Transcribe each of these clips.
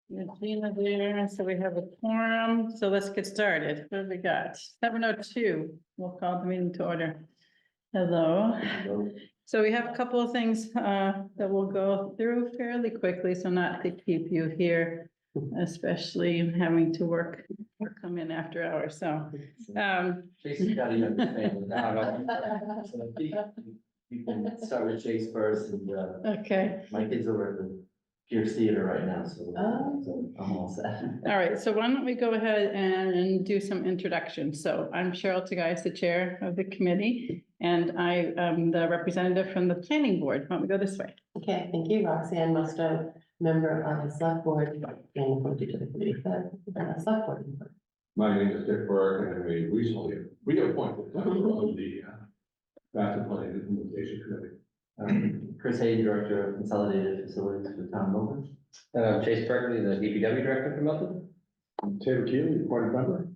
Regina there, so we have a quorum, so let's get started. What have we got? 7:02, we'll call the meeting to order. Hello. So we have a couple of things that we'll go through fairly quickly, so not to keep you here, especially having to work or come in after hours, so. Chase got to understand now. So you can start with Chase first, and Okay. my kids are at the Pierce Theater right now, so I'm all set. All right, so why don't we go ahead and do some introductions? So I'm Cheryl Tagayas, the chair of the committee, and I am the representative from the planning board. Why don't we go this way? Okay, thank you. Roxanne Musto, member of the select board and appointed to the committee for select board. My name is Dick Burke, and we recently reappointed on the master plan implementation committee. Chris Hay, Director of Consolidated Facilities for Town of Milton. Chase Berkeley, the DPW Director for Milton. I'm Taylor Keely, appointed member.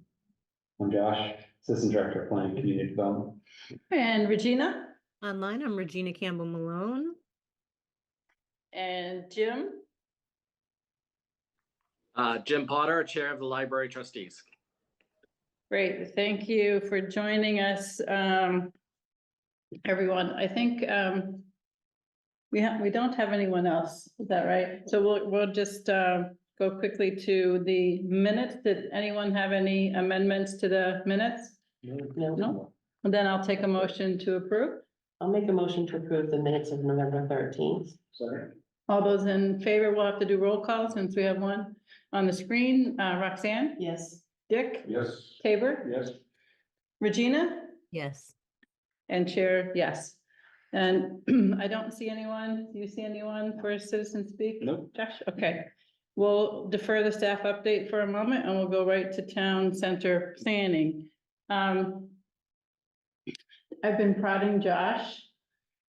I'm Josh, Assistant Director of Planning Community Development. And Regina Online, I'm Regina Campbell Malone. and Jim. Jim Potter, Chair of the Library Trustees. Great, thank you for joining us, everyone. I think we don't have anyone else, is that right? So we'll just go quickly to the minutes. Did anyone have any amendments to the minutes? No? And then I'll take a motion to approve. I'll make a motion to approve the minutes of November 13th. Sorry. All those in favor, we'll have to do roll call since we have one on the screen. Roxanne, Yes. Dick, Yes. Tabor, Yes. Regina, Yes. and Chair, yes. And I don't see anyone. Do you see anyone for citizen speak? Nope. Josh, okay. We'll defer the staff update for a moment and we'll go right to town center planning. I've been prodding Josh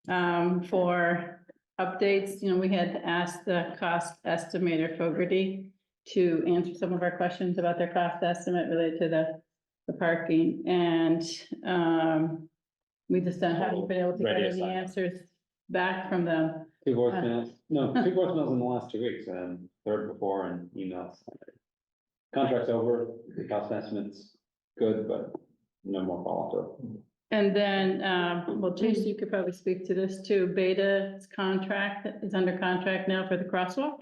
for updates. You know, we had asked the cost estimator Fogarty to answer some of our questions about their cost estimate related to the parking, and we just haven't been able to get Radio any silence. answers back from them. Two voicemails, no, two voicemails in the last 2 weeks, and third before and emails. Contract's over, the cost estimate's good, but no more follow-up. And then, well, Chase, you could probably speak to this too. Beta's contract is under contract now for the crosswalk.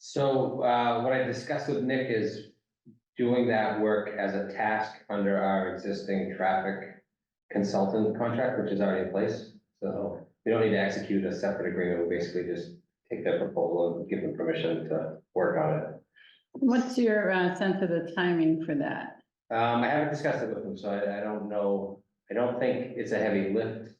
So what I discussed with Nick is doing that work as a task under our existing traffic consultant contract, which is already in place. So we don't need to execute a separate agreement. We basically just take their proposal and give them permission to work on it. What's your sense of the timing for that? I haven't discussed it with them, so I don't know. I don't think it's a heavy lift.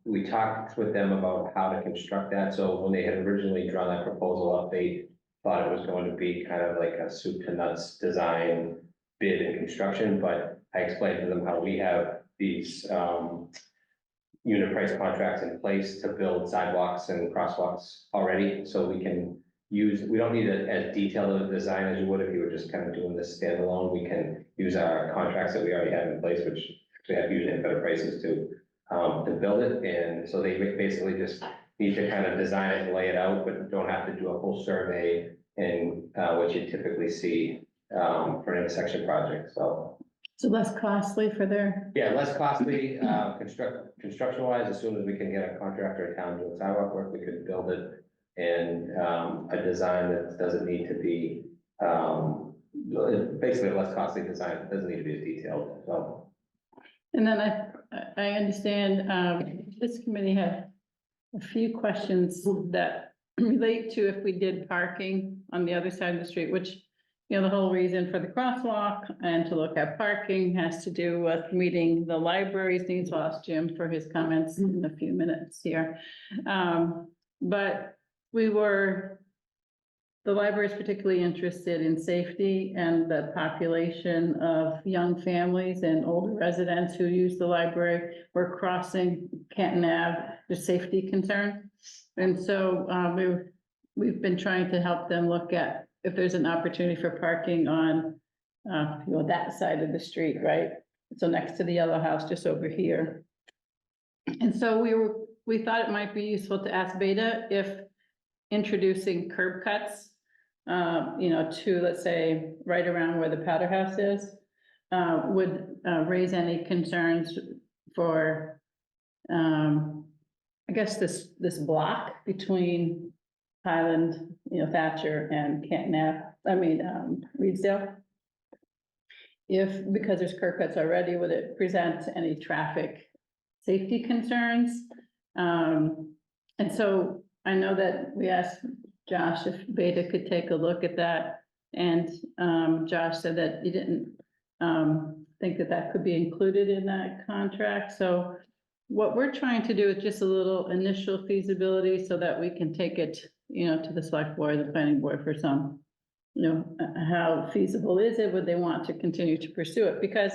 We talked with them about how to construct that. So when they had originally drawn that proposal up, they thought it was going to be kind of like a soup to nuts design, bid and construction. But I explained to them how we have these unit price contracts in place to build sidewalks and crosswalks already. So we can we don't need as detailed a design as you would if you were just kind of doing this standalone. We can use our contracts that we already have in place, which we have usually better prices to build it. And so they basically just need to kind of design it and lay it out, but don't have to do a full survey and what you typically see for an intersection project. So less costly for their, yeah, less costly, construction wise. As soon as we can get a contractor in town doing sidewalk work, we could build it. And a design that doesn't need to be basically a less costly design. It doesn't need to be as detailed. So. and then I understand this committee had a few questions that relate to if we did parking on the other side of the street, which, you know, the whole reason for the crosswalk and to look at parking has to do with meeting the library's needs. I'll ask Jim for his comments in a few minutes here. But the library is particularly interested in safety and the population of young families and older residents who use the library. We're crossing Canton Ave, there's safety concern. And so we've been trying to help them look at if there's an opportunity for parking on that side of the street, right? So next to the yellow house, just over here. And so we thought it might be useful to ask Beta if introducing curb cuts to, let's say, right around where the powder house is, would raise any concerns for, I guess this block between Highland, Thatcher and Canton Ave, Reedsdale. Because there's curb cuts already, would it present any traffic safety concerns? And so I know that we asked Josh if Beta could take a look at that. And Josh said that he didn't think that that could be included in that contract. So what we're trying to do is just a little initial feasibility so that we can take it, to the select board, the planning board for some, how feasible is it? Would they want to continue to pursue it? Because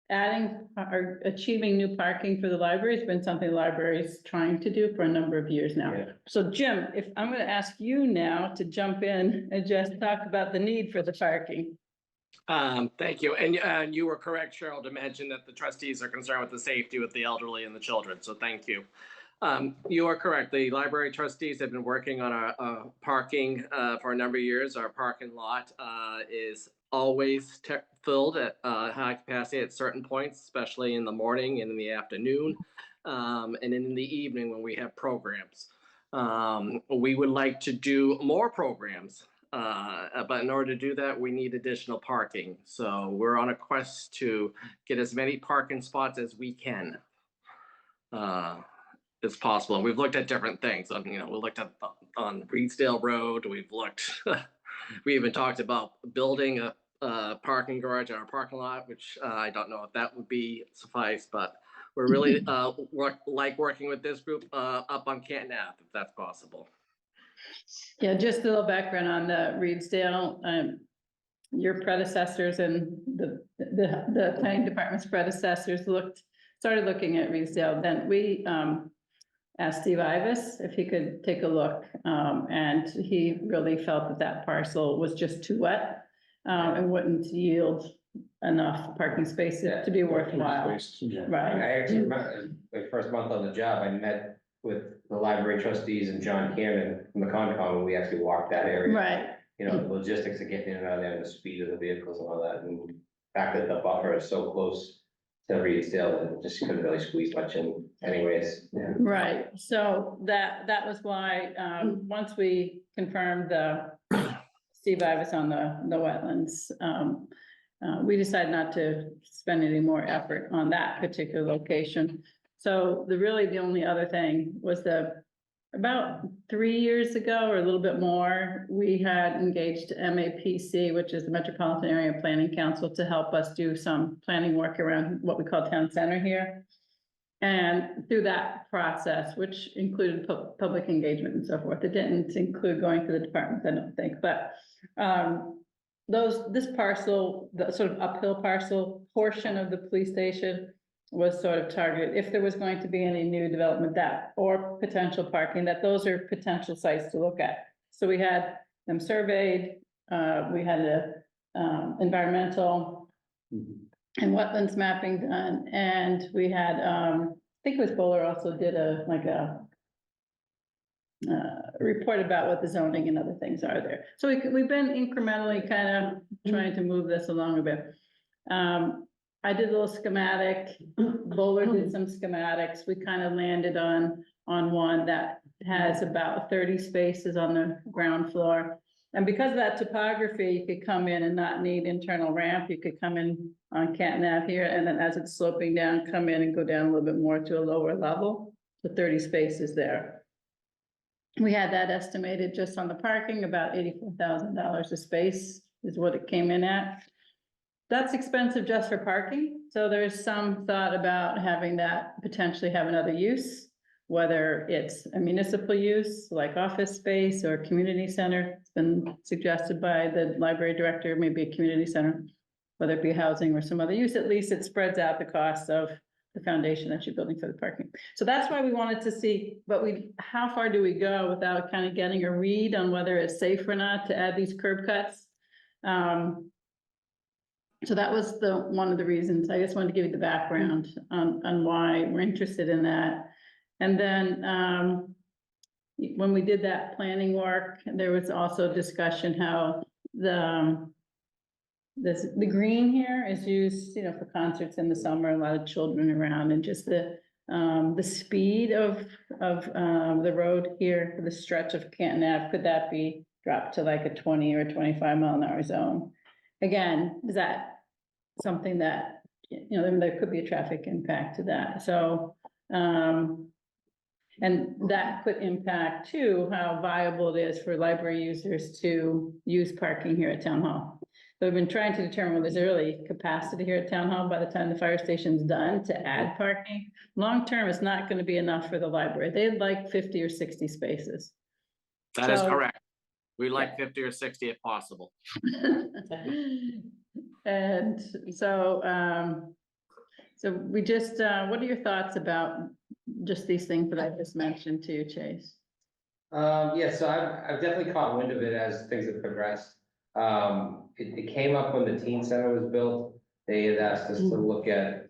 adding or achieving new parking for the library has been something the library is trying to do for a number of years now. Yeah. So Jim, if I'm going to ask you now to jump in and just talk about the need for the parking. Thank you. And you were correct, Cheryl, to mention that the trustees are concerned with the safety with the elderly and the children. So thank you. You are correct. The library trustees have been working on our parking for a number of years. Our parking lot is always filled at high capacity at certain points, especially in the morning and in the afternoon, and in the evening when we have programs. We would like to do more programs. But in order to do that, we need additional parking. So we're on a quest to get as many parking spots as we can, as possible. And we've looked at different things. We looked at on Reedsdale Road. We've looked. We even talked about building a parking garage in our parking lot, which I don't know if that would be suffice, but we're really working with this group up on Canton Ave, if that's possible. Yeah, just a little background on the Reedsdale. Your predecessors and the planning department's predecessors started looking at Reedsdale. Then we asked Steve Ivis if he could take a look, and he really felt that parcel was just too wet and wouldn't yield enough parking spaces to be worthwhile. Right. I actually remember my first month on the job, I met with the library trustees and John Cannon from the Concom, and we actually walked that area. Right. The logistics of getting in and out of there, and the speed of the vehicles and all that, and the fact that the buffer is so close to Reedsdale, that it just couldn't really squeeze much in anyways. Yeah. Right, so that was why, once we confirmed the Steve Ivis on the wetlands, we decided not to spend any more effort on that particular location. So the only other thing was about 3 years ago or a little bit more, we had engaged MAPC, which is the Metropolitan Area Planning Council, to help us do some planning work around what we call town center here. And through that process, which included public engagement and so forth, it didn't include going to the departments, I don't think, but this parcel, the sort of uphill parcel portion of the police station was sort of targeted, if there was going to be any new development or potential parking, that those are potential sites to look at. So we had them surveyed, we had a environmental and wetlands mapping done, and we had, I think it was Bowler also did a report about what the zoning and other things are there. So we've been incrementally kind of trying to move this along a bit. I did a little schematic, Bowler did some schematics, we kind of landed on one that has about 30 spaces on the ground floor. And because of that topography, you could come in and not need internal ramp, you could come in on Canton Ave here, and then as it's sloping down, come in and go down a little bit more to a lower level, the 30 spaces there. We had that estimated just on the parking, about $84,000 a space is what it came in at. That's expensive just for parking, so there's some thought about having that potentially have another use, whether it's a municipal use like office space or community center. It's been suggested by the library director, maybe a community center, whether it be housing or some other use. At least it spreads out the cost of the foundation that you're building for the parking. So that's why we wanted to see, but how far do we go without kind of getting a read on whether it's safe or not to add these curb cuts? So that was one of the reasons. I just wanted to give you the background on why we're interested in that. And then when we did that planning work, there was also discussion how the green here is used, you know, for concerts in the summer, a lot of children around, and just the speed of the road here, the stretch of Canton Ave, could that be dropped to like a 20 or 25 mile an hour zone? Again, is that something that, you know, there could be a traffic impact to that, so, and that could impact too, how viable it is for library users to use parking here at Town Hall. So we've been trying to determine whether there's really capacity here at Town Hall by the time the fire station's done to add parking. Long-term, it's not gonna be enough for the library. They'd like 50 or 60 spaces. That is So- correct. We like 50 or 60 if possible. And so, so we just, what are your thoughts about just these things that I just mentioned to you, Chase? Yeah, so I've definitely caught wind of it as things have progressed. It came up when the teen center was built. They had asked us to look at,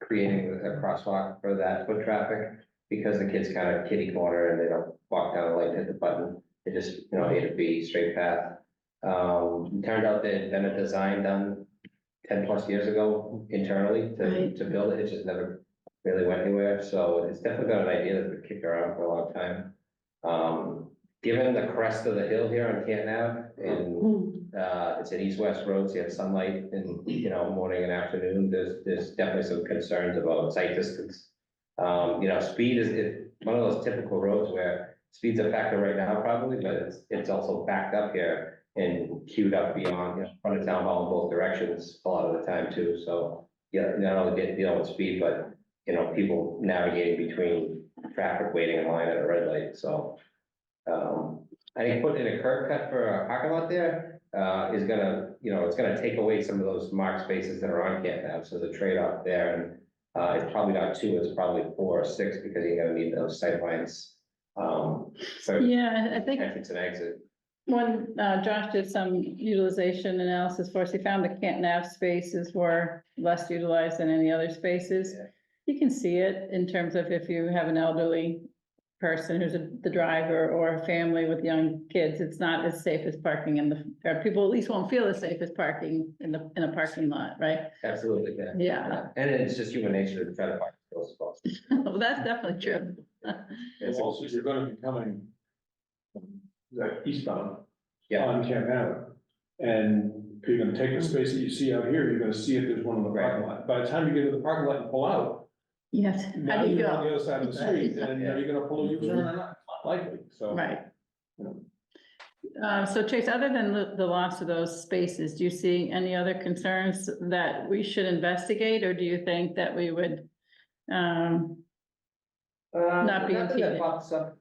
creating a crosswalk for that foot traffic, because the kids kind of kitty corner and they don't walk down the light and hit the button. They just, you know, A to B, straight path. It turned out there had been a design done 10+ years ago internally Right. to build it. It just never really went anywhere. So it's definitely been an idea that's been kicked around for a long time. Given the crest of the hill here on Canton Ave, and it's an east-west road, so you have sunlight in, you know, morning and afternoon, there's definitely some concerns about sight distance. You know, speed is one of those typical roads where speed's a factor right now probably, but it's also backed up here and queued up beyond, you know, front of Town Hall in both directions a lot of the time too. So, yeah, not only dealing with speed, but, you know, people navigating between traffic waiting in line at a red light, so. I think putting in a curb cut for a parking lot there, is gonna, you know, it's gonna take away some of those marked spaces that are on Canton Ave, so the trade-off there, and, it's probably not 2, it's probably 4 or 6, because you're gonna need those sight lines. For Yeah, I think entrance and exit. when Josh did some utilization analysis for us, he found the Canton Ave spaces were less utilized than any other spaces. Yeah. You can see it in terms of if you have an elderly person who's the driver or a family with young kids, it's not as safe as parking in or people at least won't feel as safe as parking in a parking lot, right? Absolutely, yeah. Yeah. And it's just human nature to try to park those spots. Well, that's definitely true. It's Also, you're gonna be coming eastbound Yeah, on Canton Ave. And you're gonna take the space that you see out here, you're gonna see if there's one in the parking lot. By the time you get to the parking lot and pull out, Yes, how now do you you're on the go? other side of the street, and are you gonna pull a U-turn or not? It's not likely, so. Right. you know. So Chase, other than the loss of those spaces, do you see any other concerns that we should investigate, or do you think that we would not be Nothing that impeded? pops up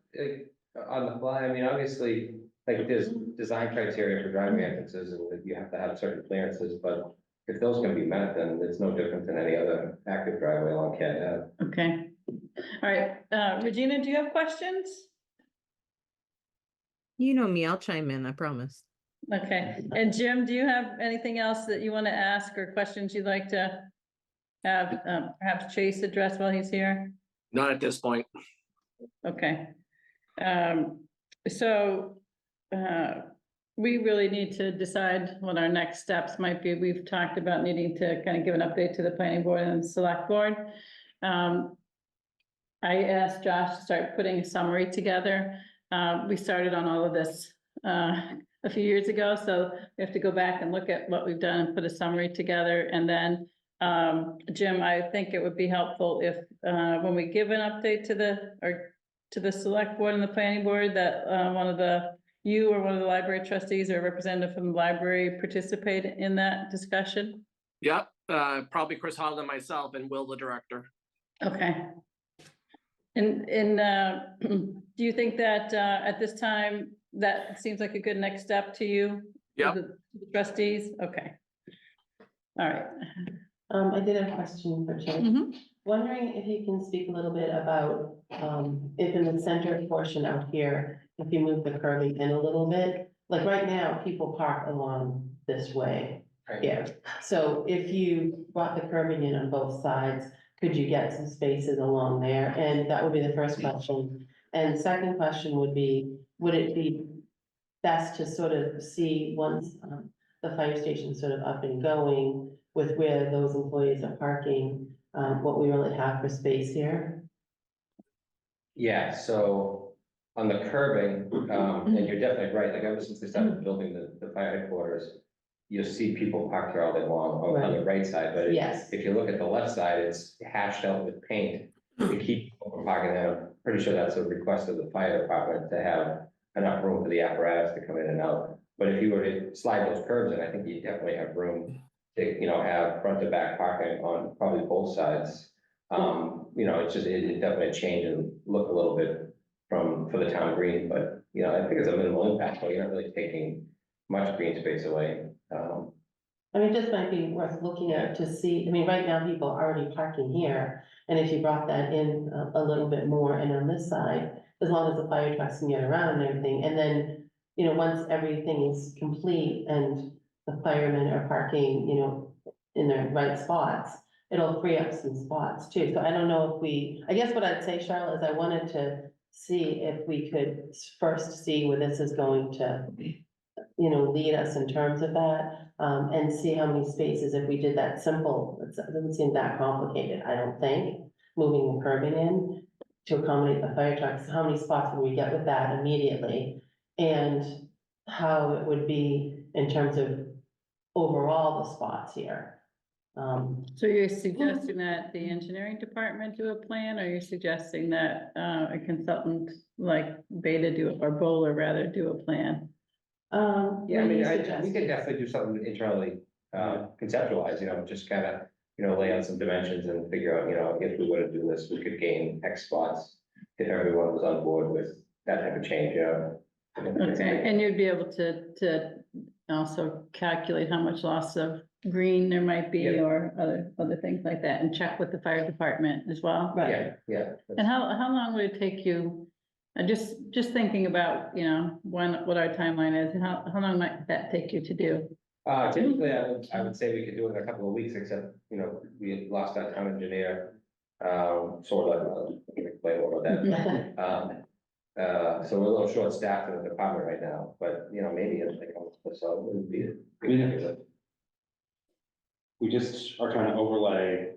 on the fly. I mean, obviously, like there's design criteria for driveway entrances and that you have to have certain clearances, but if those can be met, then it's no different than any other active driveway along Canton Ave. Okay. All right. Regina, do you have questions? You know me, I'll chime in, I promise. Okay. And Jim, do you have anything else that you want to ask or questions you'd like to have perhaps Chase address while he's here? Not at this point. Okay. So we really need to decide what our next steps might be. We've talked about needing to kind of give an update to the planning board and select board. I asked Josh to start putting a summary together. We started on all of this a few years ago, so we have to go back and look at what we've done and put a summary together. And then, Jim, I think it would be helpful if when we give an update to the select board and the planning board, that you or one of the library trustees or a representative from the library participate in that discussion. Yep, probably Chris Hall and myself and Will, the director. Okay. And do you think that at this time, that seems like a good next step to you? Yep. The trustees? Okay. All right. I did have a question for Chase. Mhm. Wondering if you can speak a little bit about, if in the center portion out here, if you move the curving in a little bit, like right now, people park along this way. Right. Yeah, so if you brought the curving in on both sides, could you get some spaces along there? And that would be the first question. And second question would be, would it be best to sort of see once, the fire station's sort of up and going with where those employees are parking, what we really have for space here? Yeah, so on the curbing, and you're definitely right, like ever since they started building the fire headquarters, you'll see people parked there all day long on the right side, but Yes. if you look at the left side, it's hashed out with paint to keep people from parking there. I'm pretty sure that's a request of the fire department to have enough room for the apparatus to come in and out. But if you were to slide those curbs in, I think you definitely have room to, have front to back parking on probably both sides. It's just, it definitely changed and look a little bit for the town green, but, I think it's a minimal impact, but you're not really taking much green space away. I mean, it just might be worth looking at to see, I mean, right now people are already parking here. And if you brought that in a little bit more and on this side, as long as the fire trucks can get around and everything, and then, once everything is complete and the firemen are parking, in their right spots, it'll free up some spots too. So I don't know if I guess what I'd say, Charlotte, is I wanted to see if we could first see where this is going to, lead us in terms of that, and see how many spaces, if we did that simple, it doesn't seem that complicated, I don't think, moving the curbing in to accommodate the fire trucks, how many spots would we get with that immediately? And how it would be in terms of overall the spots here. So you're suggesting that the engineering department do a plan, or you're suggesting that a consultant like Beta do, or Bowler rather, do a plan? Yeah, what do you suggest? we could definitely do something internally, conceptualize, just kind of, lay out some dimensions and figure out, if we were to do this, we could gain X spots. If everyone was on board with that type of change, Okay, and you'd be able to also calculate how much loss of green there might be, Yeah. or other things like that, and check with the fire department as well? Yeah. And how long would it take you, just thinking about, what our timeline is, and how long might that take you to do? Typically, I would say we could do it in a couple of weeks, except, we lost our town engineer, sort of, I can explain more about that. So we're a little short staffed in the department right now, but, maybe it's like, so it wouldn't be. We just are trying to overlay,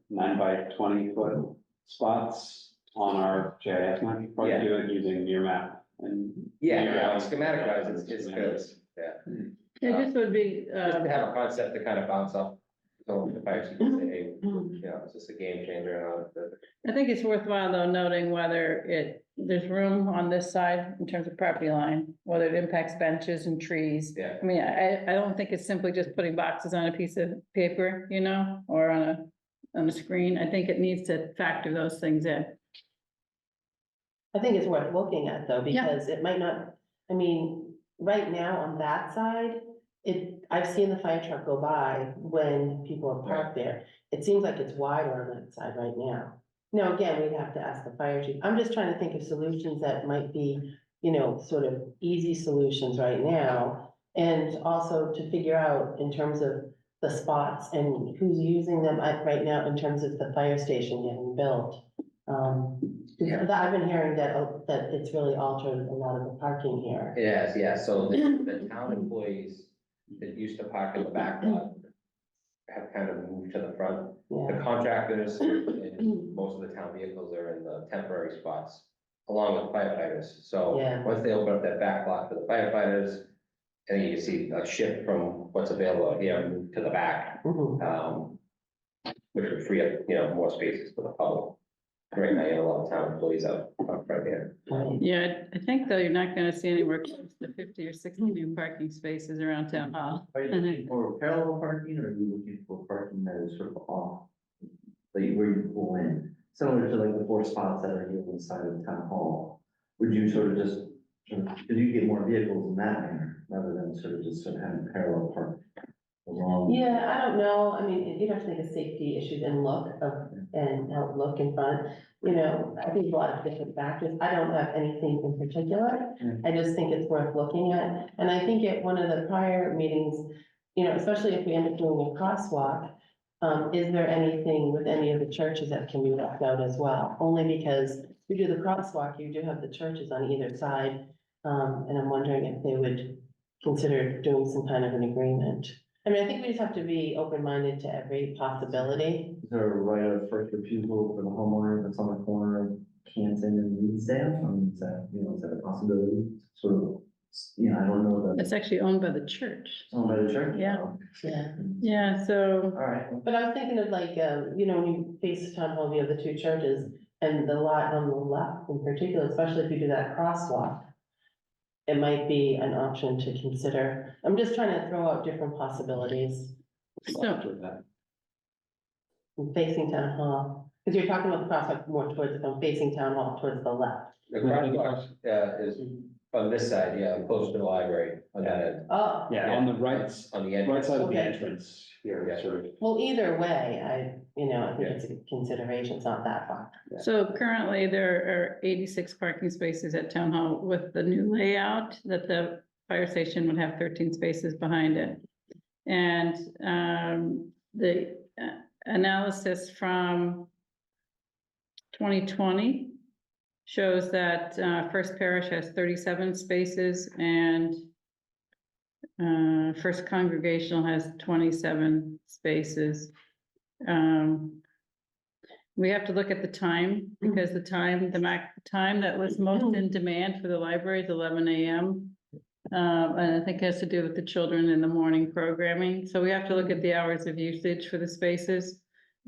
9 by 20 foot spots on our GIS map, probably Yeah. do it using your map and. Yeah, schematic wise, it's good, yeah. It just would be, Just to have a concept to kind of bounce off, so the fire chief can say, hey, is this a game changer or not? I think it's worthwhile though noting whether there's room on this side in terms of property line, whether it impacts benches and trees. Yeah. I mean, I don't think it's simply just putting boxes on a piece of paper, or on a screen. I think it needs to factor those things in. I think it's worth looking at though, Yeah. because it might not, I mean, right now on that side, I've seen the fire truck go by when people are parked there. It seems like it's wider on that side right now. Now, again, we'd have to ask the fire chief. I'm just trying to think of solutions that might be, sort of easy solutions right now. And also to figure out in terms of the spots and who's using them right now in terms of the fire station getting built. I've been hearing that it's really altered a lot of the parking here. Yes, yeah, so the town employees that used to park in the back lot have kind of moved to the front. The Yeah, contractors and most of the town vehicles are in the temporary spots, along with firefighters. So Yeah. once they open up that back lot for the firefighters, I think you can see a shift from what's available out here move to the back, Mhm. which would free up, more spaces for the public. Right now, you have a lot of town employees out front here. Right. Yeah, I think though, you're not gonna see anywhere close to 50 or 60 new parking spaces around town hall. Are you looking for parallel parking, or are you looking for parking that is sort of off? Like where you pull in, similar to like the 4 spots that are here on the side of the town hall? Would you sort of just, because you get more vehicles in that manner, rather than sort of just having parallel park along? Yeah, I don't know. I mean, you'd have to think of safety issues and and how it look in front. I think a lot of different factors. I don't have anything in particular. I just think it's worth looking at. And I think at one of the prior meetings, especially if we end up doing a crosswalk, is there anything with any of the churches that can be left out as well? Only because you do the crosswalk, you do have the churches on either side. And I'm wondering if they would consider doing some kind of an agreement. I mean, I think we just have to be open-minded to every possibility. Is there a right of first refusal for the homeowner that's on the corner of Canton and Reedsdale? I mean, is that, is that a possibility? Sort of, I don't know that. It's actually owned by the church. It's owned by the church? Yeah. Oh. Yeah. Yeah, so, All right. But I was thinking of like, when you face the town hall, you have the two churches and the lot on the left in particular, especially if you do that crosswalk. It might be an option to consider. I'm just trying to throw out different possibilities so, facing town hall. Because you're talking about the crosswalk more towards, if I'm facing town hall towards the left. The crosswalk, is on this side, yeah, close to the library, on that end. Oh, Yeah, on the right, On the right entrance. side of the Okay. entrance here, Yeah. sort of. well, either way, I think it's a consideration. It's not that far. so currently there are 86 parking spaces at Town Hall with the new layout that the fire station would have 13 spaces behind it. And, the analysis from 2020 shows that, First Parish has 37 spaces and First Congregational has 27 spaces. We have to look at the time, because the time that was most in demand for the library is 11 AM. And I think it has to do with the children in the morning programming, so we have to look at the hours of usage for the spaces,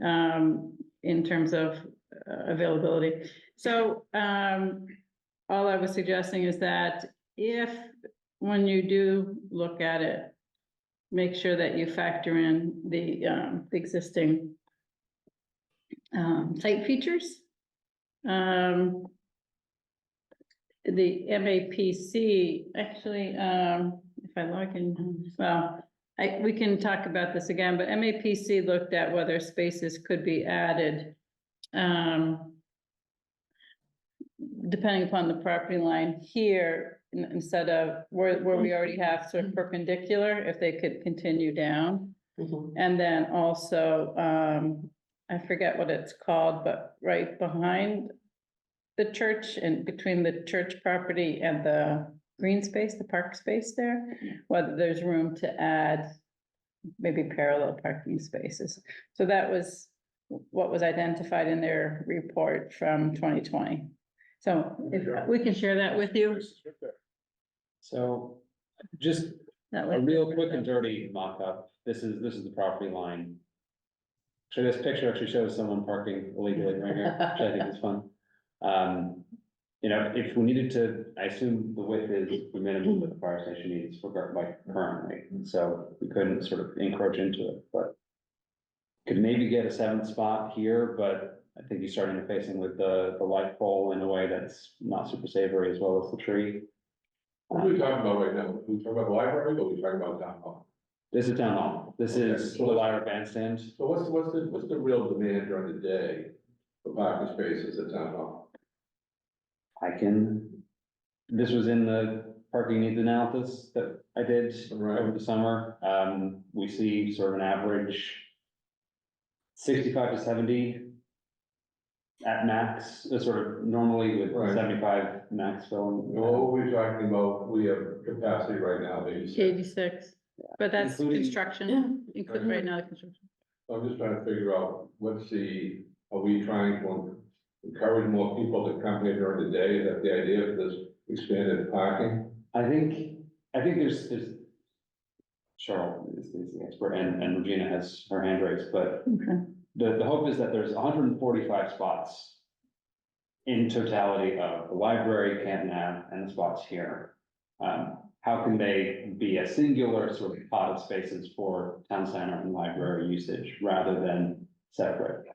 in terms of availability. So, all I was suggesting is that if, when you do look at it, make sure that you factor in the existing site features. The MAPC, actually, if I log in, well, we can talk about this again, but MAPC looked at whether spaces could be added. Depending upon the property line here, instead of where we already have sort of perpendicular, if they could continue down. Mhm. And then also, I forget what it's called, but right behind the church and between the church property and the green space, the park space there, whether there's room to add maybe parallel parking spaces. So that was what was identified in their report from 2020. So if we can share that with you, So just that a would. real quick and dirty mock-up. This is the property line. So this picture actually shows someone parking illegally right here, which I think is fun. If we needed to, I assume the width is the minimum that the fire station needs for like currently, so we couldn't sort of encroach into it, but could maybe get a 7th spot here, but I think you're starting interfacing with the light pole in a way that's not super savory, as well as the tree. What are we talking about right now? We talking about the library, or we talking about town hall? This is town hall. This is the Okay. Lyra bandstand. So what's the real demand during the day for parking spaces at town hall? This was in the parking needs analysis that I did Right. over the summer. We see sort of an average 65 to 70 at max, sort of normally with Right. 75 max filling. No, we're talking about, we have capacity right now, 86. 86, but that's Including- construction, include right now, the construction. So I'm just trying to figure out, are we trying to encourage more people to come here during the day? Is that the idea of this expanded parking? I think there's Cheryl is the expert, and Regina has her hand raised, but Okay. the hope is that there's 145 spots in totality of the library, Canton Ave, and the spots here. How can they be a singular sort of pot of spaces for town center and library usage rather than separate?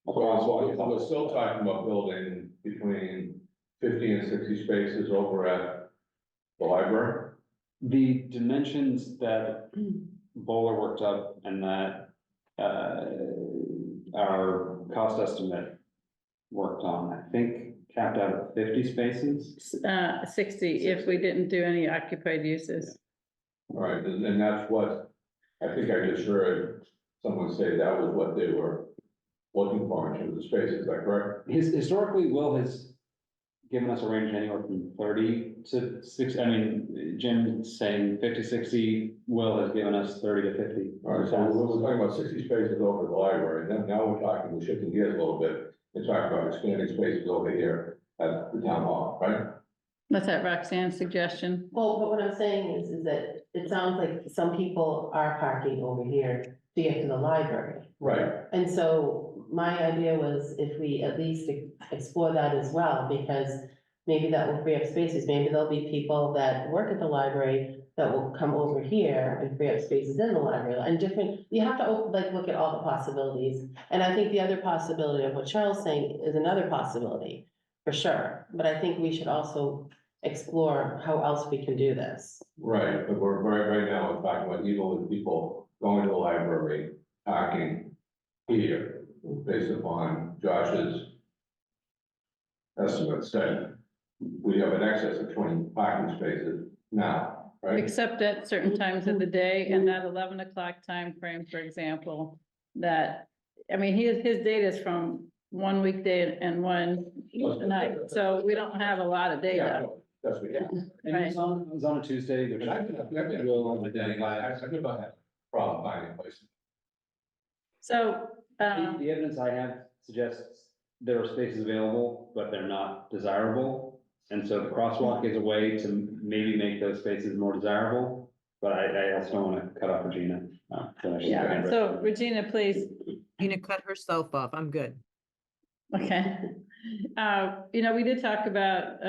So we're still talking about building between 50 and 60 spaces over at the library? The dimensions that Bowler worked up and that our cost estimate worked on, I think capped out at 50 spaces. 60 if we didn't do any occupied uses. All right, and that's what, I think I just heard someone say that was what they were looking for in terms of space, is that correct? Historically, Will has given us a range anywhere from 30 to 60. I mean, Jim's saying 50, 60, Will has given us 30 to 50. All right, so we're talking about 60 spaces over at the library, and then now we're shifting gears a little bit and talking about expanding spaces over here at the town hall, right? What's that Roxanne's suggestion? Well, but what I'm saying is that it sounds like some people are parking over here to get to the library. Right. And so my idea was if we at least explore that as well, because maybe that will free up spaces. Maybe there'll be people that work at the library that will come over here and free up spaces in the library and different, you have to look at all the possibilities. And I think the other possibility of what Cheryl's saying is another possibility, for sure. But I think we should also explore how else we can do this. Right, but right now, we're talking about even with people going to the library, parking here, based upon Josh's estimates, that we have an excess of 20 parking spaces now, right? Except at certain times of the day and that 11 o'clock time frame, for example, that, I mean, his data is from one weekday and one night, so we don't have a lot of Yeah, data. no, that's what, yeah. And it was on a Tuesday, which And I've never had a problem finding places. So, the evidence I have suggests there are spaces available, but they're not desirable. And so the crosswalk is a way to maybe make those spaces more desirable, but I also don't want to cut off Regina. yeah, so Regina, please. Gina cut herself off. I'm good. Okay. You know, we did talk about,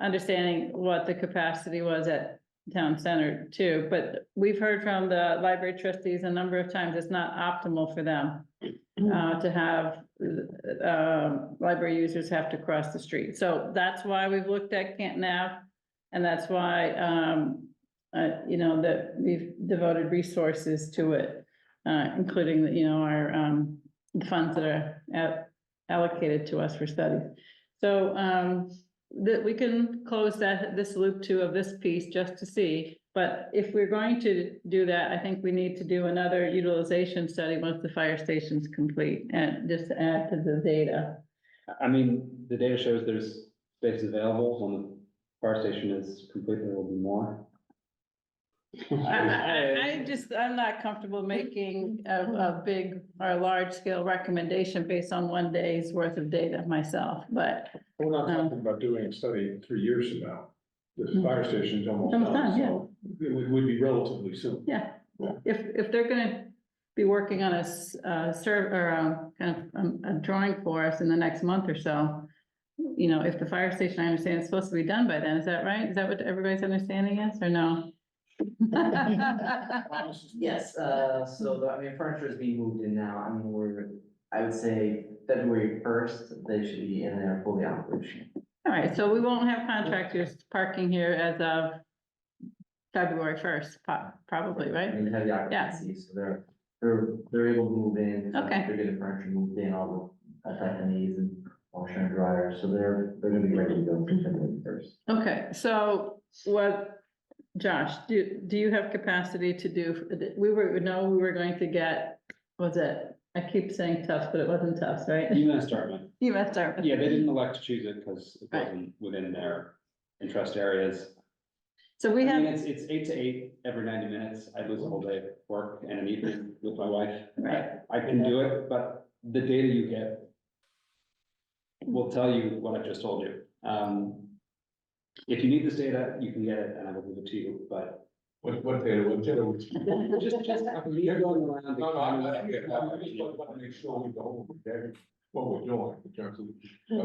understanding what the capacity was at town center too, but we've heard from the library trustees a number of times, it's not optimal for them to have, library users have to cross the street. So that's why we've looked at Canton Ave, and that's why, you know, that we've devoted resources to it, including, you know, our, the funds that are allocated to us for studies. So, that we can close this loop two of this piece just to see, but if we're going to do that, I think we need to do another utilization study once the fire station's complete, and just to add to the data. I mean, the data shows there's spaces available. When the fire station is complete, there will be more. I'm not comfortable making a big or large scale recommendation based on one day's worth of data myself, but. We're not talking about doing a study 3 years from now. The fire station's almost Almost done, done, yeah. so it would be relatively soon. Yeah, Yeah. if they're gonna be working on a kind of a drawing for us in the next month or so, you know, if the fire station, I understand, is supposed to be done by then, is that right? Is that what everybody's understanding is, or no? Yes, so I mean, furniture is being moved in now. I mean, I would say February 1st, they should be in there fully operational. All right, so we won't have contractors parking here as of February 1st, probably, I right? mean, heavy occupancy, so they're able to move in. So Okay. They're getting furniture moved in, all the FF&Es and washer and dryer, so they're gonna be ready to go for February 1st. Okay, so what, Josh, do you have capacity to do, we were going to get, was it, I keep saying Tufts, but it wasn't Tufts, right? UMass Dartmouth. You messed up. Yeah, they didn't elect to choose it because it Right. wasn't within their interest areas. So we I mean, have, it's 8 to 8 every 90 minutes. I lose a whole day of work and an evening with my wife. right, I can do it, but the data you get will tell you what I just told you. If you need this data, you can get it and I will give it to you, but What data, just, you're going around. No, I just want to make sure we go over what we're doing in terms of,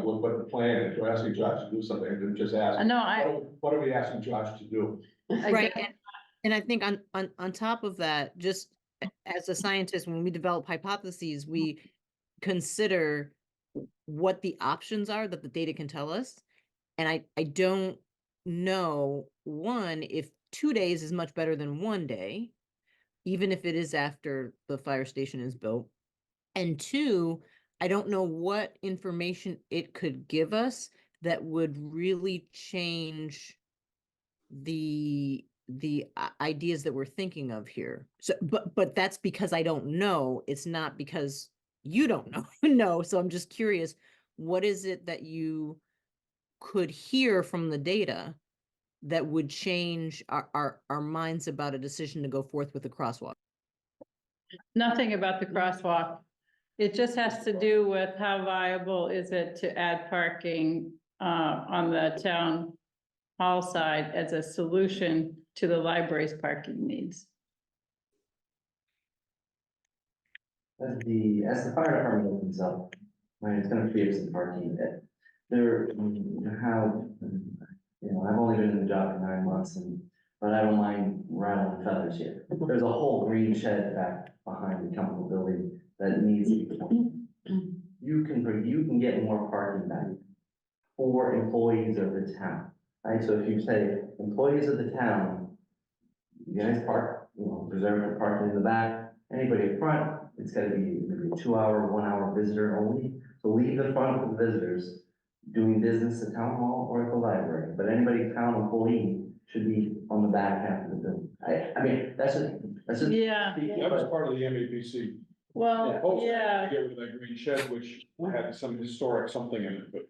what the plan is. We're asking Josh to do something, and just ask, no, I, what are we asking Josh to do? Right. And I think on top of that, just as a scientist, when we develop hypotheses, we consider what the options are that the data can tell us. And I don't know, one, if 2 days is much better than 1 day, even if it is after the fire station is built. And two, I don't know what information it could give us that would really change the ideas that we're thinking of here. So, but that's because I don't know. It's not because you don't know. No. So I'm just curious, what is it that you could hear from the data that would change our minds about a decision to go forth with the crosswalk? Nothing about the crosswalk. It just has to do with how viable is it to add parking on the town hall side as a solution to the library's parking needs. As the fire department opens up, right, it's gonna free up some parking that there, you have, I've only been in the job for 9 months but I don't mind rattling feathers here. There's a whole green shed back behind the chemical building that needs to be done. You can get more parking back for employees of the town, right? So if you say employees of the town, you guys park, reserve for parking in the back, anybody up front, it's gotta be maybe a 2-hour, 1-hour visitor only. So leave the front for the visitors doing business at town hall or at the library, but anybody town employee should be on the back half of the building. I mean, that's just. Yeah, That was part of the MAPC. well, proposal, yeah. to get rid of that green shed, which had some historic something in it, but.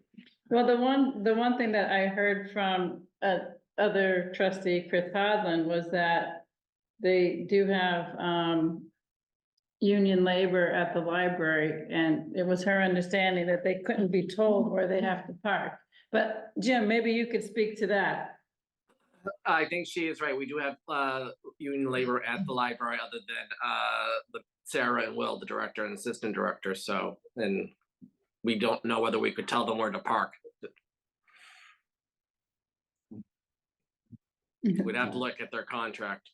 Well, the one thing that I heard from other trustee Chris Hodlin was that they do have union labor at the library, and it was her understanding that they couldn't be told where they have to park. But Jim, maybe you could speak to that. I think she is right. We do have union labor at the library other than the Sarah and Will, the director and assistant director. So, and we don't know whether we could tell them where to park. We'd have to look at their contract.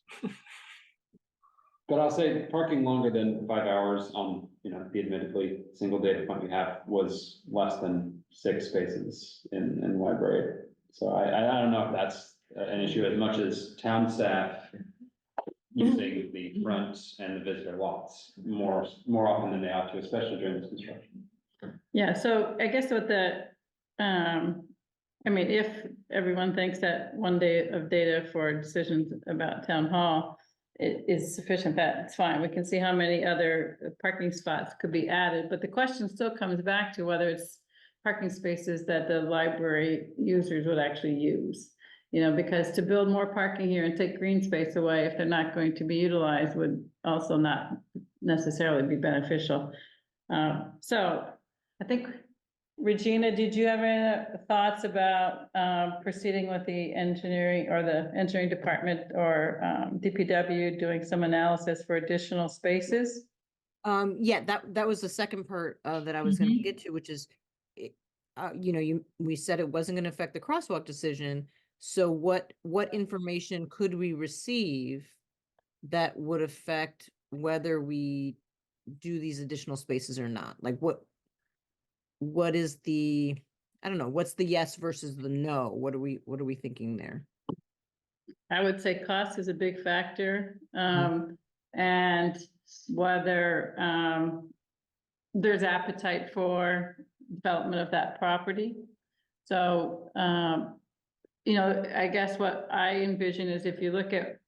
But I'll say parking longer than 5 hours on, the admittedly single data point we have was less than 6 spaces in the library. So I don't know if that's an issue as much as town staff using the front and the visitor lots more often than they ought to, especially during this construction. Yeah, so I guess what if everyone thinks that 1 day of data for decisions about town hall is sufficient, that's fine. We can see how many other parking spots could be added, but the question still comes back to whether it's parking spaces that the library users would actually use. Because to build more parking here and take green space away, if they're not going to be utilized, would also not necessarily be beneficial. So I think, Regina, did you have any thoughts about proceeding with the engineering or the engineering department or DPW doing some analysis for additional spaces? Yeah, that was the second part that I was gonna get to, which is, we said it wasn't gonna affect the crosswalk decision. So what information could we receive that would affect whether we do these additional spaces or not? Like what is the, I don't know, what's the yes versus the no? What are we thinking there? I would say cost is a big factor, and whether there's appetite for development of that property. So, I guess what I envision is if you look at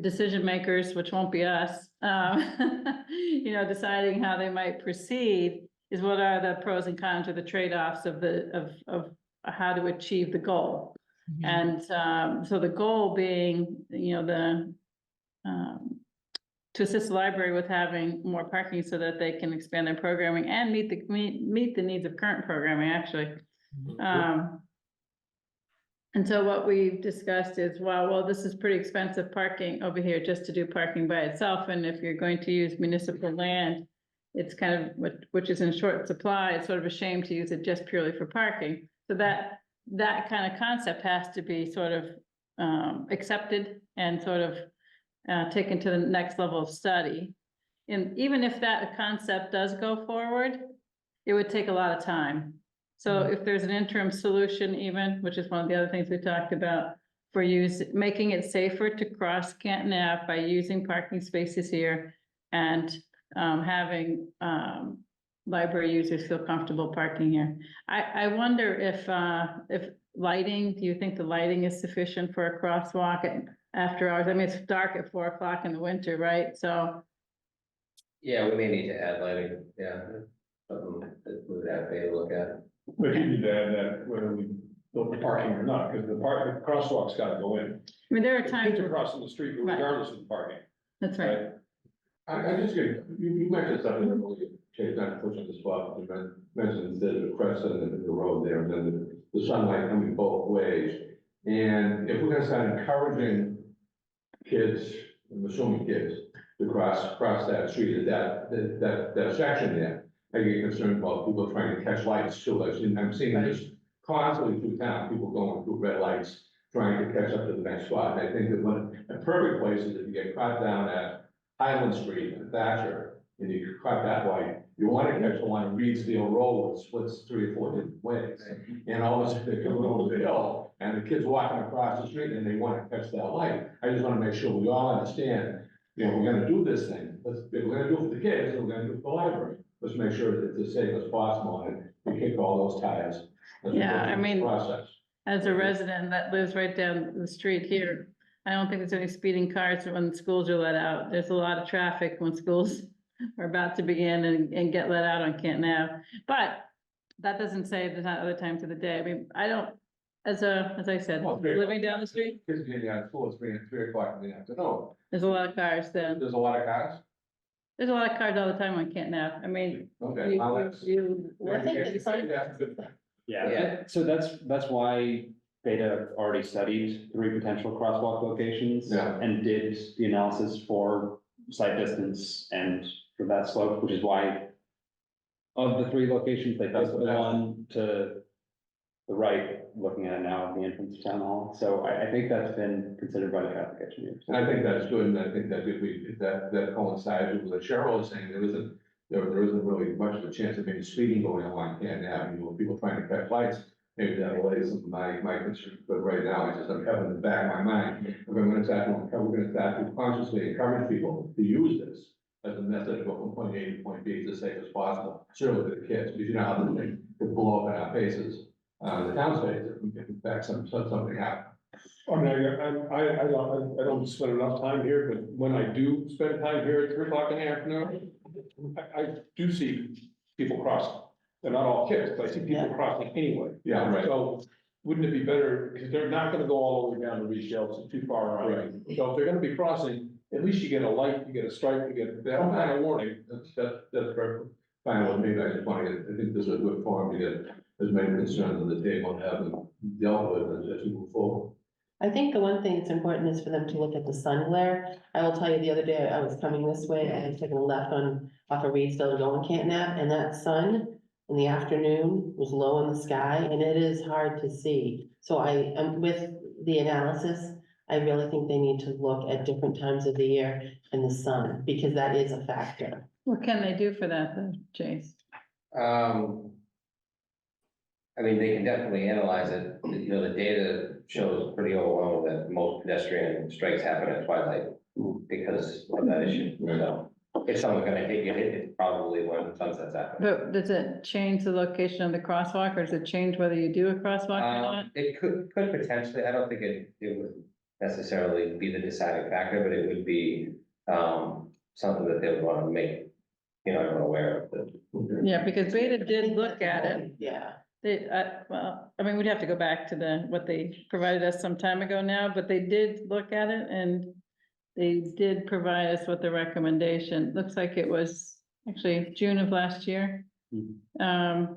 decision makers, which won't be us, deciding how they might proceed, is what are the pros and cons or the trade-offs of how to achieve the goal. And so the goal being, to assist the library with having more parking so that they can expand their programming and meet the needs of current programming, actually. And so what we've discussed is, well, this is pretty expensive parking over here just to do parking by itself. And if you're going to use municipal land, it's kind of, which is in short supply, it's sort of a shame to use it just purely for parking. So that kind of concept has to be sort of accepted and sort of taken to the next level of study. And even if that concept does go forward, it would take a lot of time. So if there's an interim solution even, which is one of the other things we talked about, for making it safer to cross Canton Ave by using parking spaces here and having library users feel comfortable parking here. I wonder if lighting, do you think the lighting is sufficient for a crosswalk after hours? I mean, it's dark at 4 o'clock in the winter, right? So. Yeah, we may need to add lighting, yeah, something that we would have to look at. But you need to add that whether we build the parking or not, because the crosswalk's gotta go in. I mean, there are times, Kids are crossing the street Right. regardless of the parking. that's right. I just get, you mentioned something that really changed, not to push on the spot, but you mentioned the crescent and the road there, and then the sunlight coming both ways. And if we're gonna start encouraging kids, I'm assuming kids, to cross that street, that section there, I get concerned about people trying to catch lights too. I'm seeing this constantly through town, people going through red lights, trying to catch up to the next spot. And I think that a perfect place is if you get caught down at Highland Street and Thatcher, and you caught that light, you want to catch the one in Reedsdale Road, which splits 3 or 4 different ways. And all of a sudden, they're coming over the hill, and the kid's walking across the street, and they want to catch that light. I just want to make sure we all understand, we're gonna do this thing, if we're gonna do it for the kids, we're gonna do it for the library. Let's make sure that it's as safe as possible, and we kick all those tires. as we go Yeah, I through the mean, Process. As a resident that lives right down the street here, I don't think there's any speeding cars when schools are let out. There's a lot of traffic when schools are about to begin and get let out on Canton Ave. But that doesn't say there's not other times of the day. I mean, I don't, as I said, Well, great. living down the street, Kids getting out of school, it's 3 o'clock in the afternoon. there's a lot of cars then. There's a lot of cars. There's a lot of cars all the time on Canton Ave. I mean, Okay. you, well, that's- you, I think it's fine. That's a good thing. Yeah, so that's why Beta already studied 3 potential crosswalk locations. Yeah. And did the analysis for site distance and for that slope, which is why of the 3 locations, they picked the one to the right, looking at it now, the entrance to town hall. So I think that's been considered by the traffic engineers. And I think that's good, and I think that if that coincides with what Cheryl was saying, there isn't really much of a chance of any speeding going on Canton Avenue, people trying to catch lights. Maybe that'll allay some of my concerns, but right now, I'm having in the back of my mind, if we're gonna start to consciously encourage people to use this as a method to go from point A to point B as safe as possible, certainly for the kids, because you know how the thing could blow up in our faces, the town's faces, if we get in fact something happen. I mean, I don't spend enough time here, but when I do spend time here at 3 o'clock in the afternoon, I do see people crossing. They're not all kids, but I see people Yeah. crossing anyway. Yeah, right. So wouldn't it be better, because they're not gonna go all the way down to Reedsdale, it's too far around. Right. So if they're gonna be crossing, at least you get a light, you get a stripe, you get that kind of warning. That's perfect. Fine with me, I just want to get, I think this is a good forum to get as many concerns on the table and have them dealt with as we move forward. I think the one thing that's important is for them to look at the sun glare. I will tell you, the other day, I was coming this way, I had taken a left off of Reedsdale to go on Canton Ave, and that sun in the afternoon was low in the sky, and it is hard to see. So with the analysis, I really think they need to look at different times of the year and the sun, because that is a factor. what can they do for that though, Chase? I mean, they can definitely analyze it, the data shows pretty overwhelming that most pedestrian strikes happen at twilight because of that issue, so. If someone's gonna hit you, hit it probably when sunsets happen. But does it change the location of the crosswalk, or does it change whether you do a crosswalk or not? It could potentially, I don't think it would necessarily be the deciding factor, but it would be, something that they would wanna make, everyone aware of. Yeah, because Beta did look at it. Yeah. They, well, I mean, we'd have to go back to what they provided us some time ago now, but they did look at it and they did provide us with a recommendation. Looks like it was actually June of last year. Well,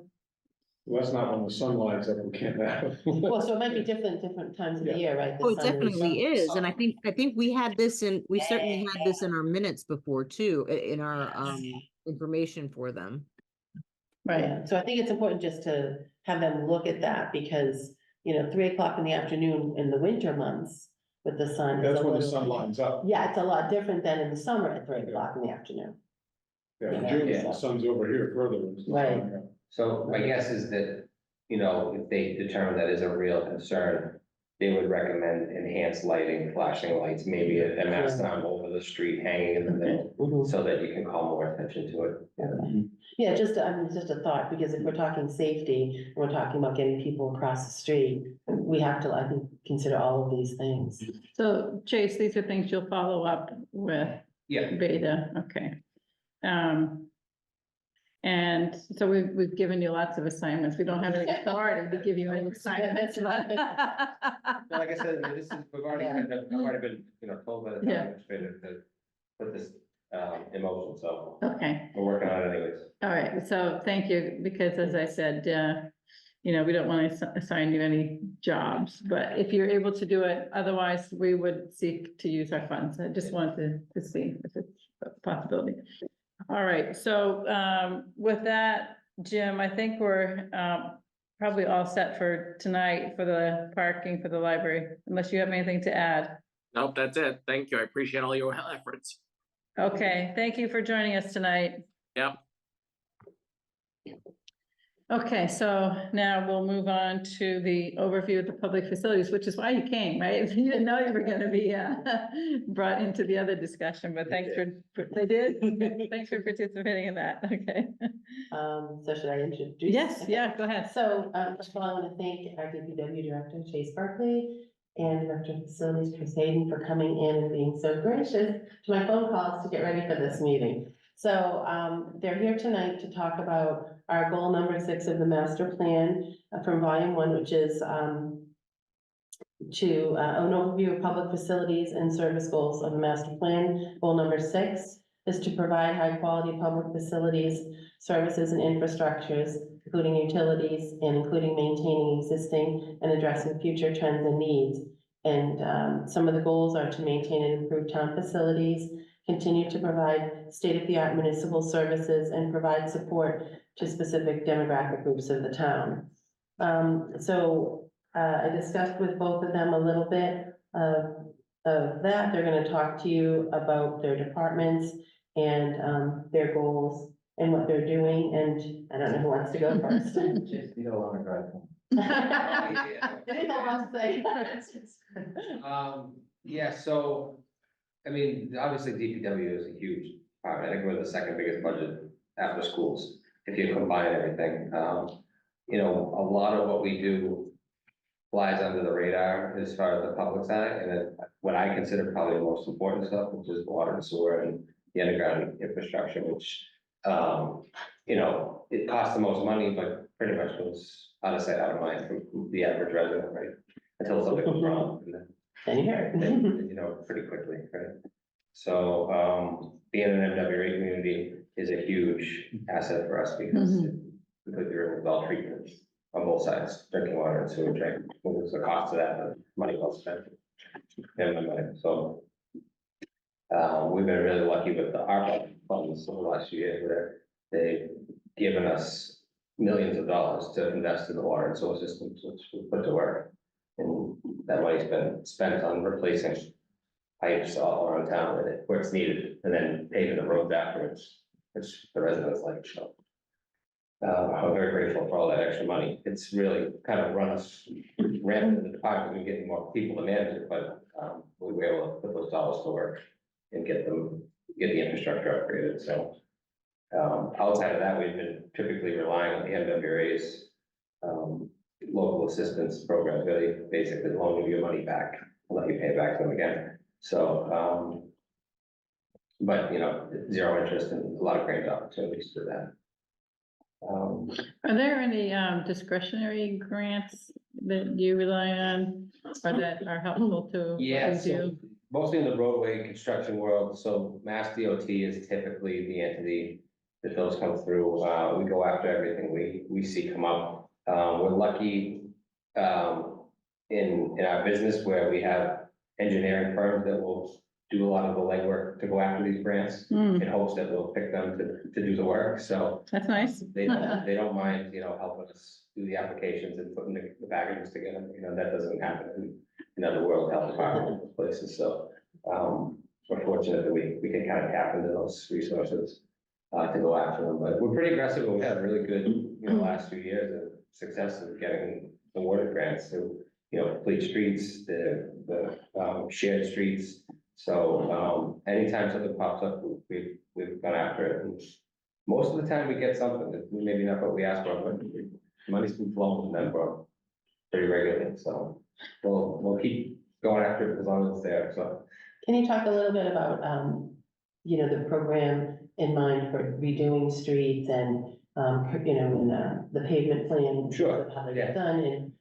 that's not when the sun lights up, we can't have. Well, so it might be different times of the year, right? The Oh, it sun is- definitely is, and I think we had this we certainly had this in our minutes before too, in our information for them. Right, Yeah, so I think it's important just to have them look at that, because, 3 o'clock in the afternoon in the winter months with the sun. is That's a when the little- sun lines up. Yeah, it's a lot different than in the summer at 3 o'clock in the afternoon. Yeah, in Yeah. June, Yeah. the sun's over here further. Right. So my guess is that, if they determine that is a real concern, they would recommend enhanced lighting, flashing lights, maybe a mast on over the street hanging in the middle, Mhm. so that you can call more attention to it. Yeah, just a thought, because if we're talking safety, and we're talking about getting people across the street, we have to, I think, consider all of these things. so Chase, these are things you'll follow up with Yeah. Beta, okay. And so we've given you lots of assignments. We don't have any authority to give you any assignments. but- No, like I said, this is, we've already, I've already been, told by the town Yeah. administrator to put this, in motion, so Okay, we're working on it anyways. all right, so thank you, because as I said, we don't want to assign you any jobs, but if you're able to do it, otherwise we would seek to use our funds. I just wanted to see if it's a possibility. All right, so with that, Jim, I think we're probably all set for tonight for the parking for the library, unless you have anything to add. Nope, that's it. Thank you. I appreciate all your efforts. Okay, thank you for joining us tonight. Yep. Okay, so now we'll move on to the overview of the public facilities, which is why you came, right? You didn't know you were gonna be brought into the other discussion, but thanks they did? Thanks for participating in that, okay. So should I introduce? Yes, Okay. yeah, go ahead. So, first of all, I want to thank our DPW Director, Chase Barkley, and Director of Facilities, Chris Hayden, for coming in and being so gracious to my phone calls to get ready for this meeting. So, they're here tonight to talk about our goal number 6 of the master plan from volume 1, which is, an overview of public facilities and service goals of the master plan. Goal number 6 is to provide high-quality public facilities, services, and infrastructures, including utilities and including maintaining existing and addressing future trends and needs. And some of the goals are to maintain and improve town facilities, continue to provide state-of-the-art municipal services, and provide support to specific demographic groups of the town. I discussed with both of them a little bit of that. They're gonna talk to you about their departments and their goals and what they're doing, and I don't know who wants to go first. Just, you don't want to drive home. Anything else to say? Yeah, so, I mean, obviously DPW is a huge part. I think we're the second biggest budget after schools, if you combine everything. A lot of what we do flies under the radar as far as the public side, and then what I consider probably the most important stuff, which is water and sewer and the underground infrastructure, which, it costs the most money, but pretty much goes out of sight, out of mind from the average resident, right? Until something goes wrong, and then And you heard. pretty quickly, right? So, being an MWA community is a huge asset for us because you're with all treatments on both sides, drinking water and sewer drink. There's the cost of that, but money well spent. And my money, so. We've been really lucky with the ARPA funds over the last few years where they've given us millions of dollars to invest in the water and sewer systems, which we put to work. And that money's been spent on replacing pipes all around town where it's needed, and then paving the roads afterwards, which the residents like, so. I'm very grateful for all that extra money. It's really kind of run us rampant in the department and getting more people to manage it, but, we were able to put those dollars to work and get the infrastructure upgraded, so. Outside of that, we've been typically relying on the MWA's, local assistance program, really basically loan you your money back and let you pay it back to them again. So, but, zero interest and a lot of great opportunities for that. Are there any discretionary grants that you rely on or that are helpful to? Yeah, what you so do? mostly in the roadway construction world, so Mass DOT is typically the entity that those come through. We go after everything we see come up. We're lucky in our business where we have engineering firms that will do a lot of the legwork to go after these grants in hopes that we'll pick them to do the work, so. That's nice. They don't mind, helping us do the applications and putting the packages together, that doesn't happen in other world health department places, so. We're fortunate that we can kind of tap into those resources to go after them, but we're pretty aggressive, and we had really good, last few years of success of getting awarded grants to, complete streets, the shared streets. So, anytime something pops up, we've gone after it, and most of the time we get something, maybe not what we asked for, but money's been flowing from them for pretty regularly, so we'll keep going after it as long as it's there, so. Can you talk a little bit about, the program in mind for redoing streets and, the pavement plan. Sure, of How they yeah. get done, and,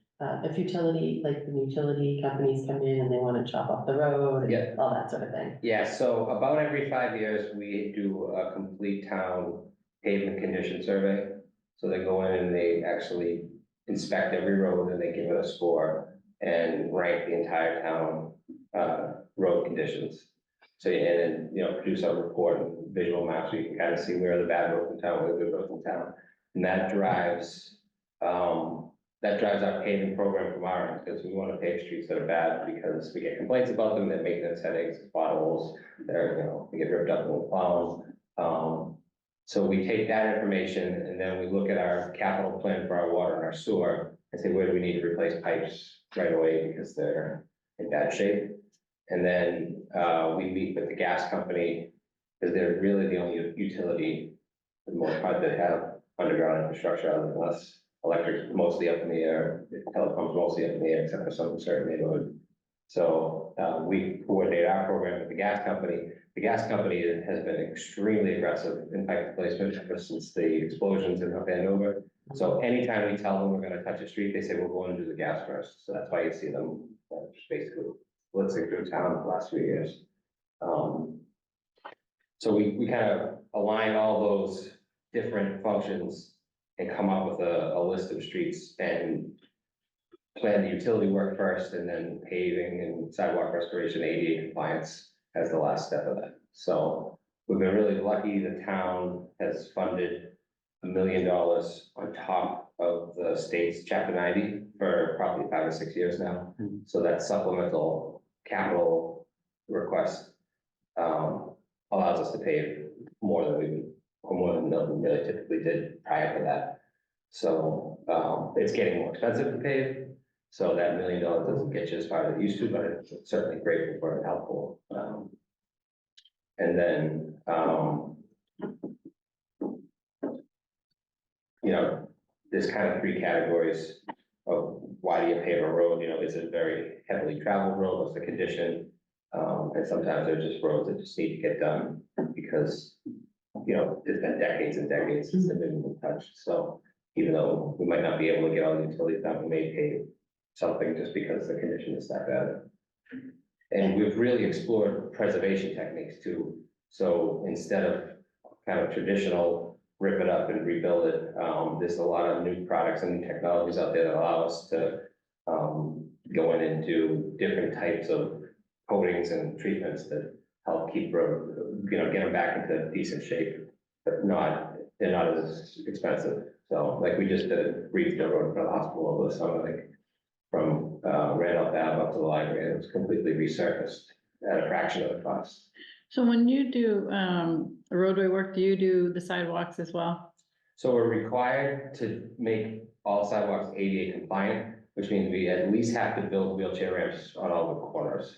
if utility, like the utility companies come in and they wanna chop off the road and Yeah. all that sort of thing. Yeah, so about every 5 years, we do a complete town pavement condition survey. So they go in and they actually inspect every road and they give it a score and rank the entire town, road conditions. So, and then, produce a report and visual maps, so you can kind of see where are the bad roads in town, where are the good roads in town. And that drives our paving program from our end, because we want to pave streets that are bad, because we get complaints about them, they're maintenance headaches, potholes, they get ripped up in the plows. So we take that information and then we look at our capital plan for our water and our sewer and say, where do we need to replace pipes right away because they're in bad shape? And then we meet with the gas company, because they're really the only utility, for the most part, that have underground infrastructure other than us. Electric mostly up in the air, telecom's mostly up in the air, except for some certain neighborhood. So we coordinate our program with the gas company. The gas company has been extremely aggressive in pipe replacement ever since the explosions in Hanover. So anytime we tell them we're gonna touch a street, they say, we're going to do the gas first. So that's why you see them just basically blitzing through town the last few years. So we kind of align all those different functions and come up with a list of streets and plan the utility work first, and then paving and sidewalk restoration, ADA compliance as the last step of that. So we've been really lucky. The town has funded $1 million on top of the state's Chapter 90 for probably 5 or 6 years now. So that supplemental capital request allows us to pay more than Milton really typically did prior to that. So it's getting more expensive to pave. So that $1 million doesn't get you as far as it used to, but it's certainly grateful for and helpful. And then, there's kind of 3 categories of why do you pave a road? Is it a very heavily traveled road? What's the condition? And sometimes they're just roads that just need to get done because, it's been decades and decades since they've been touched. So even though we might not be able to get all the utilities done, we may pay something just because the condition is that bad. And we've really explored preservation techniques too. So instead of kind of traditional rip it up and rebuild it, there's a lot of new products and new technologies out there that allow us to go in and do different types of coatings and treatments that help keep road, get them back into decent shape, but they're not as expensive. So like we just did the road for the hospital over the summer, like from Randolph Ave up to the library, it was completely resurfaced at a fraction of the cost. So when you do roadway work, do you do the sidewalks as well? So we're required to make all sidewalks ADA compliant, which means we at least have to build wheelchair ramps on all the corners.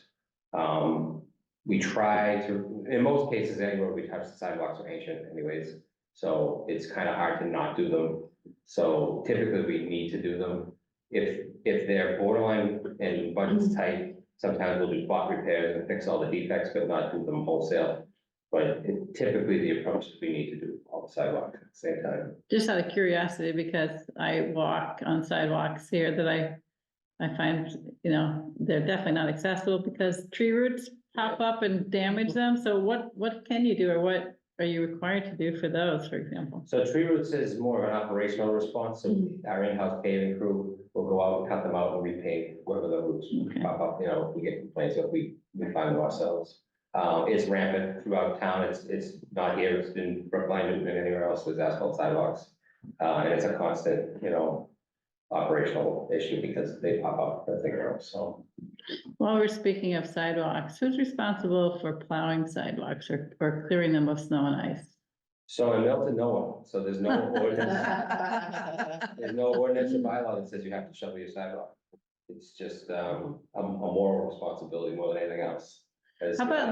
We try to, in most cases, anywhere we touch the sidewalks are ancient anyways, so it's kind of hard to not do them. So typically we need to do them. If they're borderline and budget's tight, sometimes we'll do spot repairs and fix all the defects, but not do them wholesale. But typically the approach is we need to do all the sidewalks at the same time. Just out of curiosity, because I walk on sidewalks here that I find, they're definitely not accessible because tree roots pop up and damage them. So what can you do, or what are you required to do for those, for example? So tree roots is more of an operational response, so our in-house paving crew will go out, cut them out and repave wherever the roots pop up, we get complaints if we find them ourselves. It's rampant throughout town, it's not here, it's in Brookline and anywhere else with asphalt sidewalks. And it's a constant, operational issue because they pop up everywhere else, so. While we're speaking of sidewalks, who's responsible for plowing sidewalks or clearing them of snow and ice? So in Milton, no one, so there's no ordinance. There's no ordinance or bylaw that says you have to shovel your sidewalk. It's just a moral responsibility more than anything else. How about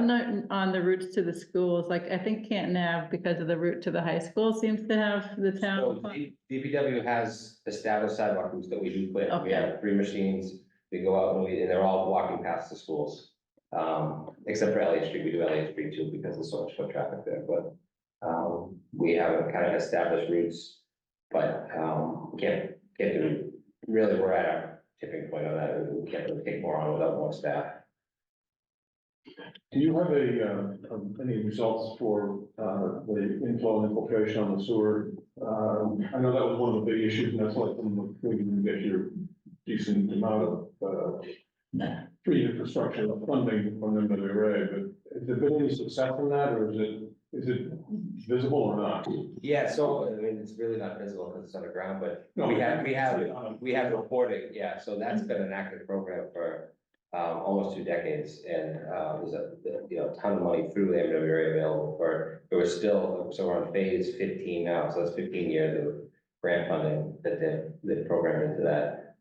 on the routes to the schools? Like, I think Canton Ave, because of the route to the high school, seems to have the So town. DPW has established sidewalk routes that we do clear. We Okay. have 3 machines, we go out and they're all walking past the schools. Except for Elliott Street, we do Elliott Street too, because there's so much foot traffic there, but, we have kind of established routes. But, can't do, really, we're at a tipping point on that, we can't really take more on without more staff. Do you have any results for, the inflow and infiltration on the sewer? I know that was one of the big issues, and that's like, we can get your decent amount of, free infrastructure funding from them to the array, but has there been any success in that, or is it visible or not? Yeah, so, I mean, it's really not visible because it's underground, but No, we have reporting, yeah, so that's been an active program for almost 2 decades, and there's a ton of money through the MWA available for, there was still, so we're on phase 15 now, so that's 15 years of grant funding that they've programmed into that.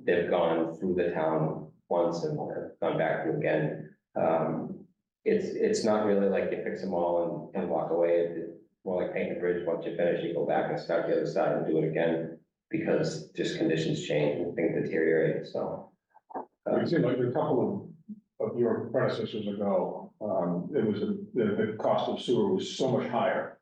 They've gone through the town once and gone back through again. It's not really like you fix them all and walk away. It's more like paint the bridge. Once you finish, you go back and start the other side and do it again, because just conditions change and things deteriorate, so. It seemed like a couple of your predecessors ago, it was, the cost of sewer was so much higher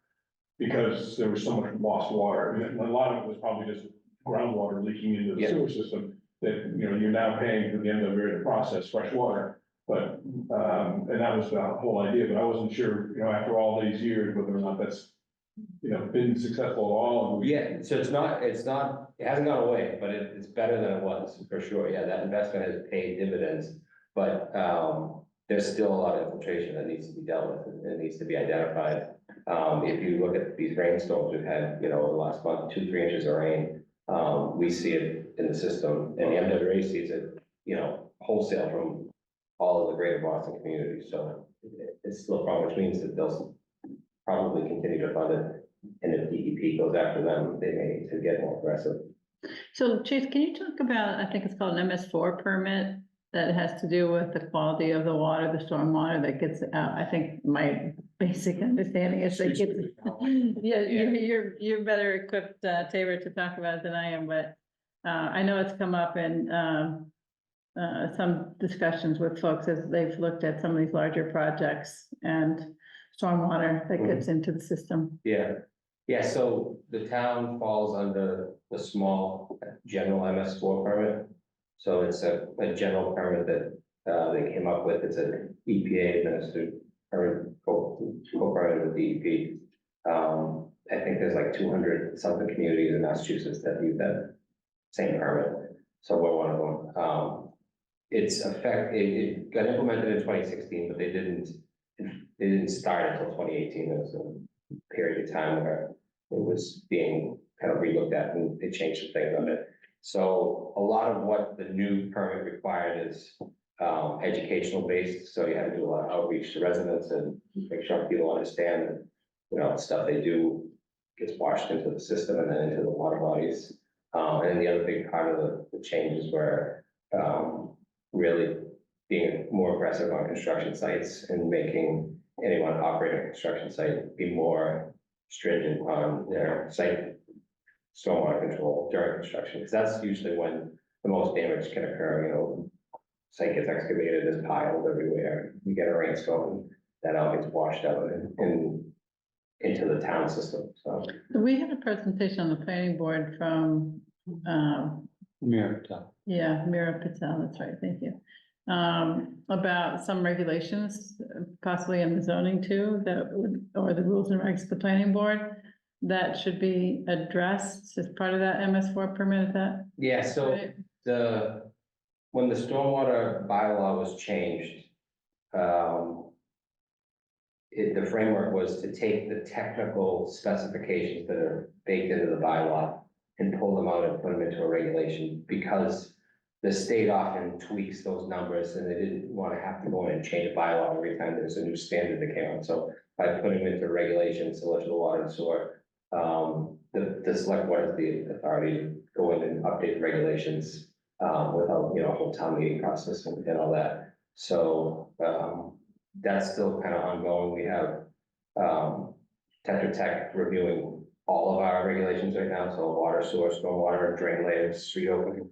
because there was so much lost water. And a lot of it was probably just groundwater leaking into the sewer system that, you're now paying for the end of the process, fresh water. But, and that was the whole idea, but I wasn't sure, after all these years, whether or not that's, been successful at all. Yeah, so it hasn't gone away, but it's better than it was, for sure. Yeah, that investment has paid dividends, but there's still a lot of infiltration that needs to be dealt with and it needs to be identified. If you look at these rainstorms we've had, the last month, 2-3 inches of rain, we see it in the system, and the MWA sees it, wholesale from all of the greater Boston community. So it's still a problem, which means that they'll probably continue to fund it. And if DEP goes after them, they may need to get more aggressive. So Chase, can you talk about, I think it's called an MS4 permit that has to do with the quality of the water, the storm water that gets out? I think my basic understanding is that gets, yeah, you're better equipped, Tabor, to talk about it than I am, but I know it's come up in some discussions with folks as they've looked at some of these larger projects and stormwater that gets into the system. Yeah, so the town falls under the small general MS4 permit. So it's a general permit that they came up with. It's an EPA administered permit, co-permitted with DEP. I think there's like 200 something communities in Massachusetts that use that same permit. So we're one of them. It got implemented in 2016, but they didn't start until 2018. There was a period of time where it was being kind of relooked at and they changed some things on it. So a lot of what the new permit required is educational based. So you have to do a lot of outreach to residents and make sure people understand that, stuff they do gets washed into the system and then into the water bodies. And the other big part of the changes were really being more aggressive on construction sites and making anyone operating a construction site be more stringent on their site stormwater control during construction, because that's usually when the most damage can occur. Site gets excavated, there's piles everywhere, you get a rainstorm, that all gets washed out and into the town system, so. We had a presentation on the planning board from, Mira Patel. yeah, Mira Patel, that's right, thank you. About some regulations, possibly in the zoning too, that would, or the rules and regs of the planning board that should be addressed as part of that MS4 permit, is that? Yeah, so right? when the stormwater bylaw was changed, the framework was to take the technical specifications that are baked into the bylaw and pull them out and put them into a regulation, because the state often tweaks those numbers and they didn't want to have to go in and change a bylaw every time there's a new standard that came out. So by putting them into regulations, electrical water and sewer, the select board has the authority to go in and update the regulations without, a whole town meeting process and all that. So that's still kind of ongoing. We have Tetra Tech reviewing all of our regulations right now. So water source, stormwater, drain layers, street opening,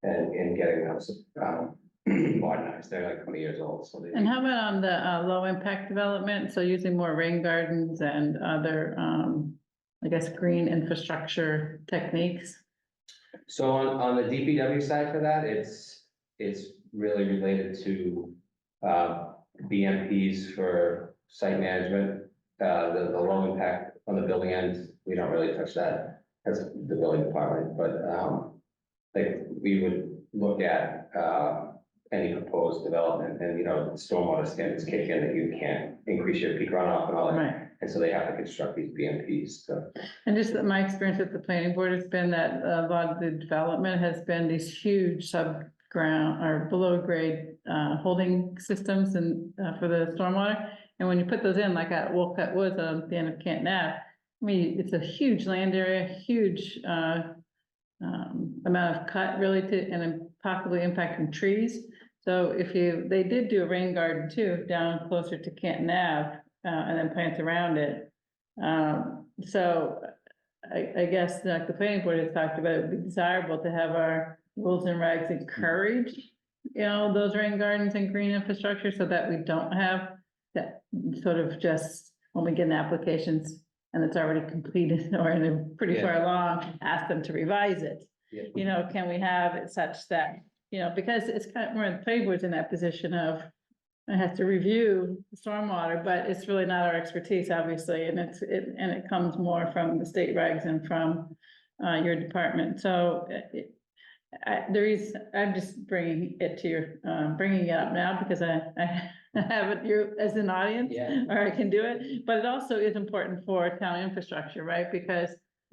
and getting those modernized, they're like 20 years old, so they. And how about on the low impact development? So using more rain gardens and other, I guess, green infrastructure techniques? So on the DPW side for that, it's really related to, BMPs for site management. The low impact on the building end, we don't really touch that as the building department, but, like, we would look at, any proposed development and, the stormwater standards kick in that you can't increase your peak runoff and all that. Right. And so they have to construct these BMPs, so. And just that my experience with the planning board has been that a lot of the development has been these huge subground or below grade holding systems and for the stormwater. And when you put those in, like at Wolcott Woods on the end of Canton Ave, I mean, it's a huge land area, huge amount of cut really to, and possibly impacting trees. So if they did do a rain garden too, down closer to Canton Ave, and then plants around it. So I guess like the planning board has talked about, it would be desirable to have our rules and regs encourage, those rain gardens and green infrastructure so that we don't have that sort of just when we get in applications and it's already completed or in a pretty far along, ask them to revise it. Yeah. Can we have it such that, because it's kind of, we're in the planning board's in that position of I have to review the stormwater, but it's really not our expertise, obviously, and it comes more from the state regs and from your department. So I'm just bringing it to your, bringing it up now because I have it you as an audience, Yeah. or I can do it. But it also is important for town infrastructure, right? Because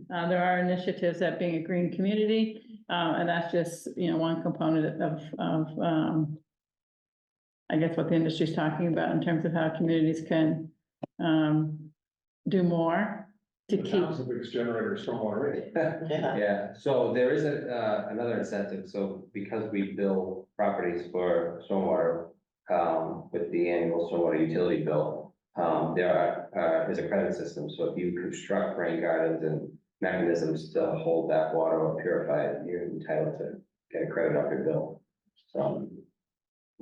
there are initiatives that being a green community, and that's just, one component of I guess what the industry is talking about in terms of how communities can do more to The keep. town's the biggest generator of stormwater. Yeah. Yeah, so there is another incentive, so because we bill properties for stormwater, with the annual stormwater utility bill, is a credit system, so if you construct rain gardens and mechanisms to hold that water or purify it, you're entitled to get a credit off your bill, so.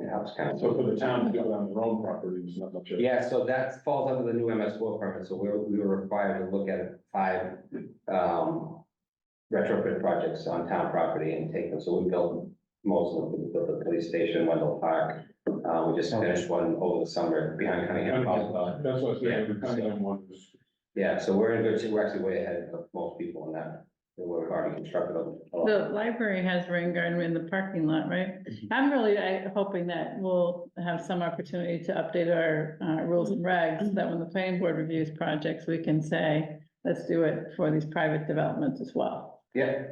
It helps kind of. So for the town to do it on their own property, there's not much. Yeah, so that falls under the new MS4 permit, so we were required to look at 5 retrofit projects on town property and take them, so we built most of them. We built the police station, Wendell Park, we just finished one over the summer behind Cunningham. That's what I was saying, the Yeah. Cunningham one was. Yeah, so we're in good shape, we're actually way ahead of most people in that, we're already constructed a lot. The library has rain garden in the parking lot, right? I'm really hoping that we'll have some opportunity to update our rules and regs, so that when the planning board reviews projects, we can say, let's do it for these private developments as well. Yeah.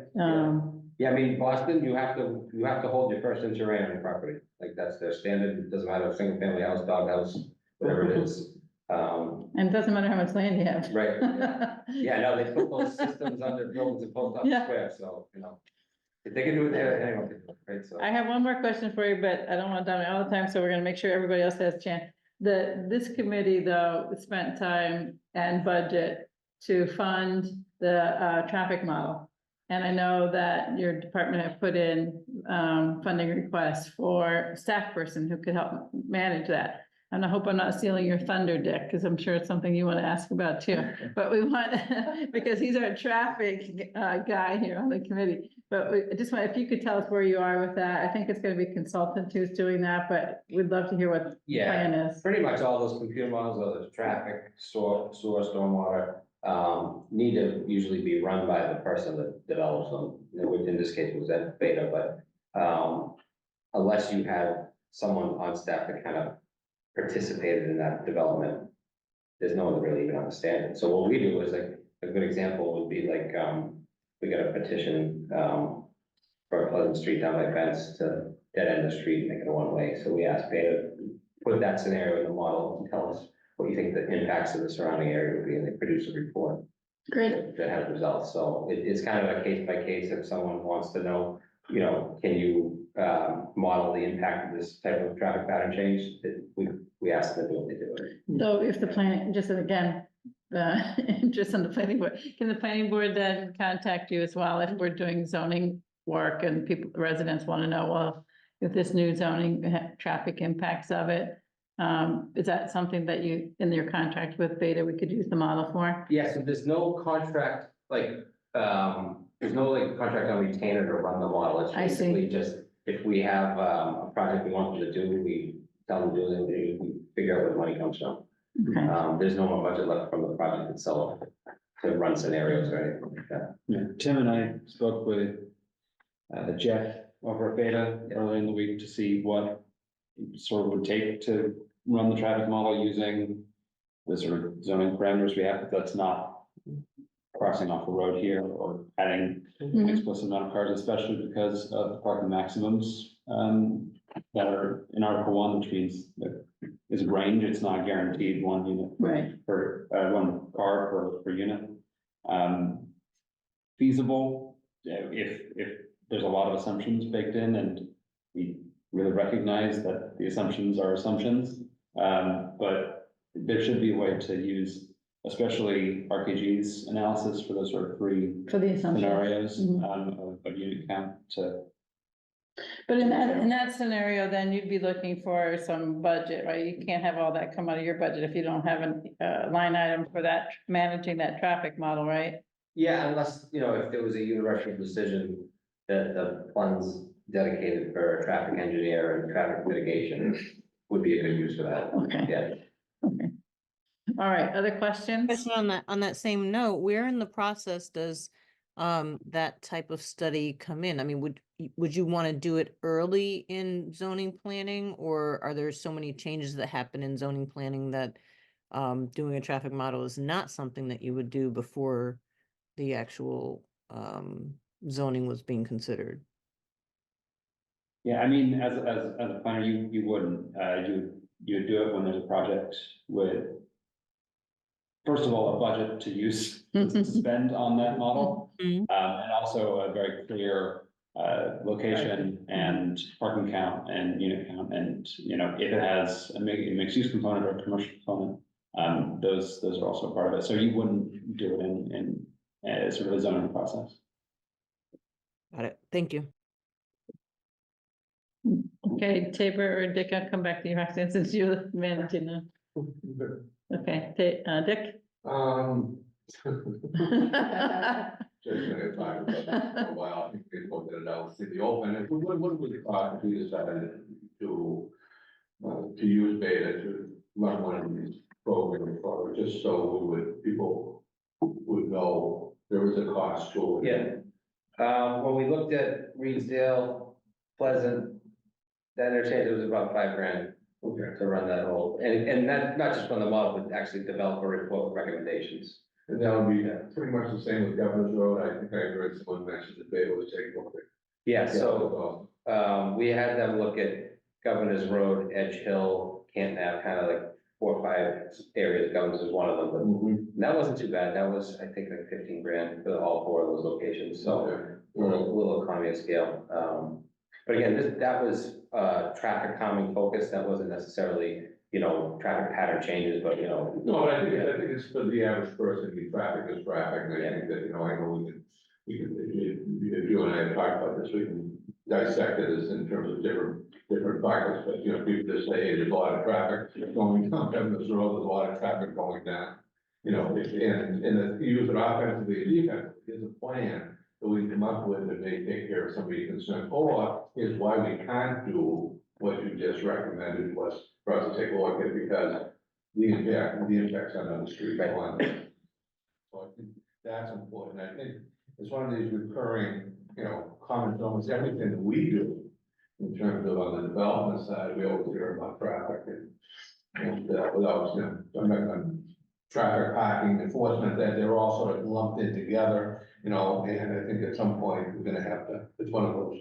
Yeah, I mean, Boston, you have to hold your first inch of rain on your property, like that's their standard, it doesn't matter, single family house, dog house, whatever it is. And it doesn't matter how much land you have. Right, yeah, no, they put those systems under buildings and post office Yeah. square, so, if they can do it there, anyone can do it, right, so. I have one more question for you, but I don't want to dominate all the time, so we're gonna make sure everybody else has a chance. This committee, though, spent time and budget to fund the traffic model. And I know that your department have put in funding requests for a staff person who could help manage that. And I hope I'm not stealing your thunder, Dick, because I'm sure it's something you want to ask about too. But we want, because he's our traffic guy here on the committee. But I just want, if you could tell us where you are with that. I think it's going to be a consultant who's doing that, but we'd love to hear what the Yeah, plan is. pretty much all those computer models, whether it's traffic, sewer, stormwater, need to usually be run by the person that develops them, which in this case was at Beta, but unless you have someone on staff that kind of participated in that development, there's no one that really even understands it. So what we do is like, a good example would be like, we got a petition for Pleasant Street down by Fence to dead end the street, make it a one-way. So we asked Beta to put that scenario in the model and tell us what you think the impacts of the surrounding area would be, and they produce a report Great. that has results. So it's kind of a case by case. If someone wants to know, can you model the impact of this type of traffic pattern change, we ask them to do what they do. So if the plan, just again, interest on the planning board, can the planning board then contact you as well if we're doing zoning work and residents want to know, well, with this new zoning, traffic impacts of it. Is that something that you, in your contract with Beta, we could use the model for? Yeah, so there's no contract, there's no contract on retainer to run the model. It's I see. basically just, if we have, a project we want them to do, we tell them to do it, we figure out where the money comes from. Okay, There's no more budget left from the project itself to run scenarios or anything like that. Yeah, Tim and I spoke with Jeff over at Beta earlier in the week to see what sort of would take to run the traffic model using the sort of zoning parameters we have, but that's not crossing off the road here or adding an Mhm. explicit amount of cars, especially because of the parking maximums that are in Article 1, which means that is a range, it's not guaranteed one unit right, per, one car per unit. Feasible, if there's a lot of assumptions baked in, and we really recognize that the assumptions are assumptions. But there should be a way to use, especially RKG's analysis for those sort of three for the assumption. scenarios, Mhm. of unit count to. But in that scenario, then you'd be looking for some budget, right? You can't have all that come out of your budget if you don't have a line item for that, managing that traffic model, right? Yeah, unless, if there was a universal decision that the funds dedicated for traffic engineer and traffic mitigation would be a good use for that. Okay, Yeah. okay. All right, other questions? Question on that same note, where in the process does that type of study come in? I mean, would you want to do it early in zoning planning, or are there so many changes that happen in zoning planning that doing a traffic model is not something that you would do before the actual zoning was being considered? Yeah, I mean, as a planner, you wouldn't, you would do it when there's a project with, first of all, a budget to use, to spend on that model. Mhm. And also a very clear, location and parking count and unit count. And, if it has a mixed use component or a commercial component, those are also part of it. So you wouldn't do it in sort of a zoning process. Got it. Thank you. Okay, Tabor or Dick, I'll come back to you, Roxanne, since you're managing them. Okay, Dick? Just gonna talk about that for a while, I think they pointed it out, see the open, and what would it cost if we decided to use Beta to run one of these programs, or just so people would know there was a cost to it? Yeah. When we looked at Reedsdale, Pleasant, that interchange, it was about $5,000 Okay, to run that whole, and not just run the model, but actually develop a report with recommendations. and that would be pretty much the same with Governor's Road, I think I heard someone mention that Beta was taking over. Yeah, so we had them look at Governor's Road, Edge Hill, Canton Ave, kind of like 4 or 5 areas. Governor's is one of them, but Mhm. that wasn't too bad. That was, I think, like $15,000 for all 4 of those locations. So Okay. a little economy of scale. But again, that was traffic calming focus. That wasn't necessarily, traffic pattern changes, but No, but I think it's for the average person, traffic is traffic, and I think that, I know we can, if you and I have talked about this, we can dissect it as in terms of different buckets, but, people just say, hey, there's a lot of traffic going down Governor's Road, there's a lot of traffic going down. And if you use it offensively and defensively, there's a plan that we come up with that may take care of somebody's concern, or here's why we can't do what you just recommended was for us to take a look at, because the impacts on other streets. So I think that's important. I think it's one of these recurring, comments, almost everything that we do in terms of on the development side, we always hear about traffic and without, I'm not going traffic parking enforcement, that they're all sort of lumped in together, and I think at some point we're gonna have to, it's one of those.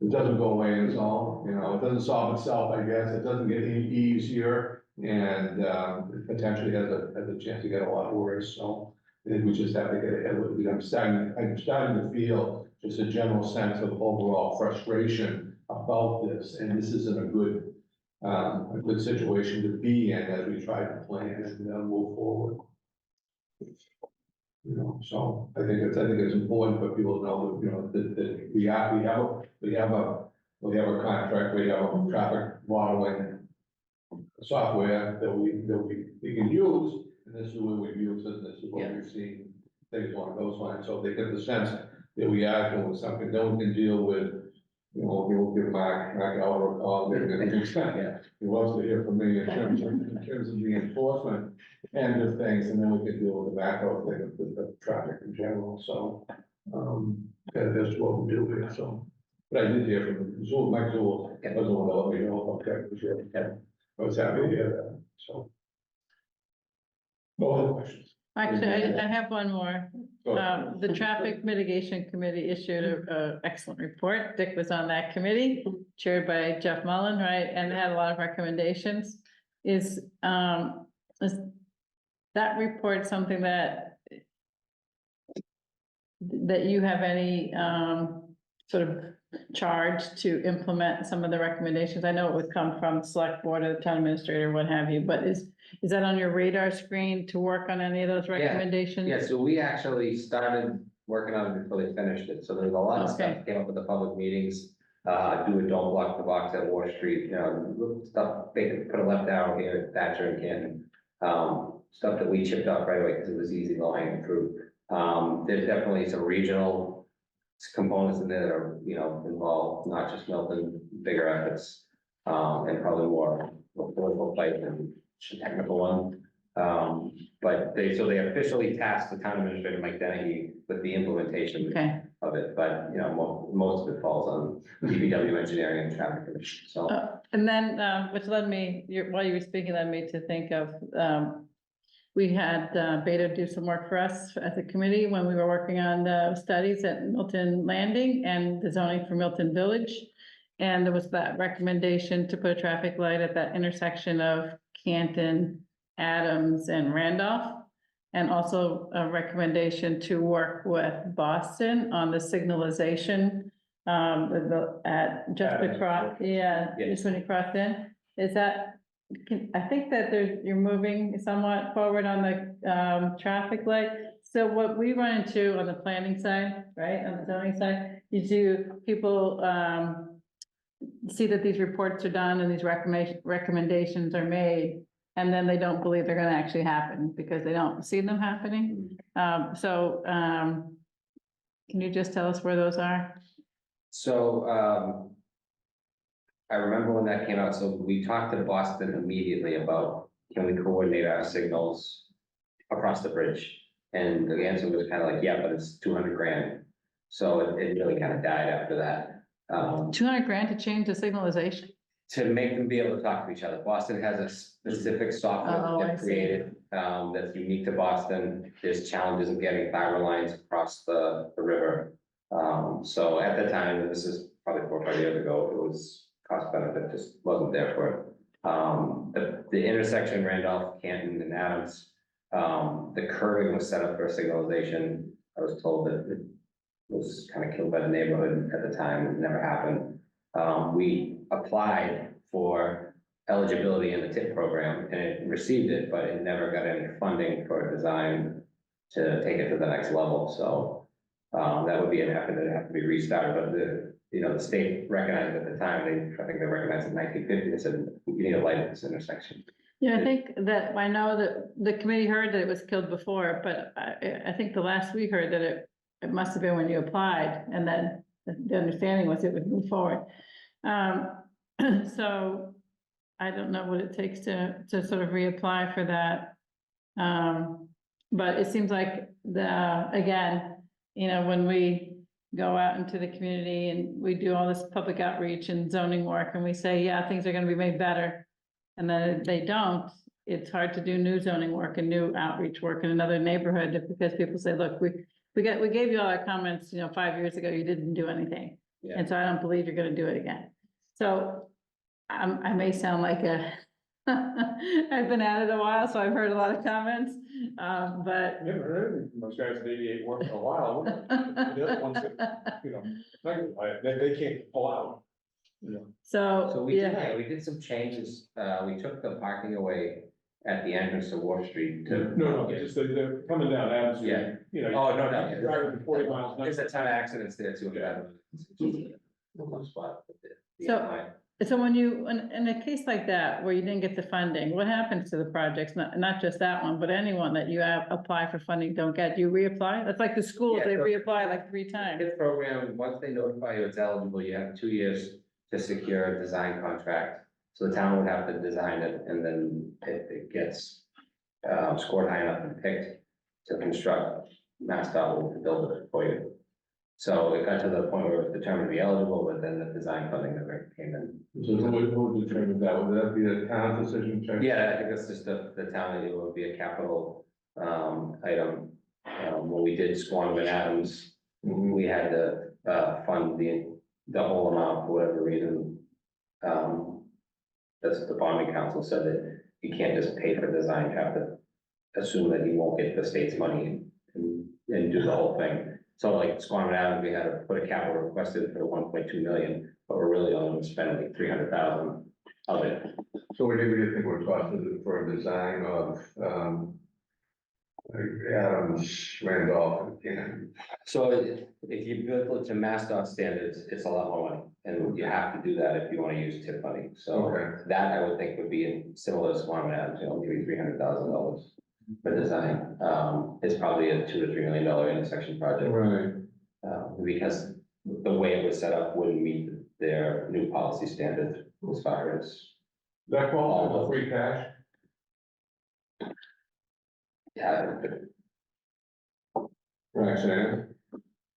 It doesn't go away on its own, it doesn't solve itself, I guess, it doesn't get any easier, and it potentially has a chance to get a lot worse, so. I think we just have to get ahead with it. I'm starting to feel just a general sense of overall frustration about this, and this isn't a good situation to be in as we try to plan and move forward. So I think it's important for people to know that, that we have We have a contract, we have a traffic modeling software that we can use, and this is where we've used it, this is what we've seen, things along those lines, so they get the sense that we are doing something, no one can deal with, you know, we'll give Mark Albert a call, Yeah. he wants to hear from me in terms of the enforcement end of things, and then we can deal with the macro thing of the traffic in general, so, that's what we do here, so. But I did hear from Zool, Mike Zool, doesn't want to let me know about that, for sure. I was happy to hear that, so. No other questions? Actually, I have one more. Go ahead. The Traffic Mitigation Committee issued a excellent report. Dick was on that committee, chaired by Jeff Mullen, right, and had a lot of recommendations. Is that report something that you have any sort of charge to implement some of the recommendations? I know it would come from the select board or the town administrator, what have you, but is that on your radar screen to work on any of those recommendations? Yeah, so we actually started working on it before they finished it, so there's a lot of stuff Okay. that came up with the public meetings. Do a don't block the box at Water Street, you know, little stuff, they could put a left arrow here at Thatcher and Canton. Stuff that we chipped off right away because it was easy low hanging fruit. There's definitely some regional components in there that are, you know, involved, not just Milton, bigger efforts. And probably more political fight than technical one. But they officially tasked the town administrator, Mike Dennehy, with the implementation Okay. of it, but, you know, most of it falls on DPW engineering and traffic commission, so. And then, which led me, while you were speaking, led me to think of, we had Beta do some work for us as a committee when we were working on the studies at Milton Landing and the zoning for Milton Village. And there was that recommendation to put a traffic light at that intersection of Canton, Adams, and Randolph. And also a recommendation to work with Boston on the signalization, just Adams. across, yeah, just when you cross in. Is that, I think that you're moving somewhat forward on the, traffic light. So what we run into on the planning side, right, on the zoning side, people, see that these reports are done and these recommendations are made, and then they don't believe they're gonna actually happen because they don't see them happening. Can you just tell us where those are? So, I remember when that came out, so we talked to Boston immediately about, can we coordinate our signals across the bridge? And the answer was kind of like, yeah, but it's 200 grand. So it really kind of died after that. 200 grand to change the signalization? To make them be able to talk to each other. Boston has a specific software Oh, that I they've see. created, that's unique to Boston. There's challenges of getting fiber lines across the river. So at the time, and this is probably 4 or 5 years ago, it was cost benefit just wasn't there for it. The intersection Randolph, Canton, and Adams, the curving was set up for signalization. I was told that it was kind of killed by the neighborhood at the time. It never happened. We applied for eligibility in the TIP program and it received it, but it never got any funding for design to take it to the next level. So that would be an effort that would have to be restarted, but the state recognized at the time, I think they recognized in 1950, they said, we need a light at this intersection. Yeah, I think that, I know that the committee heard that it was killed before, but I think the last we heard that it must have been when you applied, and then the understanding was it would move forward. So I don't know what it takes to sort of reapply for that. But it seems like again, when we go out into the community and we do all this public outreach and zoning work and we say, yeah, things are gonna be made better. And then they don't, it's hard to do new zoning work and new outreach work in another neighborhood because people say, look, we gave you all our comments, 5 years ago, you didn't do anything. Yeah. And so I don't believe you're gonna do it again. So I may sound like I've been at it a while, so I've heard a lot of comments, but. Never heard anything from those guys at 88 work for a while. The other ones that, they can't pull out. So we did, yeah. we did some changes. We took the parking away at the entrance to Wharf Street to. No, it's just they're coming down Adams Street, Oh, no, no. driving 40 miles. There's a ton of accidents there too. One spot. the So- line. So when you, in a case like that, where you didn't get the funding, what happens to the projects? Not just that one, but anyone that you have apply for funding, don't get, do you reapply? That's like the schools, Yeah, they so- reapply like 3 times. This program, once they notify you it's eligible, you have 2 years to secure a design contract. So the town would have to design it, and then if it gets scored high enough and picked to construct, MassDOT will build it for you. So it got to the point where it was determined to be eligible, but then the design funding never came in. So who would determine that? Would that be a town decision? Check? Yeah, I think that's just the town, it would be a capital item. When we did Squam and Adams, we had to fund the whole amount for whatever reason. That's the bonding council said that you can't just pay for design, you have to assume that you won't get the state's money and do the whole thing. So like Squam and Adams, we had to put a capital requested for 1.2 million, but we're really only spending like 300,000 of it. So what do you think we're costing for a design of, like Adams, Randolph, and So if you build it to MassDOT standards, it's a lot more money, and you have to do that if you want to use TIP money. So Okay. that I would think would be in similar to Squam and Adams, maybe $300,000 for design. It's probably a $2 to $3 million intersection project. Right. Because the way it was set up wouldn't meet their new policy standards as far as, That qualifies for free cash? yeah, Right, Shannon?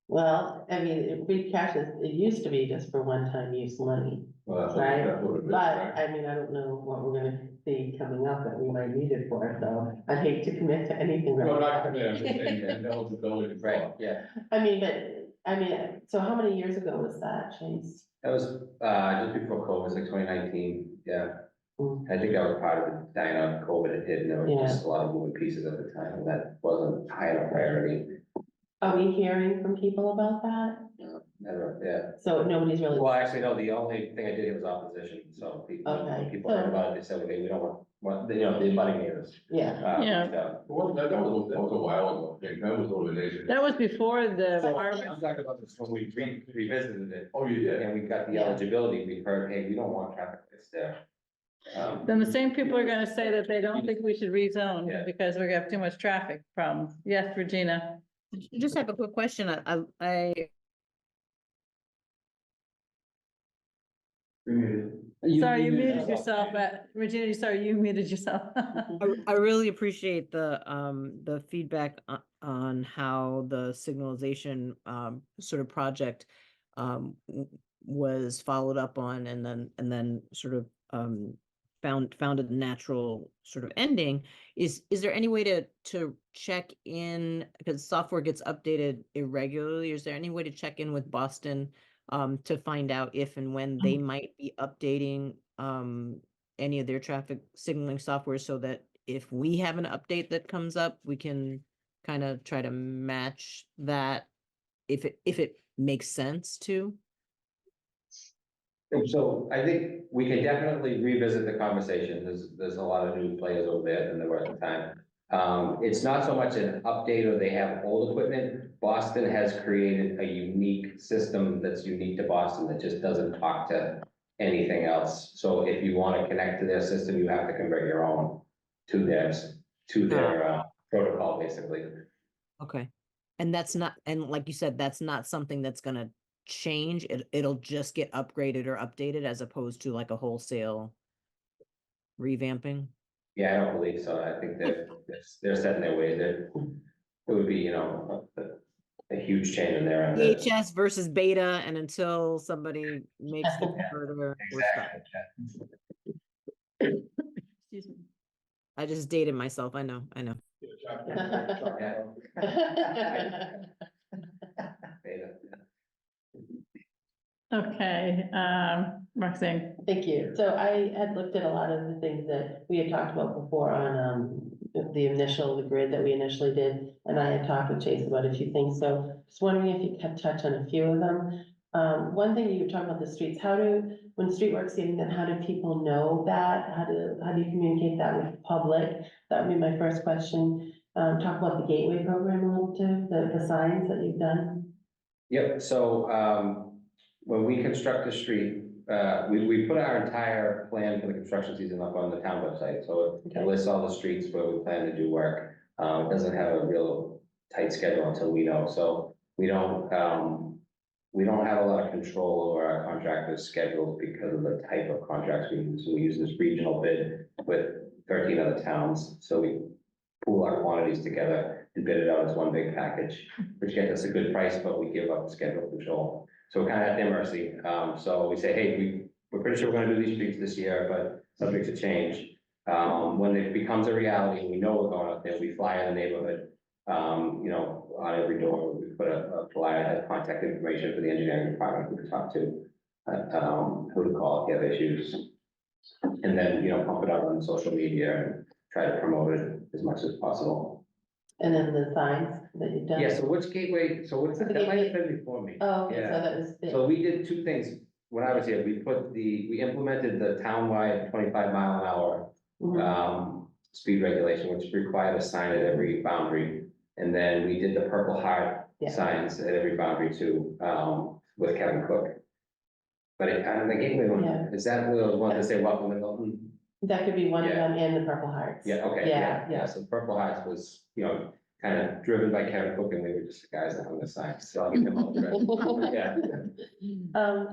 Well, I mean, free cash is, it used to be just for one-time use money, Well, that's Right, that's what it is, but right? I mean, I don't know what we're gonna see coming up that we might need it for, so I hate to commit to anything right No, not now. coming in, and eligibility. right, yeah. So how many years ago was that, Chase? That was just before COVID, like 2019, yeah. Mm. I think that was part of the dying of COVID it did, and there was Yeah. just a lot of moving pieces at the time, and that wasn't high enough priority. Are we hearing from people about that? Never, yeah. So nobody's really, Well, actually, no, the only thing I did here was opposition, so people, when Okay. people heard about it, they said, okay, we don't want, the abutting neighbors. yeah, Yeah. Well, that was a while ago, I think, that was elimination. That was before the So farm. I'm talking about this when we revisited it, Oh, you did? and we got the Yeah. eligibility, we heard, hey, we don't want traffic lights there. Then the same people are gonna say that they don't think we should rezone Yeah. because we have too much traffic problems. Yes, Regina? I just have a quick question. Sorry, you muted yourself, Regina, sorry, you muted yourself. I really appreciate the feedback on how the signalization sort of project was followed up on and then sort of found a natural sort of ending. Is there any way to check in, because software gets updated irregularly, is there any way to check in with Boston to find out if and when they might be updating any of their traffic signaling software, so that if we have an update that comes up, we can kind of try to match that if it makes sense to? So I think we can definitely revisit the conversation. There's a lot of new players over there than there were at the time. It's not so much an update or they have old equipment. Boston has created a unique system that's unique to Boston that just doesn't talk to anything else. So if you want to connect to their system, you have to convert your own to their protocol, basically. Okay. And that's not, and like you said, that's not something that's gonna change. It'll just get upgraded or updated as opposed to like a wholesale revamping. Yeah, I don't believe so. I think they're set in their ways. It would be, a huge change in their end. VHS versus beta, and until somebody makes the converter, we're stuck. Exactly. Excuse me. I just dated myself. I know. Okay, Roxanne. thank you. So I had looked at a lot of the things that we had talked about before on the grid that we initially did, and I had talked with Chase about a few things, so just wondering if you could touch on a few of them. One thing you were talking about the streets, when street work's getting done, how do people know that? How do you communicate that with the public? That would be my first question. Talk about the gateway program a little too, the signs that you've done. Yep, so when we construct a street, we put our entire plan for the construction season up on the town website, so it Okay. lists all the streets where we plan to do work. It doesn't have a real tight schedule until we know, so we don't have a lot of control over our contractors' schedules because of the type of contracts we use. So we use this regional bid with 13 other towns, so we pool our quantities together and bid it out as one big package, which gets us a good price, but we give up schedule control. So we're kind of at their mercy. So we say, hey, we're pretty sure we're gonna do these streets this year, but subject to change. When it becomes a reality, and we know we're going out there, we fly in the neighborhood. On every door, we put a flyer, have contact information for the engineering department we can talk to. Who to call if you have issues. And then, pump it out on social media and try to promote it as much as possible. And then the signs that you've done? Yeah, so which gateway, so what's So that the might have gateway- been before me. Oh, okay, so Yeah. that was. So we did two things. When I was here, we implemented the townwide 25-mile-an-hour Mhm. speed regulation, which required a sign at every boundary. And then we did the Purple Heart Yeah. signs at every boundary too, with Kevin Cook. But the gateway one, Yeah. is that the one that say welcome to Milton? That could be one of Yeah. them and the Purple Hearts. Yeah, okay, Yeah, yeah. So Purple Hearts was, kind of driven by Kevin Cook, and we were just the guys that hung the signs, so I'll give him all the credit. Yeah.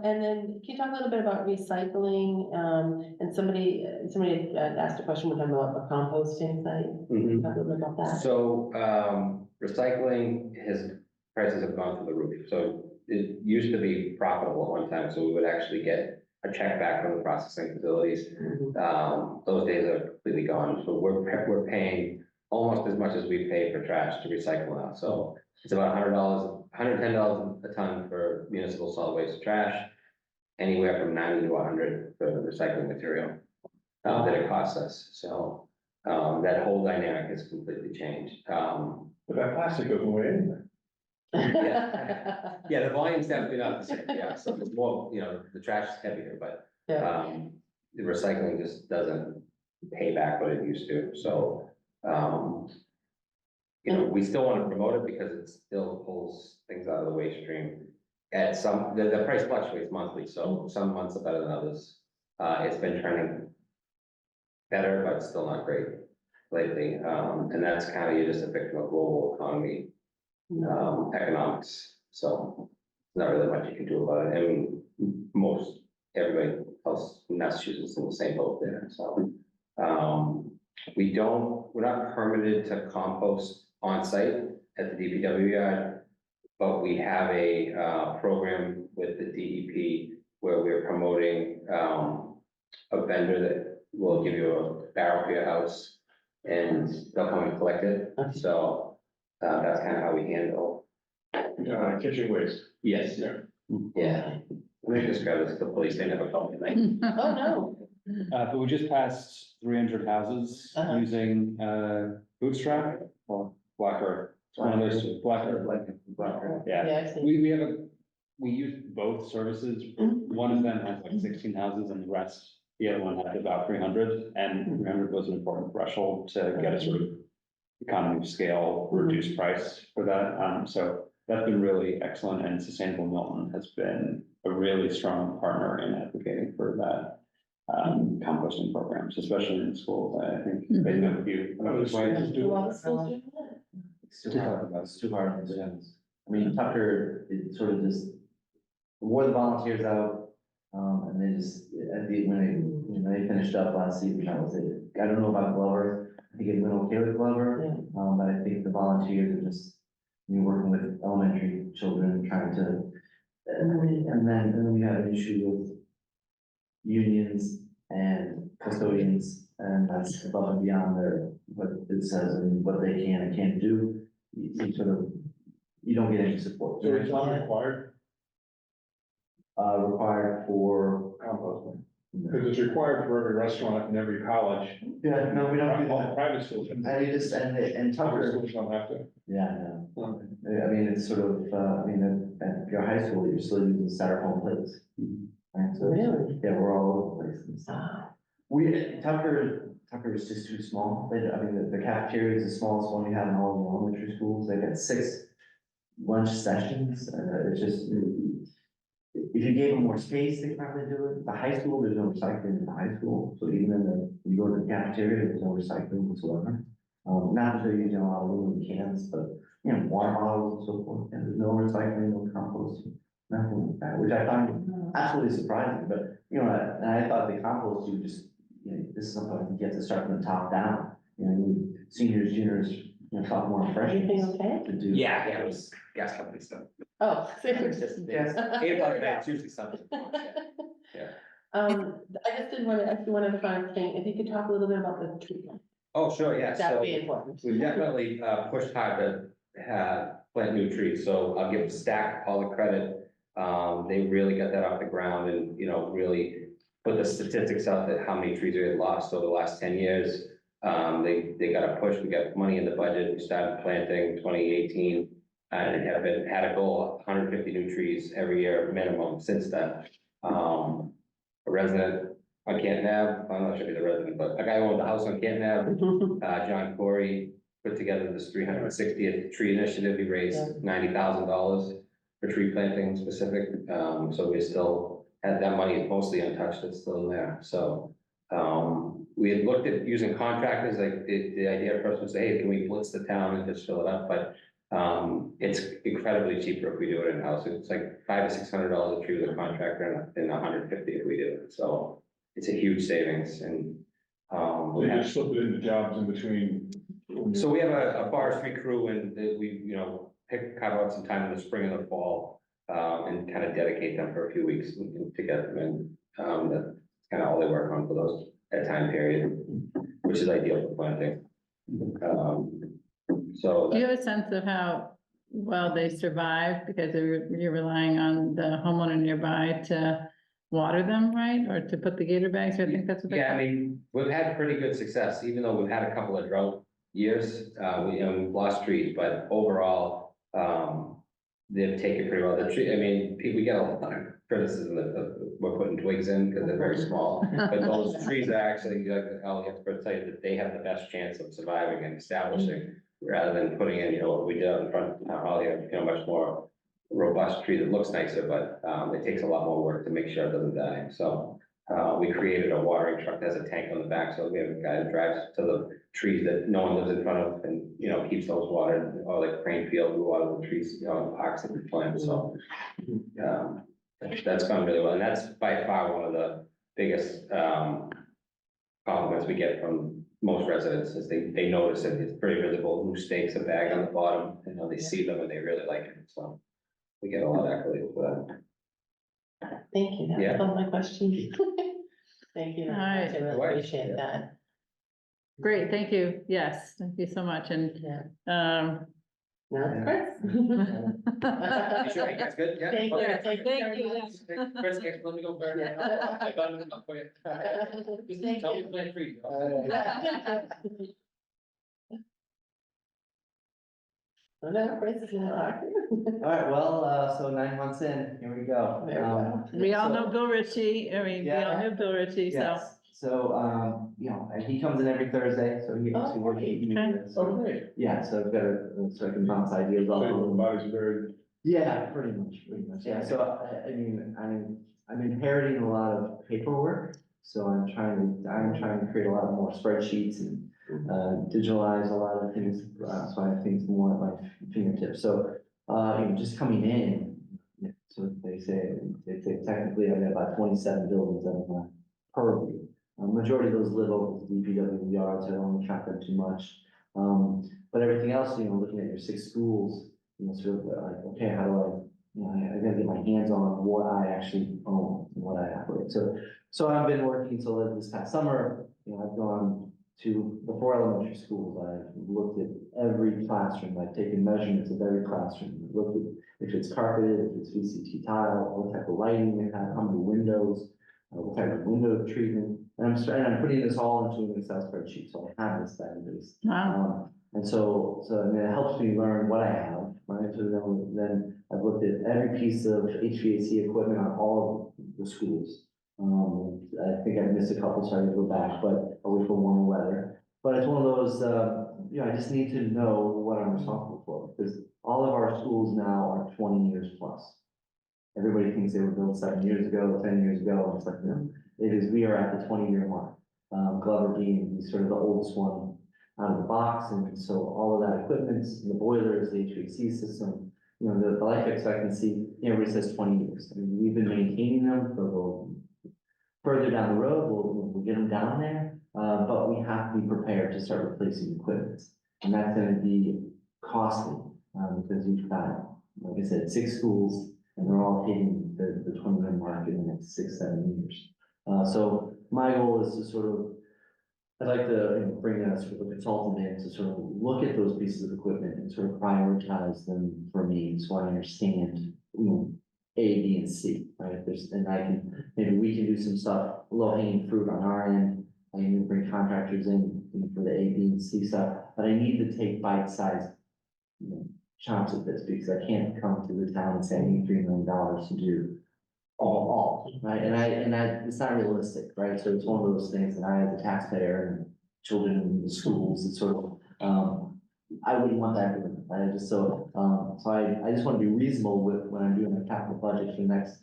And then can you talk a little bit about recycling? And somebody asked a question one time about a composting site. Mhm. Talk a little bit about that. So, recycling, prices have gone through the roof, so it used to be profitable at one time, so we would actually get a check back from the processing facilities. Mhm. Those days are completely gone, so we're paying almost as much as we pay for trash to recycle now, so it's about $100, $110 a ton for municipal solid waste trash, anywhere from 90 to 100 for the recycling material that it costs us, so that whole dynamic has completely changed. But that plastic goes away anyway. Yeah, the volume's definitely not the same, yeah, so it's more, the trash is heavier, but Yeah. the recycling just doesn't pay back what it used to, so. We still want to promote it because it still pulls things out of the waste stream. At the price fluctuates monthly, so some months are better than others. It's been trending better, but still not great lately. And that's kind of, you're just a victim of global economy, economics. So not really much you can do about it. I mean, everybody else in Massachusetts is in the same boat there, so. We're not permitted to compost on site at the DPW yard, but we have a program with the DEP where we're promoting a vendor that will give you a barrel for your house and they'll come and collect it. So that's kind of how we handle. Kitchen waste. Yes. Yeah. Let me just grab this, the police, they never called me. Oh, no. But we just passed 300 houses Uh-huh. using, Bootstrap or Black Earth. It's one of those two, Black Earth. Yeah, Yeah, I've seen. we use both services. Mhm. One of them has like 16 houses and the rest, the other one had about 300. And 300 was an important threshold to get a sort of economy of scale, reduced price for that. So that's been really excellent, and Sustainable Milton has been a really strong partner in advocating for that. Composting programs, especially in schools. I think they know a few. A lot of schools do that. It's too hard, it's too hard on the students. I mean, Tucker, it sort of just, wore the volunteers out, and they just, when they finished up last season, that was it. I don't know about Glover, I think it went okay with Glover, Yeah. but I think the volunteers are just, working with elementary children, trying to, and then we have an issue with unions and custodians, and that's above and beyond what it says and what they can and can't do. You sort of, you don't get any support. So it's not required, Required for. composting, because it's required for every restaurant and every college. Yeah, no, we don't do All that. private schools. And you just, and Public Tucker, schools don't have to. yeah, no. I mean, it's sort of, at your high school, you're still using styrofoam plates. Right, so, Really? yeah, we're all over the place. and stuff. Ah. Tucker is just too small. The cafeteria is the smallest one we have in all the elementary schools. They got 6 lunch sessions, and it's just, if you gave them more space, they could probably do it. The high school, there's no recycling in the high school, so even in you go to the cafeteria, there's no recycling whatsoever. Not that they're using a lot of aluminum cans, but, you know, water bottles and so forth, and there's no recycling, no compost, nothing like that, which I find absolutely surprising, but, you know, and I thought the compost, you just, you know, this is something I think you have to start from the top down, you know, you seniors, juniors, you know, sophomore, and Everything freshmen okay? to do. Yeah, it was gas company stuff. Oh. It's just, it's, 8 o'clock at night, it's usually something. I just did want to ask you one other final thing, if you could talk a little bit about the treatment, Oh, sure, yeah, that so. would be important. We've definitely pushed hard to plant new trees, so I'll give Stack all the credit. They really got that off the ground and, you know, really put the statistics out that how many trees we had lost over the last 10 years. They got a push, we got money in the budget, we started planting 2018. And had a goal of 150 new trees every year minimum since then. A resident on Canton Ave, I'm not sure if he's a resident, but a guy who owned the house on Canton Ave, John Corey, put together this 360th tree initiative. He raised $90,000 for tree planting specific. So we still had that money, mostly untouched, it's still there. So we had looked at using contractors, like the idea first was, hey, can we blitz the town and just fill it up? But it's incredibly cheaper if we do it in-house. It's like $500 to $600 a tree with a contractor and $150 if we do it. So it's a huge savings and. They just slip it in the jobs in between. So we have a forestry crew and we, you know, carve out some time in the spring and the fall, and kind of dedicate them for a few weeks to get them in. That's kind of all they work on for that time period, which is ideal for planting. So. Do you have a sense of how well they survive because you're relying on the homeowner nearby to water them, right? Or to put the gator bags, I think that's what they Yeah, I call it. mean, we've had pretty good success, even though we've had a couple of drought years, we've lost trees, but overall, they've taken pretty well. The tree, I mean, we get a lot of criticism that we're putting twigs in because they're very small, but those trees are actually, like, all the experts say that they have the best chance of surviving and establishing, rather than putting in, you know, what we did out in front of town hall here, you know, much more robust tree that looks nicer, but it takes a lot more work to make sure it doesn't die. So we created a watering truck that has a tank on the back, so we have a guy that drives to the trees that no one lives in front of and, you know, keeps those watered, or like Crane Field, we water the trees, you know, in parks that we plant, so. That's gone really well, and that's by far one of the biggest compliments we get from most residents, is they notice it, it's pretty visible, who stakes a bag on the bottom, you know, they see them and they really like it, so. We get a lot of accolades for that. Thank you, Yeah. that's all my questions. Thank you very All right. much, I really Right. appreciate that. Great, thank you. Yes, thank you so much. And, Yeah. um, Now it's Chris. You sure, you guys good? Yeah? Thank you. Okay. Thank you Thank very you, much. Chris, let me go burn it. Yeah. I got it enough for you. Just Thank tell me you. to plant trees. No, Chris is not. All right, well, so 9 months in, here we go. There we go. we all So- know Bill Ritchie. I mean, we all Yeah. know Bill Ritchie, so. Yes, so, you know, and he comes in every Thursday, so he. Oh, so we're- great. Okay. Yeah, so I've got so I can bounce ideas off of him. Everybody's very, Yeah, pretty much, yeah, so I mean, I'm inheriting a lot of paperwork, so I'm trying to create a lot more spreadsheets and digitalize a lot of things, so I have things more at my fingertips, so, you know, just coming in, so they say technically I got about 27 buildings under my purview. Majority of those live over the DPW yards, I don't want to track them too much, but everything else, you know, looking at your 6 schools, you know, sort of like, okay, how do I, you know, I gotta get my hands on what I actually own and what I operate. So I've been working till this past summer, you know, I've gone to the 4 elementary schools. I've looked at every classroom. I've taken measurements of every classroom. I've looked at if it's carpeted, if it's VCT tile, what type of lighting it has, how many windows, what type of window treatment. And I'm putting this all into an Excel spreadsheet, so I have this database. Wow. And so I mean, it helps me learn what I have, right? So then I've looked at every piece of HVAC equipment on all of the schools. I think I missed a couple, so I have to go back, but away from warmer weather. But it's one of those, you know, I just need to know what I'm responsible for, because all of our schools now are 20 years plus. everybody thinks they were built 7 years ago, 10 years ago, it's like, no, it is, we are at the 20-year mark. Glover being sort of the oldest one out of the box, and so all of that equipment, the boilers, the HVAC system, you know, the life expectancy, everybody says 20 years. I mean, we've been maintaining them for further down the road, we'll get them down there, but we have to be prepared to start replacing equipment. And that's gonna be costly, because you've got, like I said, 6 schools, and they're all hitting the 20-year mark in the next 6-7 years. So my goal is to sort of, I'd like to bring a sort of a consultant in to sort of look at those pieces of equipment and sort of prioritize them for me, so I understand, you know, A, B, and C, right? And I can, maybe we can do some stuff, low hanging fruit on our end. I can bring contractors in for the A, B, and C stuff, but I need to take bite-sized, you know, chunks of this, because I can't come to the town and say I need $3 million to do all, right? And it's not realistic, right? So it's one of those things that I, as a taxpayer and children in the schools, it's sort of, I wouldn't want that, right? So I just want to be reasonable with when I'm doing my capital budget for the next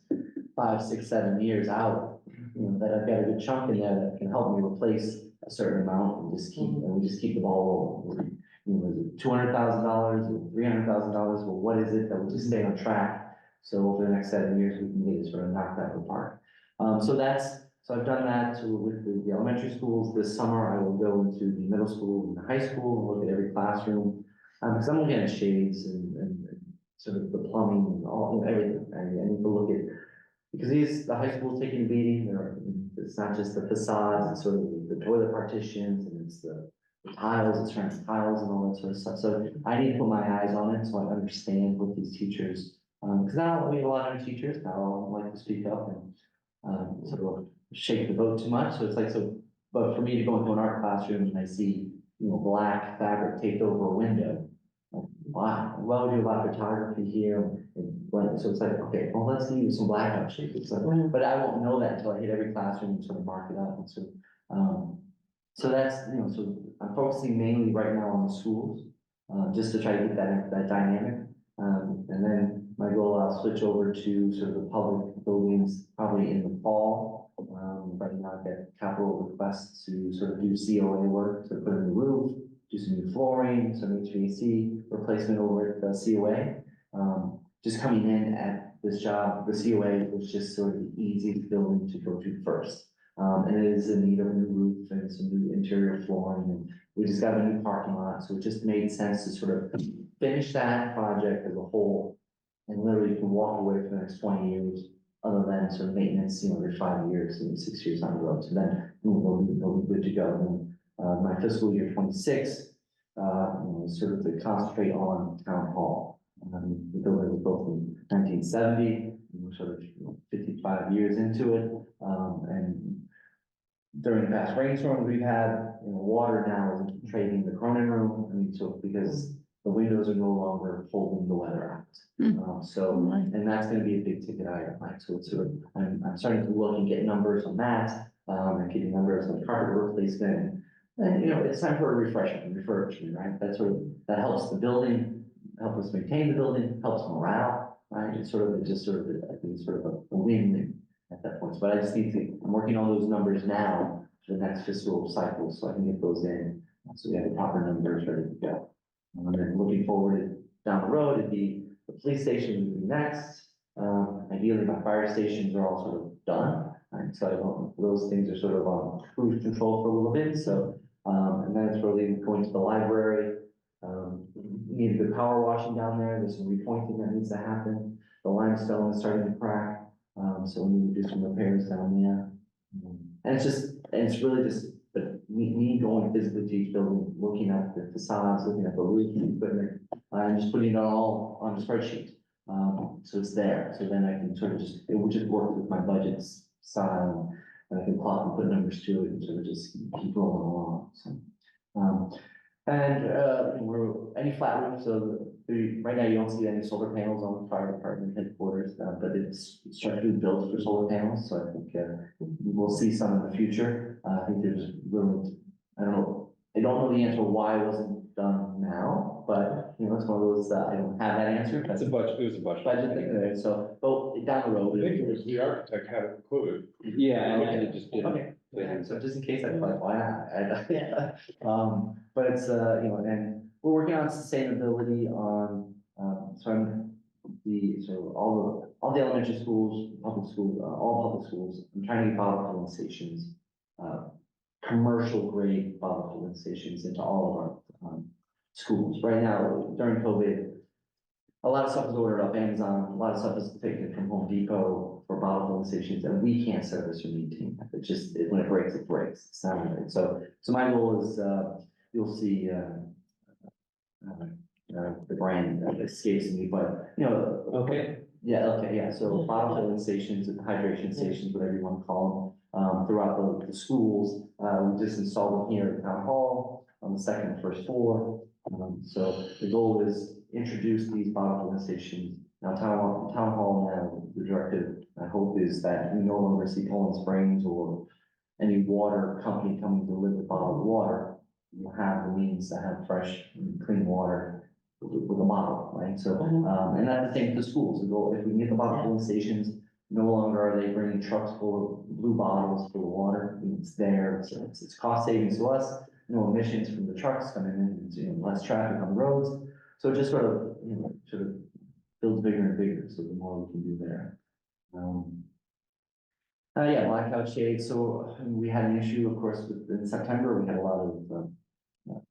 5, 6, 7 years out, you know, that I've got a good chunk in there that can help me replace a certain amount and we just keep the ball rolling. You know, is it $200,000 or $300,000? Well, what is it that will just stay on track? So over the next 7 years, we can get it sort of knocked out of the park. So I've done that with the elementary schools. This summer, I will go into the middle school and the high school and look at every classroom. Because I'm looking at shades and sort of the plumbing and all, you know, everything. I need to look at, because the high school's taking a beating. It's not just the facades, it's sort of the toilet partitions, and it's the tiles, it's certain tiles and all that sort of stuff. So I need to put my eyes on it so I understand what these teachers, because now we have a lot of teachers, not all of them like to speak up and sort of shake the boat too much. So it's like, so, but for me to go into an art classroom and I see, you know, black fabric taped over a window, like, wow, well, we do a lot of photography here. So it's like, okay, well, let's use some blackout shapes. It's like, but I won't know that until I hit every classroom and sort of mark it up. And so that's, you know, so I'm focusing mainly right now on the schools, just to try to get that dynamic. And then my goal, I'll switch over to sort of the public buildings probably in the fall. Right now I've got capital requests to sort of do COA work, to put in the roof, do some new flooring, some HVAC replacement over at the COA. Just coming in at this job, the COA was just sort of the easiest building to go to first. And it is in need of a new roof and some new interior flooring, and we just got a new parking lot, so it just made sense to sort of finish that project as a whole. And literally you can walk away for the next 20 years, other than sort of maintenance, you know, every 5 years and 6 years down the road. So then we'll be good to go. And my fiscal year 26, you know, sort of to concentrate on town hall. The building was built in 1970, we're sort of 55 years into it, and during the past rainstorms we've had, you know, water now is infiltrating the Cronin room. I mean, so because the windows are no longer holding the weather out. And that's going to be a big ticket item, right? So it's sort of, I'm starting to look and get numbers on that, and getting numbers on carpet replacement. And, you know, it's time for a refurbishment, right? That's sort of, that helps the building, helps us maintain the building, helps morale, right? It's sort of, just sort of, I think it's sort of a win-win at that point. But I just need to, I'm working on those numbers now for the next fiscal cycle, so I can get those in, so we have the proper numbers ready to go. And then looking forward down the road, it'd be the police station would be next. Ideally, my fire stations are all sort of done, right? So I don't, those things are sort of on cruise control for a little bit. So, and then it's really going to the library. Need the power washing down there. There's some repointing that needs to happen. The limestone is starting to crack. So we need to do some repairs down there. And it's really just me going physically to each building, looking at the facades, looking at the roofing equipment, and just putting it all on a spreadsheet. So it's there. So then I can sort of just, it would just work with my budgets style, and I can plot and put numbers to it and sort of just keep rolling along. So, any flat roof, so right now you don't see any solar panels on the fire department headquarters, but it's structurally built for solar panels, so I think we'll see some in the future. I think there's really, I don't know the answer why it wasn't done now, but, you know, it's one of those, I don't have that answer, but It's a budget, it was a budget. budget thing there, so, but down the I road. think it was the architect had it included. Yeah, and it just didn't. Okay, yeah, so just in case, I like, why not? Yeah. But it's, you know, and we're working on sustainability on, so I'm so all the elementary schools, public schools, all public schools, I'm trying to get bottle filling stations, commercial grade bottle filling stations into all of our, schools. Right now, during COVID, a lot of stuff is ordered off Amazon, a lot of stuff is taken from Home Depot for bottle filling stations, and we can't service or maintain that. It just, when it breaks, it breaks. It's not right. So my goal is, you'll see, the brand escapes me, but, you know. Okay. Yeah, okay, yeah, so bottle filling stations and hydration stations, whatever you want to call them, throughout the schools. We just installed them here at Town Hall on the second and first floor. So the goal is introduce these bottle filling stations. Now, Town Hall now, the directive, I hope, is that we no longer see Poland Springs or any water company coming to deliver bottled water. You have the means to have fresh, clean water with a bottle, right? So, and that's the same for schools. We go, if we can get the bottle filling stations, no longer are they bringing trucks full of blue bottles full of water. It's there, so it's cost savings to us, no emissions from the trucks coming in, you know, less traffic on the roads. So it just sort of, you know, sort of builds bigger and bigger, so the more we can do there. Yeah, blackout shades. So we had an issue, of course, in September. We had a lot of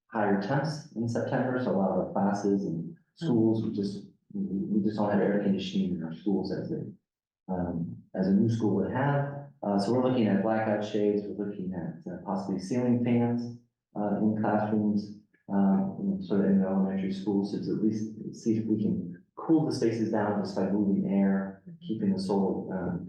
higher temps in September, so a lot of our classes and schools, we just don't have air conditioning in our schools as a new school would have. So we're looking at blackout shades. We're looking at possibly ceiling fans in classrooms, sort of in the elementary schools, to at least see if we can cool the spaces down just by moving air, keeping the solar.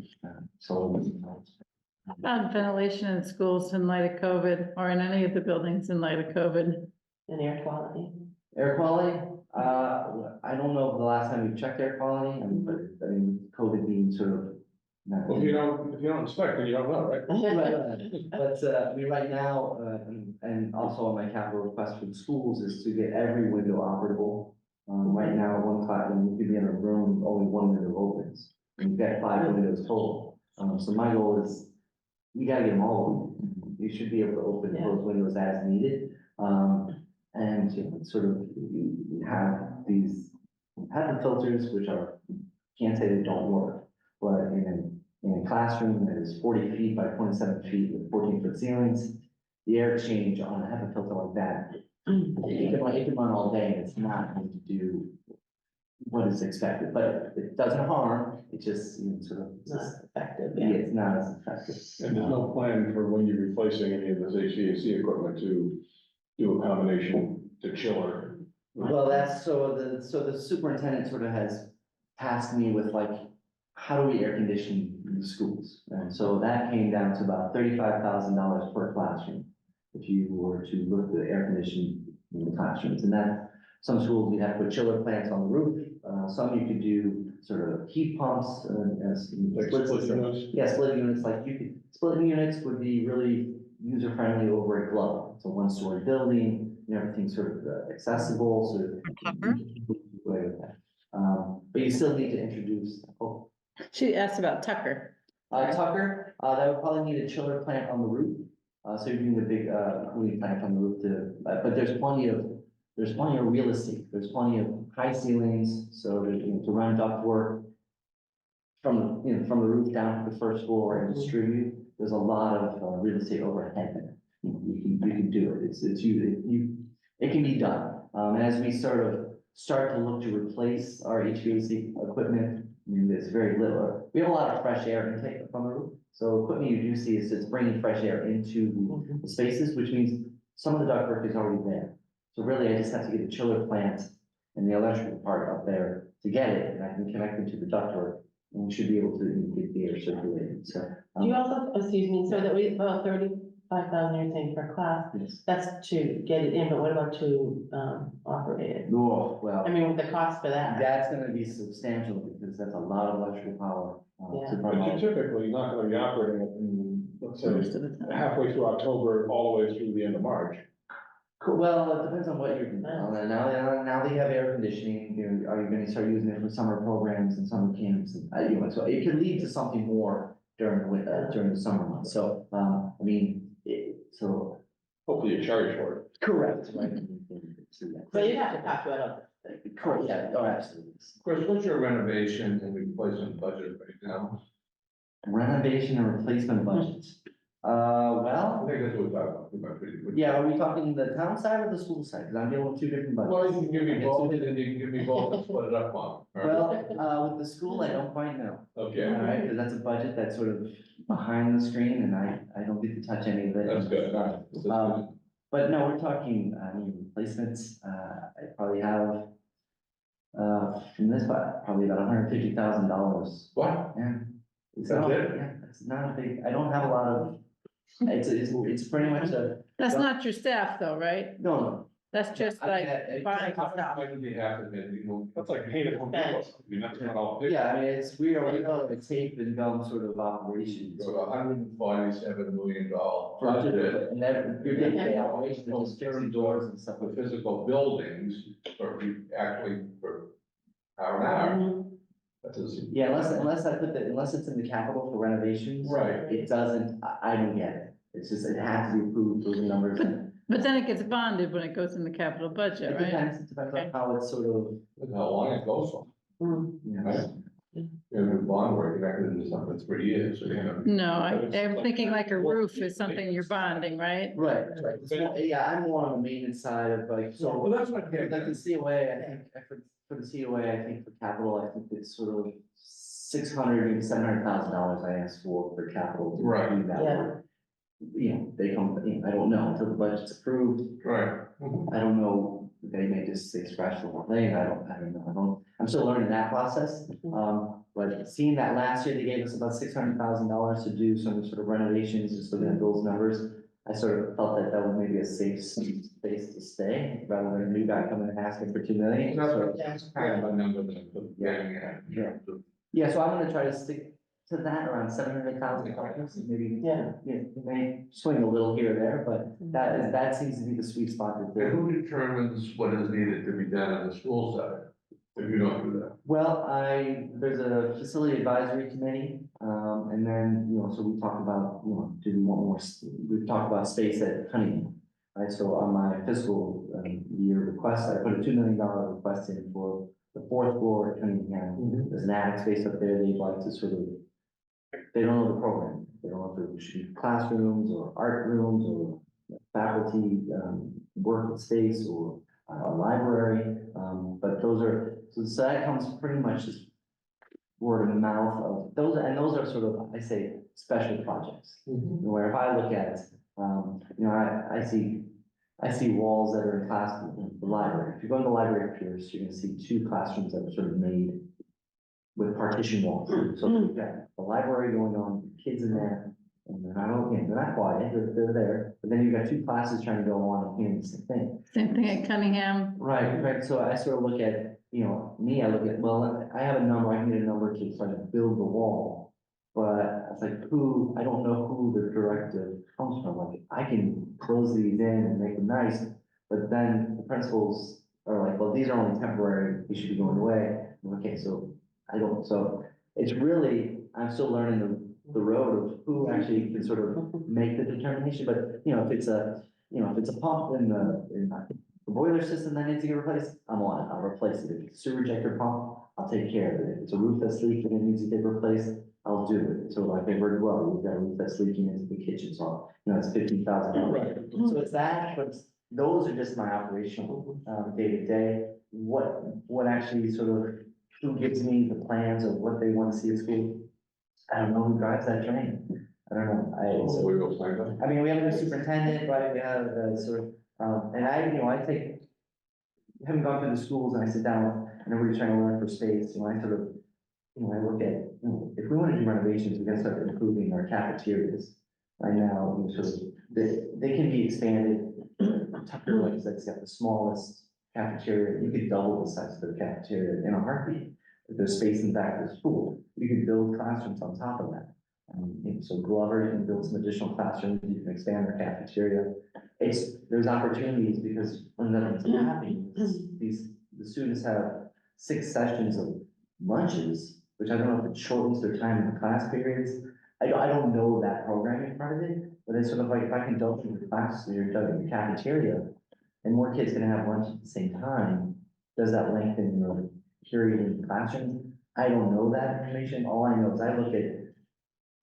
Ventilation in schools in light of COVID, or in any of the buildings in light of COVID. And air quality. Air quality, I don't know the last time we checked air quality, but I mean, COVID being sort of. Well, if you don't inspect, then you don't know, right? But, I mean, right now, and also on my capital request for the schools is to get every window operable. Right now, one class, when you could be in a room, only one window opens, and you've got 5 windows total. So my goal is, we gotta get them all open. You should be able to open those windows as needed. And you know, sort of, you have these HEPA filters, which can't say they don't work, but in a classroom that is 40 feet by 27 feet with 14-foot ceilings, the air change on a HEPA filter like that, it can run all day, and it's not going to do what is expected, but it doesn't harm, it just, you know, sort of. Not effective, Yeah, it's not as effective. And there's no plan for when you're replacing any of this HVAC equipment to do a combination to chiller. Well, so the superintendent sort of has tasked me with like, how do we air condition the schools? And so that came down to about $35,000 per classroom. If you were to look at the air conditioning in the classrooms, and that some schools you have to put chiller plants on the roof. Some you could do sort of heat pumps as Like split split system. units? Yeah, split units, like splitting units would be really user friendly over a club. It's a 1-story building, and everything's sort of accessible, so. Tucker? Away with that. But you still need to introduce, She asked about Tucker. Tucker, that would probably need a chiller plant on the roof. So you're doing a big, cooling plant on the roof but there's plenty of real estate. There's plenty of high ceilings, so there's, you know, to run ductwork from the roof down to the first floor and distribute. There's a lot of real estate overhead there. You can do it. It can be done. And as we start to look to replace our HVAC equipment, I mean, there's very little. We have a lot of fresh air intake from the roof. So equipment you do see is it's bringing fresh air into the spaces, which means some of the ductwork is already there. So really, I just have to get a chiller plant and the electrical part up there to get it, and I can connect it to the ductwork, and we should be able to get the air circulated. So. Do you also, excuse me, so that we, about 35,000 you're saying per class, Yes. that's to get it in, but what about to operate it? Oh, well. I mean, with the cost for that. That's gonna be substantial because that's a lot of electrical power. Yeah. To But run you're all. typically not gonna be operating it in, let's Most say, of the time. halfway through October, all the way through the end of March. Well, it depends on what you're doing. Now they have air conditioning, are you gonna start using it for summer programs and summer camps? And, so it could lead to something more during the winter, during the summer months. So, I mean, so. Hopefully you charge for it. Correct, right? So you'd have to talk to it. Correct, yeah, oh, absolutely. Chris, what's your renovation and replacement budget right now? Renovation and replacement budgets. I Well, think that's what we're about pretty good. yeah, are we talking the town side or the school side? Because I'm dealing with two different budgets. Well, you can give me both, and then you can give me both and split it up on. Well, with the school, I don't quite know. Okay, All right, because that's a budget that's sort of behind the screen and I don't get to touch any of it. that's good. All right. That's good. But no, we're talking, replacements, I probably have, from this, probably about $150,000. What? Yeah. It's That's not, it? yeah, it's not a big, I don't have a lot of, it's pretty much That's not your staff though, right? no. That's just I mean, like buying stuff. Why would you have to, you know? That's like painted Home Depot. I mean, that's not all. Yeah, I mean, we are a tape and gum sort of operation. So $147 million Budget, budget, and then your day-to-day operation, just fixing doors and stuff. the physical buildings, or you actually for hour and hour. That doesn't. Yeah, unless it's in the capital for renovations. Right. It doesn't, I don't get it. It's just, it has to be approved, those numbers. But then it gets bonded when it goes in the capital budget, It right? depends on how it's sort of, Look how long it goes for. you know. Right. You know, bond work, you're not gonna do something for 3 years, so you know. No, I'm thinking like a roof is something you're bonding, right? Right, right. Yeah, I'm more on the maintenance side of like, so. Well, that's what I'm getting Like at. the COA, I think, for the COA, I think for capital, I think it's sort of $600, maybe $700,000 I asked for capital. to Right. do that Yeah. work. You know, they come, I don't know until the budget's approved. Right. I don't know, they may just say scratch the whole thing, I don't know, I'm still learning that process. But seeing that last year, they gave us about $600,000 to do some sort of renovations, just looking at those numbers. I sort of felt that that was maybe a safe space to stay, rather than a new guy coming and asking for $2 million. So, That's kind of a number that I'm getting at. Yeah. Yeah, so I'm gonna try to stick to that around $700,000, maybe. Yeah. It may swing a little here or there, but that seems to be the sweet spot that And they're. who determines what is needed to be done on the school side, if you don't do that? Well, there's a facility advisory committee, and then, so we talk about, do we want more, we've talked about space at Cunningham. Right, so on my fiscal year request, I put a $2 million request in for the 4th floor at Cunningham. There's an attic space up there, they'd like to sort of, they don't know the program, they don't know if it should be classrooms or art rooms or faculty work space or a library, but those are, so that comes pretty much just word of mouth of those, and those are sort of, I say, special projects. Where if I look at, I see walls that are in class, the library. If you go in the library of Pierce, you're gonna see 2 classrooms that are sort of made with partition walls. So you've got the library going on, kids in there, and they're not quiet, they're there. But then you've got 2 classes trying to go on and hearing the same thing. Same thing at Cunningham. Right, so I sort of look at, I look at, well, I have a number, I can get a number to try to build the wall. But it's like, I don't know who the directive comes from, like, I can close these in and make them nice. But then the principals are like, well, these are only temporary, they should be going away. Okay, so it's really, I'm still learning the road of who actually can sort of make the determination, but, if it's a pump in the boiler system that needs to get replaced, I'm on it, I'll replace it. If it's a sewer injector pump, I'll take care of it. If it's a roof that's leaking and needs to get replaced, I'll do it. So like I've heard, well, we've got a roof that's leaking into the kitchen, so, it's $15,000. So it's that, but those are just my operational, day to day. What actually sort of, who gives me the plans of what they want to see at school? I don't know who drives that train. I don't know. So we will find out. I mean, we have a new superintendent, right, we have sort of, and having gone through the schools and I sit down and everybody's trying to learn for space, I sort of, I look at, if we want to do renovations, we gotta start improving our cafeterias. Right now, sort of, they can be expanded. Tucker, like I said, it's got the smallest cafeteria, you could double the size of the cafeteria in a heartbeat. If there's space in the back of the school, you could build classrooms on top of that. So Glover, you can build some additional classrooms, you can expand their cafeteria. there's opportunities because when nothing's happening, the students have 6 sessions of lunches, which I don't know if it shortens their time in the class periods. I don't know that programming part of it, but it's sort of like if I can double the class, so you're doing the cafeteria, and more kids can have lunch at the same time, does that lengthen your period in the classroom? I don't know that information. All I know is I look at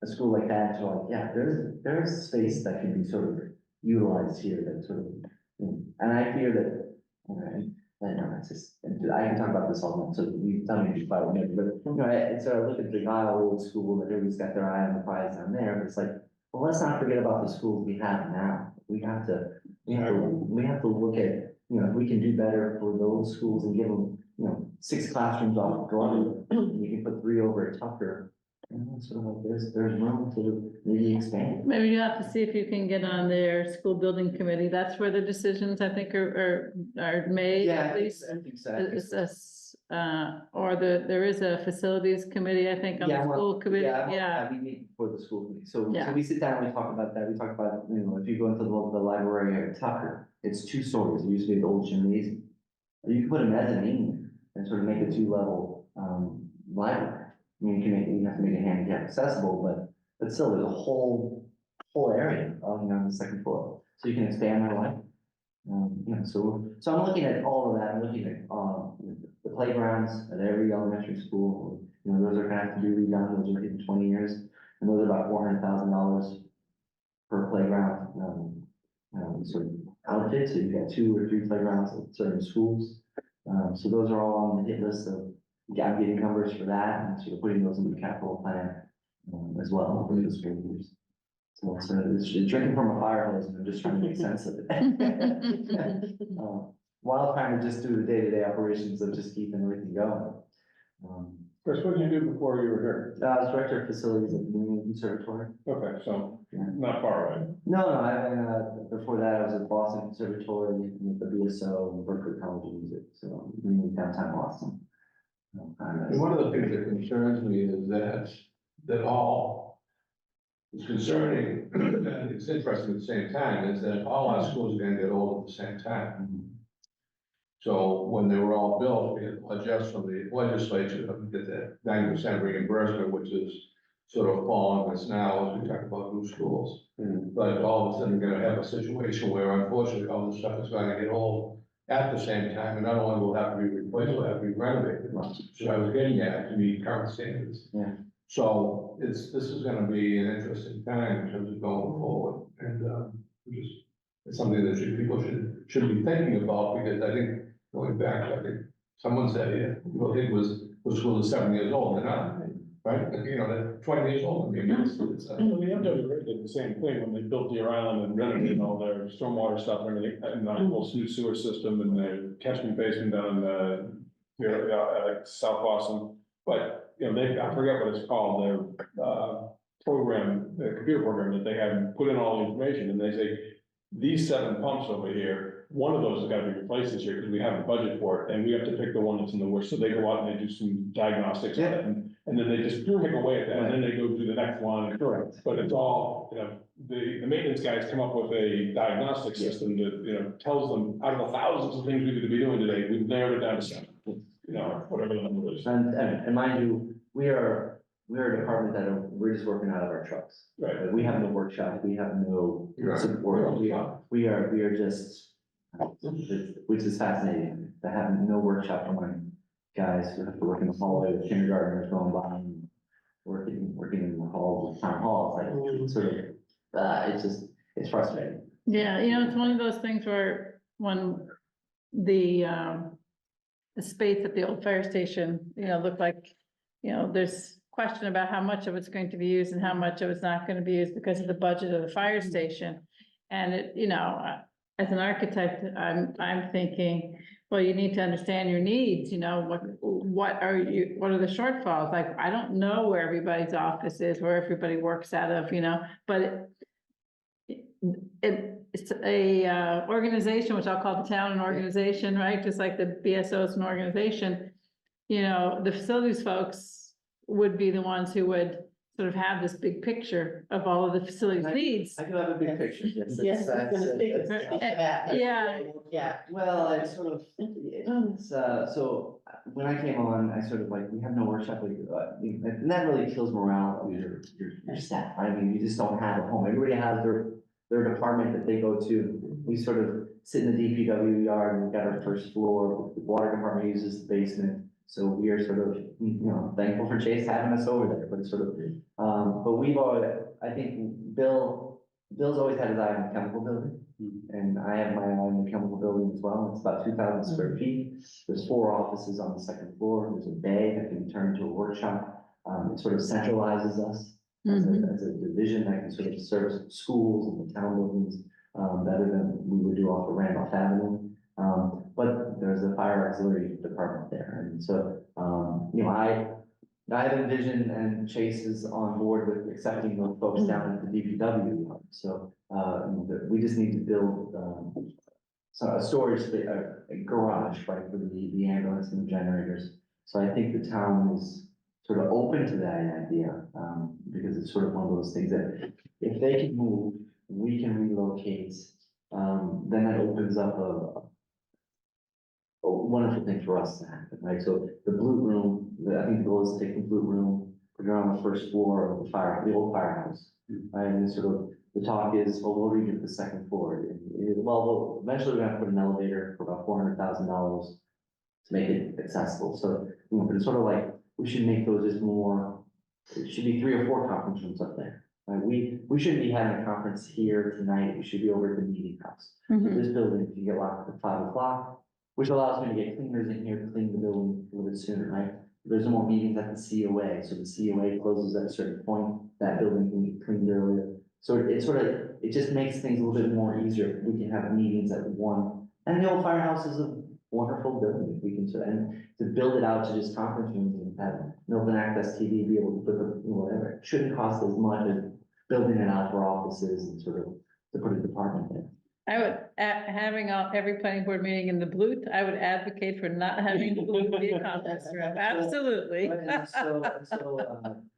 a school like that, so like, yeah, there's space that can be sort of utilized here that sort of, and I fear that, I know, it's just, I can talk about this all night, so you tell me to be quiet, but, so I look at the Isle old school, that everybody's got their eye on the prize down there, but it's like, well, let's not forget about the schools we have now. We have to look at, if we can do better for those schools and give them, 6 classrooms off Broadway, and you can put 3 over at Tucker. So like, there's room to maybe expand. Maybe you have to see if you can get on their school building committee. That's where the decisions, I think, are made, Yeah, at least. I think so. Or there is a facilities committee, I think, on the school committee, yeah. We meet for the school committee, so Yeah. we sit down, we talk about that, we talk about, if you go into the library at Tucker, it's 2 stories, it used to be the old gymnasium. You can put a mezzanine and sort of make a 2-level, library. I mean, you have to make it handicap accessible, but still, there's a whole area on the 2nd floor, so you can expand that life. So I'm looking at all of that. I'm looking at the playgrounds at every elementary school. Those are gonna have to be redone. Those are taking 20 years, and those are about $400,000 per playground. Sort of outfit. So you've got 2 or 3 playgrounds at certain schools. So those are all on the hit list of. I'm getting numbers for that and sort of putting those into the capital plan as well for the school years. So it's drinking from a fire hose, and I'm just trying to make sense of it. While trying to just do the day-to-day operations of just keeping everything going. Chris, what did you do before you were here? I was director of facilities at the New England Conservatory. Okay, so Yeah. not far away. No, I've been, before that, I was at Boston Conservatory, with the BSO and Berkeley College of Music, so downtown Boston. And one of the things that concerns me is that all is concerning, and it's interesting at the same time, is that all our schools are gonna get old at the same time. So when they were all built, we had to adjust from the legislature to get that 90% reimbursement, which is sort of falling us now as we talk about new schools. But all of a sudden, we're gonna have a situation where unfortunately, all this stuff is gonna get old at the same time, and not only will have to be replaced, will have to be renovated. So I was getting at to meet current standards. Yeah. So this is gonna be an interesting time in terms of going forward, and it's something that people should be thinking about, because I think going back, I think someone said, people think the school is 7 years old, they're not, right? They're 20 years old. I mean, it's Well, the MW did the same thing when they built Deer Island and renovated all their stormwater stuff and everything, and the whole new sewer system and the catchment basin down in like South Boston. But, I forget what it's called, their program, the computer program that they have put in all the information, and they say, these 7 pumps over here, one of those has got to be replaced this year because we have a budget for it, and we have to pick the one that's in the worst. So they go out and they do some diagnostics on it, and then they just pick away at that, and then they go do the next one. Correct. But it's all, the maintenance guys come up with a diagnostic system that, tells them out of the thousands of things we could be doing today, we've narrowed it down to 7. Whatever the number is. And mind you, we're a department that we're just working out of our trucks. Right. We have no workshop, we have no Right. support, we are just, which is fascinating, to have no workshop on guys who have to work in the hallway with kindergartners going by and working in the hall with town hall, it's like, sort of, it's frustrating. Yeah, it's one of those things where when the space at the old fire station, looked like, there's question about how much of it's going to be used and how much of it's not going to be used because of the budget of the fire station. And as an architect, I'm thinking, well, you need to understand your needs, what are the shortfalls? Like, I don't know where everybody's office is, where everybody works out of, but it's a organization, which I'll call the town an organization, right? Just like the BSO is an organization, the facilities folks would be the ones who would sort of have this big picture of all of the facilities needs. I do have a big picture, yes. Yes, I was gonna say, Yeah. Yeah. Well, it's sort of, it's, so when I came on, I sort of like, we have no workshop, like, and that really kills morale of your staff. I mean, you just don't have a home. Everybody has their department that they go to. We sort of sit in the DPW yard and we've got our first floor. The water department uses the basement. So we are sort of, thankful for Chase having us over there, but it's sort of, but we've always, I think Bill's always had his eye on the chemical building. And I have my eye on the chemical building as well. It's about 2,000 square feet. There's 4 offices on the second floor. There's a bay that can turn into a workshop. It sort of centralizes us as a division that can sort of service schools and the town buildings better than we would do off of Randolph Avenue. But there's a fire auxiliary department there. And so, I have envisioned, and Chase is on board with accepting those folks down at the DPW. So, we just need to build, a storage, a garage, right, for the ambulance and the generators. So I think the town is sort of open to that idea, because it's sort of one of those things that if they can move, we can relocate, then that opens up a wonderful thing for us to happen, right? So the blue room, I think the goal is to take the blue room, put it on the first floor of the old firehouse. Right, and sort of, the talk is, well, what do we do with the second floor? Well, eventually we're gonna put an elevator for about $400,000 to make it accessible. So, but it's sort of like, we should make those as more, it should be 3 or 4 conference rooms up there. Right? We shouldn't be having a conference here tonight. We should be over at the meeting house. So this building can get locked at 5 o'clock, which allows me to get cleaners in here to clean the building a little bit sooner, right? There's no more meetings at the COA, so the COA closes at a certain point, that building can get cleaned earlier. So it just makes things a little bit more easier. We can have meetings at 1, and the old firehouse is a wonderful building. We can, and to build it out to just conference rooms and have Milton Access TV, be able to put the, whatever, it shouldn't cost as much as building it out for offices and sort of to put a department in. I would, having every planning board meeting in the blue, I would advocate for not having the blue be a conference room, absolutely. Right, and so,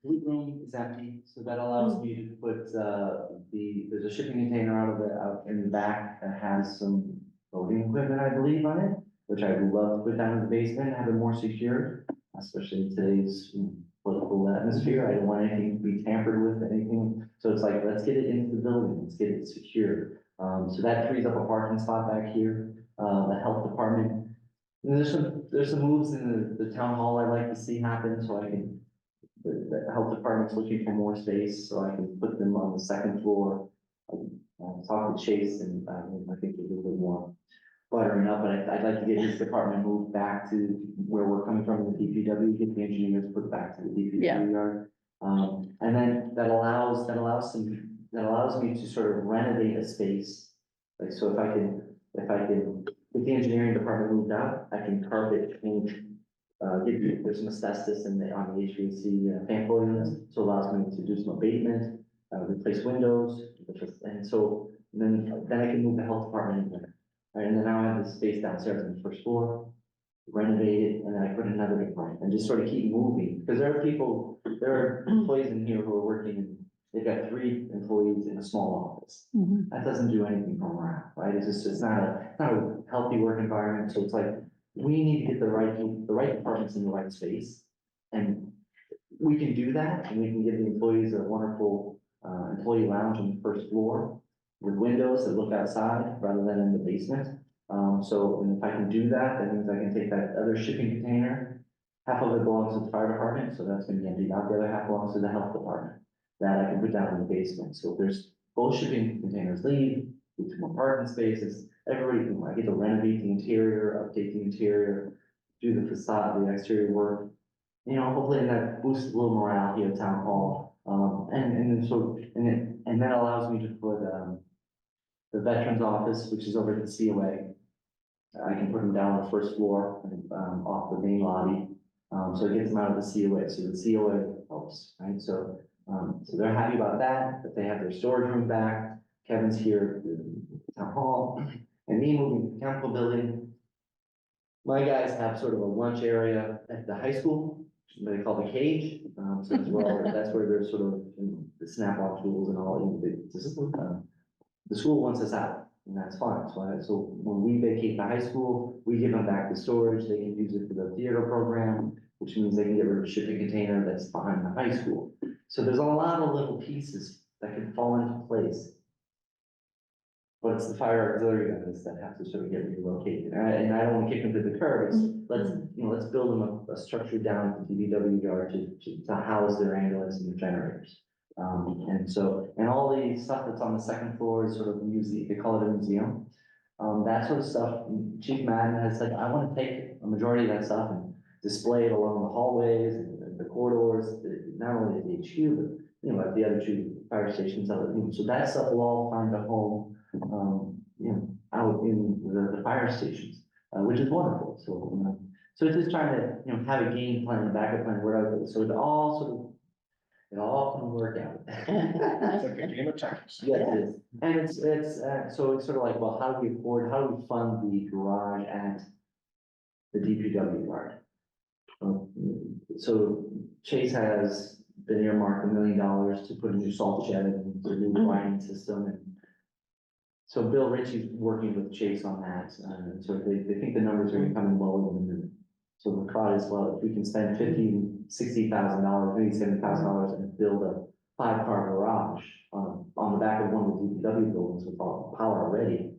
blue room is empty, so that allows me to put, there's a shipping container out in the back that has some voting equipment, I believe, on it, which I would love to put down in the basement, and have it more secure, especially in today's political atmosphere. I don't want anything to be tampered with, anything, so it's like, let's get it into the building, let's get it secure. So that frees up a parking spot back here, the health department. And there's some moves in the town hall I'd like to see happen, so I can, the health department's looking for more space, so I can put them on the second floor. Talk to Chase, and I think a little bit more buttering up, but I'd like to get his department moved back to where we're coming from in the DPW, get the engineers put back to the DPW yard. And then that allows me to sort of renovate a space. Like, so if I can, if the engineering department moved out, I can carpet paint, there's some asbestos on the HVAC fan flow units, so it allows me to do some abatement, replace windows, and so then I can move the health department in there. Right, and then now I have the space downstairs on the first floor, renovate it, and then I put another department, and just sort of keep moving, because there are employees in here who are working in. They've got 3 employees in a small office. That doesn't do anything for morale, right? It's not a healthy work environment. So it's like, we need to get the right departments in the right space. And we can do that, and we can give the employees a wonderful employee lounge on the first floor with windows that look outside rather than in the basement. And if I can do that, that means I can take that other shipping container. Half of it belongs to the fire department, so that's gonna be emptied out. The other half belongs to the health department. That I can put down in the basement. So if there's both shipping containers leave, with more parking spaces, everybody can, I get to renovate the interior, update the interior, do the facade, the exterior work. Hopefully that boosts a little morale here at town hall. And that allows me to put, the veterans office, which is over at the COA. I can put them down on the first floor, off the main lobby. So it gets them out of the COA. So the COA helps, right? So they're happy about that they have their storage room back. Kevin's here at the town hall, and me moving to the chemical building. My guys have sort of a lunch area at the high school, what they call the cage. So that's where there's sort of, the snap-on tools and all, the school wants us out, and that's fine. So when we vacate the high school, we give them back the storage, they can use it for the theater program, which means they can get rid of a shipping container that's behind the high school. So there's a lot of little pieces that can fall into place. But it's the fire auxiliary guys that have to sort of get relocated, and I don't want to kick them to the curb, let's build them a structure down at the DPW yard to house their ambulance and their generators. And all the stuff that's on the second floor is sort of museum, they call it a museum. That sort of stuff, Chief Madden has said, I want to take a majority of that stuff and display it along the hallways and the corridors, not only at the HQ, but, at the other two fire stations, so that stuff will all find a home, out in the fire stations, which is wonderful, so it's just trying to, have a game plan, a backup plan, whatever, so it all can work out. It's like a game of tennis. Yes, it is. And it's so it's sort of like, well, how do we fund the garage at the DPW yard? So Chase has been earmarked $1 million to put a new salt shed and a new lighting system, and so Bill Ritchie's working with Chase on that, so they think the numbers are coming lower than a minute. So the thought is, well, if we can spend $60,000, maybe $70,000 and build a 5-car garage on the back of one of the DPW buildings with all power already,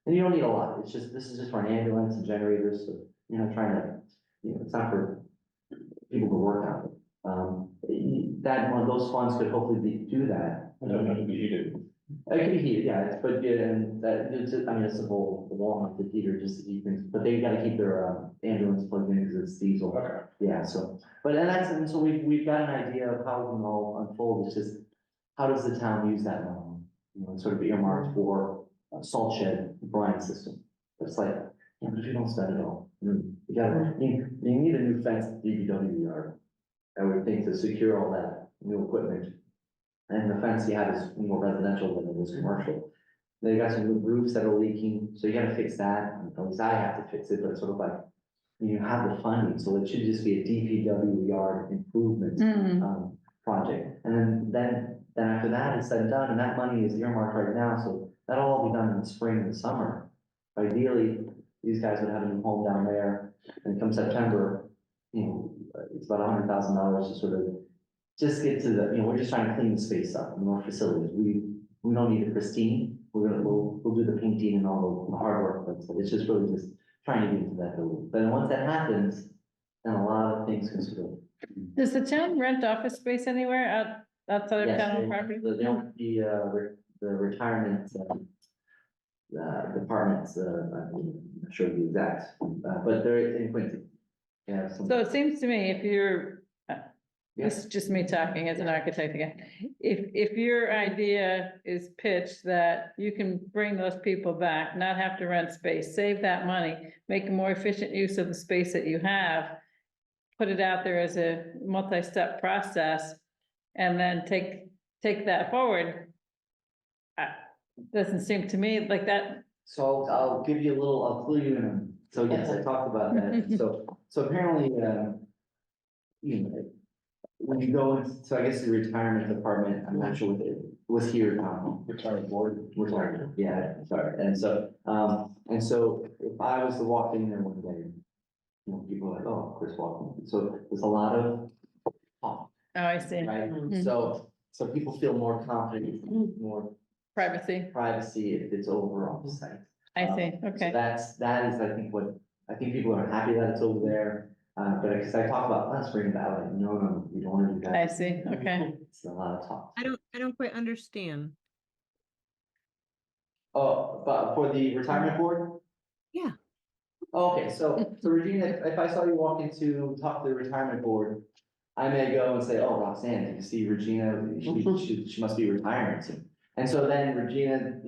and you don't need a lot. This is just for an ambulance and generators. So you're not trying to, it's not for people to work on it. That one, those funds could hopefully do that. I don't have to be heated. It can be heated, yeah, but and that, it's a whole wall-mounted heater just to keep things, but they gotta keep their ambulance plugged in because it's diesel. Okay. Yeah, so, and so we've got an idea of how it can all unfold. It's just, how does the town use that money? It's sort of earmarked for a salt shed brine system. It's like, but if you don't spend it all, you need a new fence at the DPW yard, I would think, to secure all that new equipment. And the fence you have is more residential than it is commercial. They got some roofs that are leaking, so you gotta fix that. At least I have to fix it, but it's sort of like, you have the funding, so it should just be a DPW yard improvement project. And then after that is said and done, and that money is earmarked right now, so that'll all be done in the spring and summer. Ideally, these guys would have a new home down there, and come September, it's about $100,000 to sort of just get to the, we're just trying to clean the space up, more facilities. We don't need it pristine. We'll do the painting and all the hard work, but it's just really just trying to get into that building. But once that happens, then a lot of things can sort of. Does the town rent office space anywhere outside of Yes, town they- property? The retirement, departments, I'm not sure the exact, but they're in Quincy. Yeah. So it seems to me, if you're, this is just me talking as an architect again. If your idea is pitched that you can bring those people back, not have to rent space, save that money, make a more efficient use of the space that you have, put it out there as a multi-step process, and then take that forward. Doesn't seem to me like that. So I'll give you I'll clue you in. So yes, I talked about that. So apparently, when you go into, so I guess the retirement department, I'm not sure what it was here, Retirement board. retirement, yeah, sorry. And so if I was to walk in there one day, people are like, oh, Chris walking. So there's a lot of talk, Oh, I see. right? Mhm. So people feel more confident, more Privacy, privacy if it's over on the site. I see, So okay. that is, I think people are happy that it's over there. But because I talk about, let's bring it back, like, no, we don't want to do that. I see, okay. It's a lot of talk. I don't quite understand. Oh, but for the retirement board? Yeah. Okay, so Regina, if I saw you walk into talk to the retirement board, I may go and say, oh, Roxanne, did you see Regina? She must be retiring soon. And so then Regina,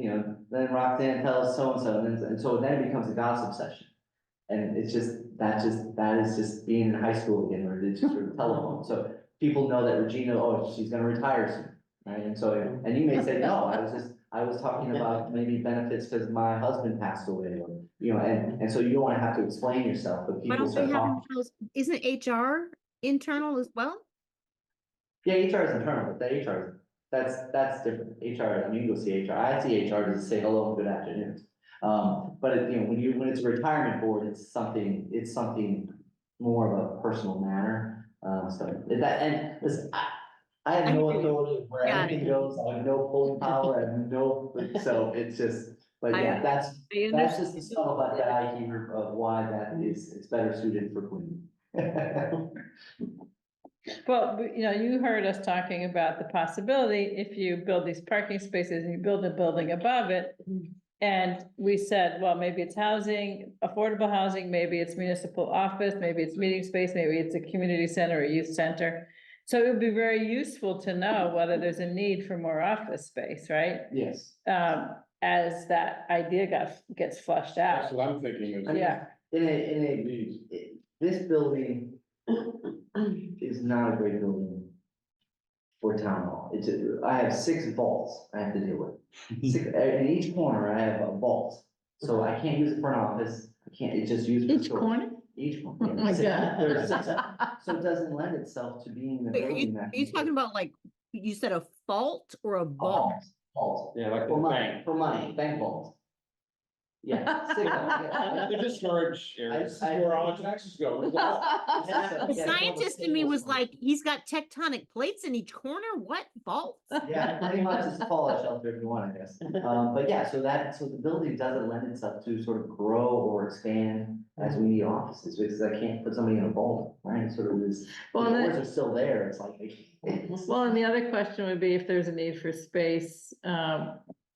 then Roxanne tells so-and-so, and so then it becomes a gossip session. And it's just, that is just being in high school again, where it's just sort of telephone. So people know that Regina, oh, she's gonna retire soon, right? And so, and you may say, no, I was talking about maybe benefits because my husband passed away, or, and so you don't wanna have to explain yourself, but Why people don't start they have talking. themselves, isn't HR internal as well? Yeah, HR is internal, but the HR, that's different. HR, I mean, you go see HR. I see HR to say hello and good afternoon. But it, when it's a retirement board, it's something more of a personal matter. So that, and listen, I have no authority where Yeah. anything goes. I have no pulling power. I have no, so it's just, but yeah, that's just the scuttlebutt that I hear of why that is, it's better suited for Queen. Well, you heard us talking about the possibility, if you build these parking spaces and you build a building above it. And we said, well, maybe it's housing, affordable housing, maybe it's municipal office, maybe it's meeting space, maybe it's a community center or youth center. So it would be very useful to know whether there's a need for more office space, right? Yes. As that idea gets flushed out. That's what I'm thinking is. Yeah. This building is not a great building for town hall. I have 6 vaults I have to deal with. In each corner, I have a vault. So I can't use it for an office. I can't, it's just used for Each storage. corner? Each one. Oh my God. So it doesn't lend itself to being in a Wait, building are that. you talking about like, you said a fault or a vault? Vault. Yeah, like For the money, bank. for money, bank vault. Yeah. 6 of them, yeah. They're just storage areas. This is I- where all the taxes go. The scientist in me was like, he's got tectonic plates in each corner, what vault? Yeah, pretty much it's a fallout shelter if you want, I guess. But yeah, so the building doesn't lend itself to sort of grow or expand as we need offices, because I can't put somebody in a vault, right? Sort of this, the Well, doors are still there, it's like. Well, and the other question would be if there's a need for space,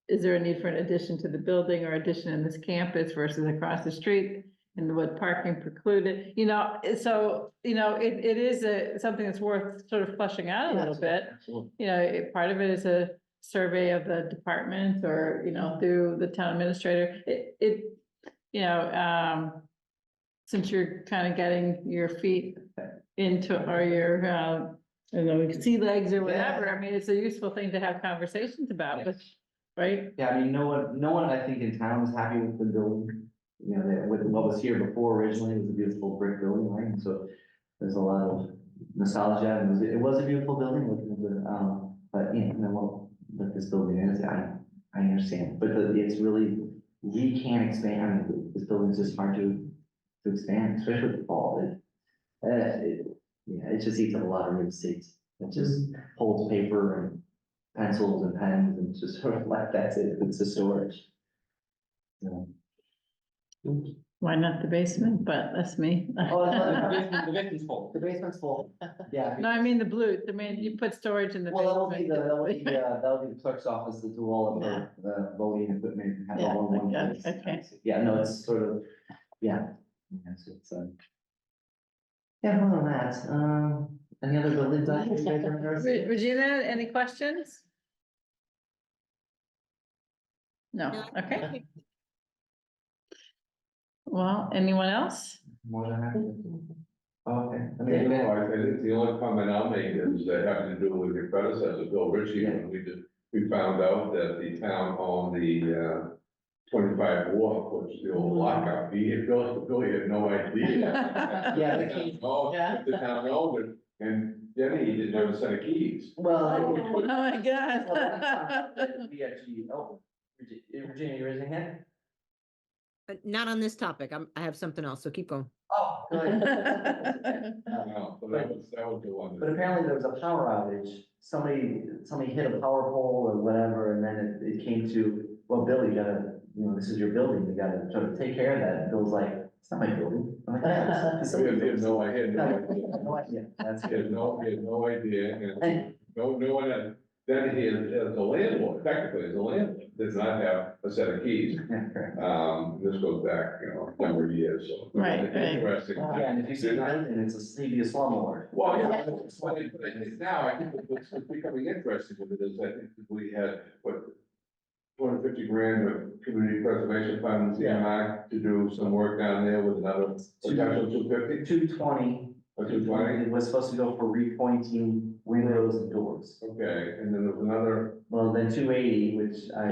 is there a need for an addition to the building or addition in this campus versus across the street? And would parking preclude it? So, it is something that's worth sort of fleshing out a little bit. Part of it is a survey of the department or, through the town administrator. Since you're kind of getting your feet into, or your, I don't know, sea legs or whatever, I mean, it's a useful thing to have conversations about, but, right? Yeah, I mean, no one I think in town is happy with the building. With what was here before originally, it was a beautiful brick building, right? And so there's a lot of nostalgia, and it was a beautiful building, but this building is, I understand, but it's really, we can't expand. I mean, this building's just hard to expand, especially with the fall. It just eats up a lot of real estate. It just holds paper and pencils and pens and just sort of like that's it. It's a storage. So. Why not the basement? But that's me. Oh, The basement's full. the basement's full. Yeah. No, I mean the blue, you put storage in the Well, basement. that'll be the clerk's office to do all of the voting equipment and have it all in one Yeah, place. okay. Yeah, no, it's sort of, yeah. Yeah, other than that, any other buildings that you guys are interested in? Regina, any questions? No, okay. Well, anyone else? More than happy. Okay. I Yeah, mean, no, I think the only comment I'll make is that having to do with your predecessor, Bill Ritchie, when we found out that the town owned the 25 Wharf, which is the old lockout, Bill had no idea. Yeah, The town owned it, and Jenny didn't have a set of keys. well. Oh my God. We actually, Virginia, you raising hand? Not on this topic, I have something else, so keep going. Oh, go ahead. No, so that was the one. But apparently there was a power outage. Somebody hit a power pole or whatever, and then it came to, well, Bill, you gotta, this is your building, you gotta sort of take care of that. And Bill's like, it's not my building. I'm like, "Yeah, it's He somebody's had no idea. No idea. That's He had good. no idea, and And, no one had, then he, as a landlord, technically as a landlord, does not have a set of keys. yeah, correct. This goes back, a number of years, so. Right, right. Interesting. Yeah, and if you see the building, it's maybe a slumlord. Well, yeah, that's why, but I think now, I think what's becoming interesting with it is, I think that we had, what, 250 grand of community preservation funds, CMI, to do some work down there with another potential 250, 220. or 220. It was supposed to go for repointing windows and doors. Okay, and then there was another, Well, then 280, which I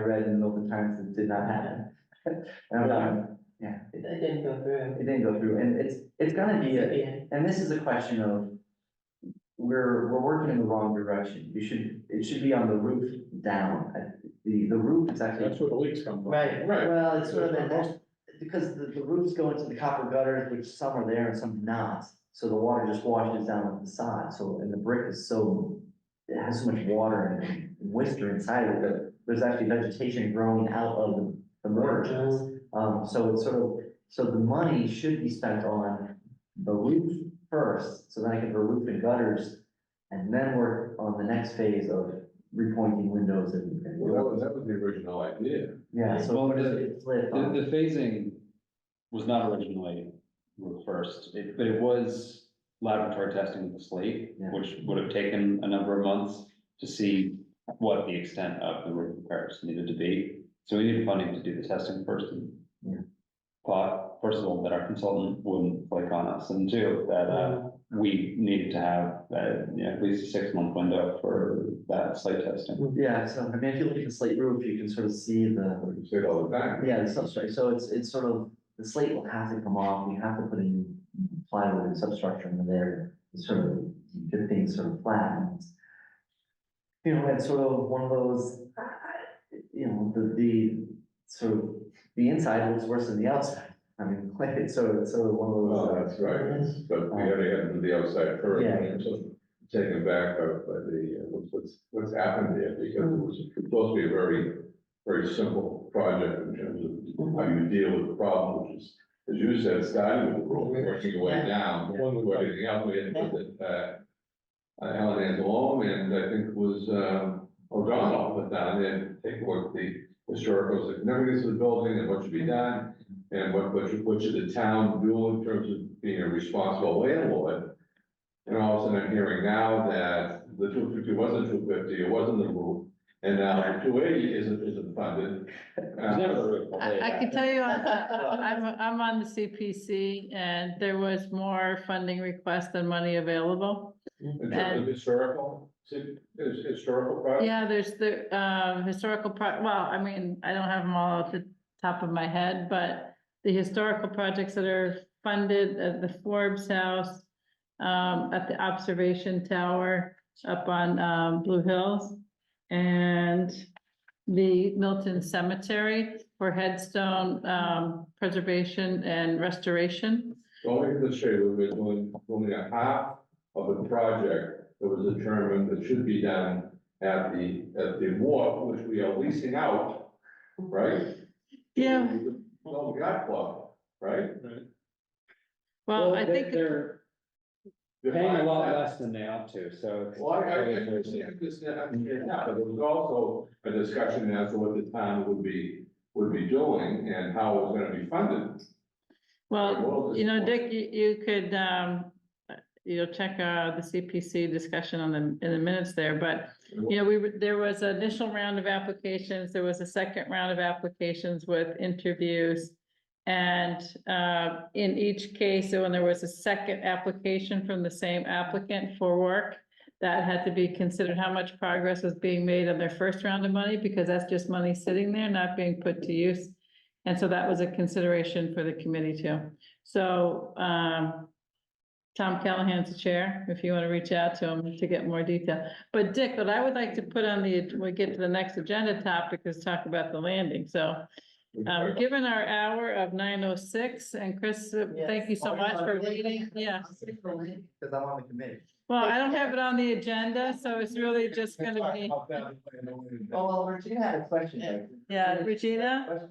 read in the Milton Times, it did not happen. Yeah, It didn't go through. it didn't go through, and it's gonna be and this is a question of we're working in the wrong direction. It should be on the roof down. The roof is actually. That's where the leaks come from. Right. Well, it's sort of that, because the roofs go into the copper gutters, which some are there and some not. So the water just washes down the facade, so, and the brick is so, it has so much water and moisture inside of it, that there's actually vegetation growing out of the mortar. So it's sort of, so the money should be spent on the roof first, so then I can do roof and gutters, and then work on the next phase of repointing windows and. Well, that was the original idea. Yeah, so Well, what is the- it flip The, on? the phasing was not originally roof first, but it was laboratory testing with the slate, Yeah. which would have taken a number of months to see what the extent of the roof repairs needed to be. So we needed funding to do the testing first and Yeah. thought, first of all, that our consultant wouldn't click on us, and two, that, we needed to have, at least a 6-month window for that slate testing. Yeah, so I mean, if you look at the slate roof, you can sort of see the, You say it all the time. yeah, the substrate, so it's sort of, the slate will have to come off, you have to put in plywood and substructure in there, to sort of get things sort of flat. And it's, you know, it's sort of one of those, you know, the sort of, the inside looks worse than the outside. I mean, like, it's sort of one of Well, those. that's right, but we gotta get into the outside first. Yeah. So taken back by the, what's happened there, because it was supposed to be a very simple project in terms of how you deal with the problem, which is, as you said, starting with the roof, working your way down, Yeah. one with everything else, we had to put it, Alan Anzalone, and I think it was, O'Donnell, put down and take a look at the historical significance of the building and what should be done, and what should the town do in terms of being a responsible landlord. And all of a sudden I'm hearing now that the 250 wasn't 250, it wasn't the roof, and now the 280 isn't funded. It was never the roof, I'll tell you I can that. tell you, I'm on the CPC and there was more funding requests than money available. In terms of historical project. Yeah, there's the well, I mean, I don't have them all at the top of my head, but the historical projects that are funded at the Forbes House, at the observation tower up on Blue Hills, and the Milton Cemetery for headstone preservation and restoration. Only to show you, we're doing only a half of the project that was determined that should be done at the wharf, which we are leasing out, right? Yeah. Well, we got club, right? Well, I think, They're paying a lot less than they ought to, so. it's- Well, I understand this, yeah, but there was also a discussion as to what the town would be doing and how it was gonna be funded. well, you know, Dick, you could, check the CPC discussion on in the minutes there, but you know, there was an initial round of applications, there was a second round of applications with interviews. And in each case, when there was a second application from the same applicant for work, that had to be considered how much progress was being made on their first round of money, because that's just money sitting there, not being put to use. And so that was a consideration for the committee too. So Tom Callahan's the chair, if you want to reach out to him to get more detail. But Dick, what I would like to put on when we get to the next agenda topic is talk about the landing. So given our hour of 9:06, and Chris, thank you so much for reading. Yeah. Because I'm on the committee. Well, I don't have it on the agenda, so it's really just gonna be, Oh, well, Regina had a question. yeah, Regina?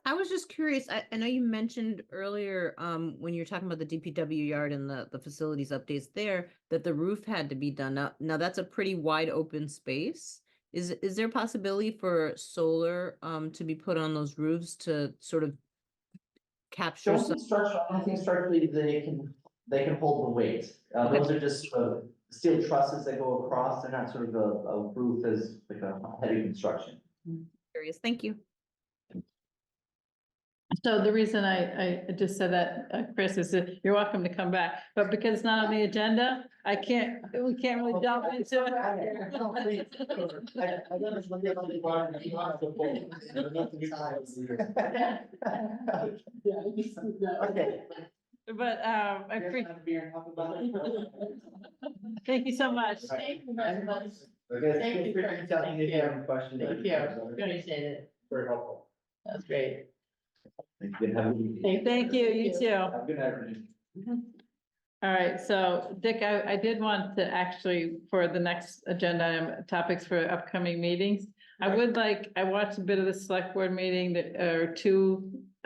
I was just curious, I know you mentioned earlier, when you were talking about the DPW yard and the facilities updates there, that the roof had to be done up. Now, that's a pretty wide open space. Is there a possibility for solar, to be put on those roofs to sort of capture some? I think structurally they can hold the weight. Those are just steel trusses that go across. They're not sort of a roof as like a heavy construction. Curious, thank you. So the reason I just said that, Chris, is that you're welcome to come back, but because it's not on the agenda, we can't really delve into it. Okay. but, I appreciate, thank you so much. Thank you very much. Okay, Thank feel you, free to Chris. reach out to me if you have any questions. Thank you, appreciate it, Very helpful. that's great. Thank you. Have a good evening. Thank you, you too. Have a good night, Renee. All right, so Dick, I did want to actually, for the next agenda item, topics for upcoming meetings. I would like, I watched a bit of the select board meeting that,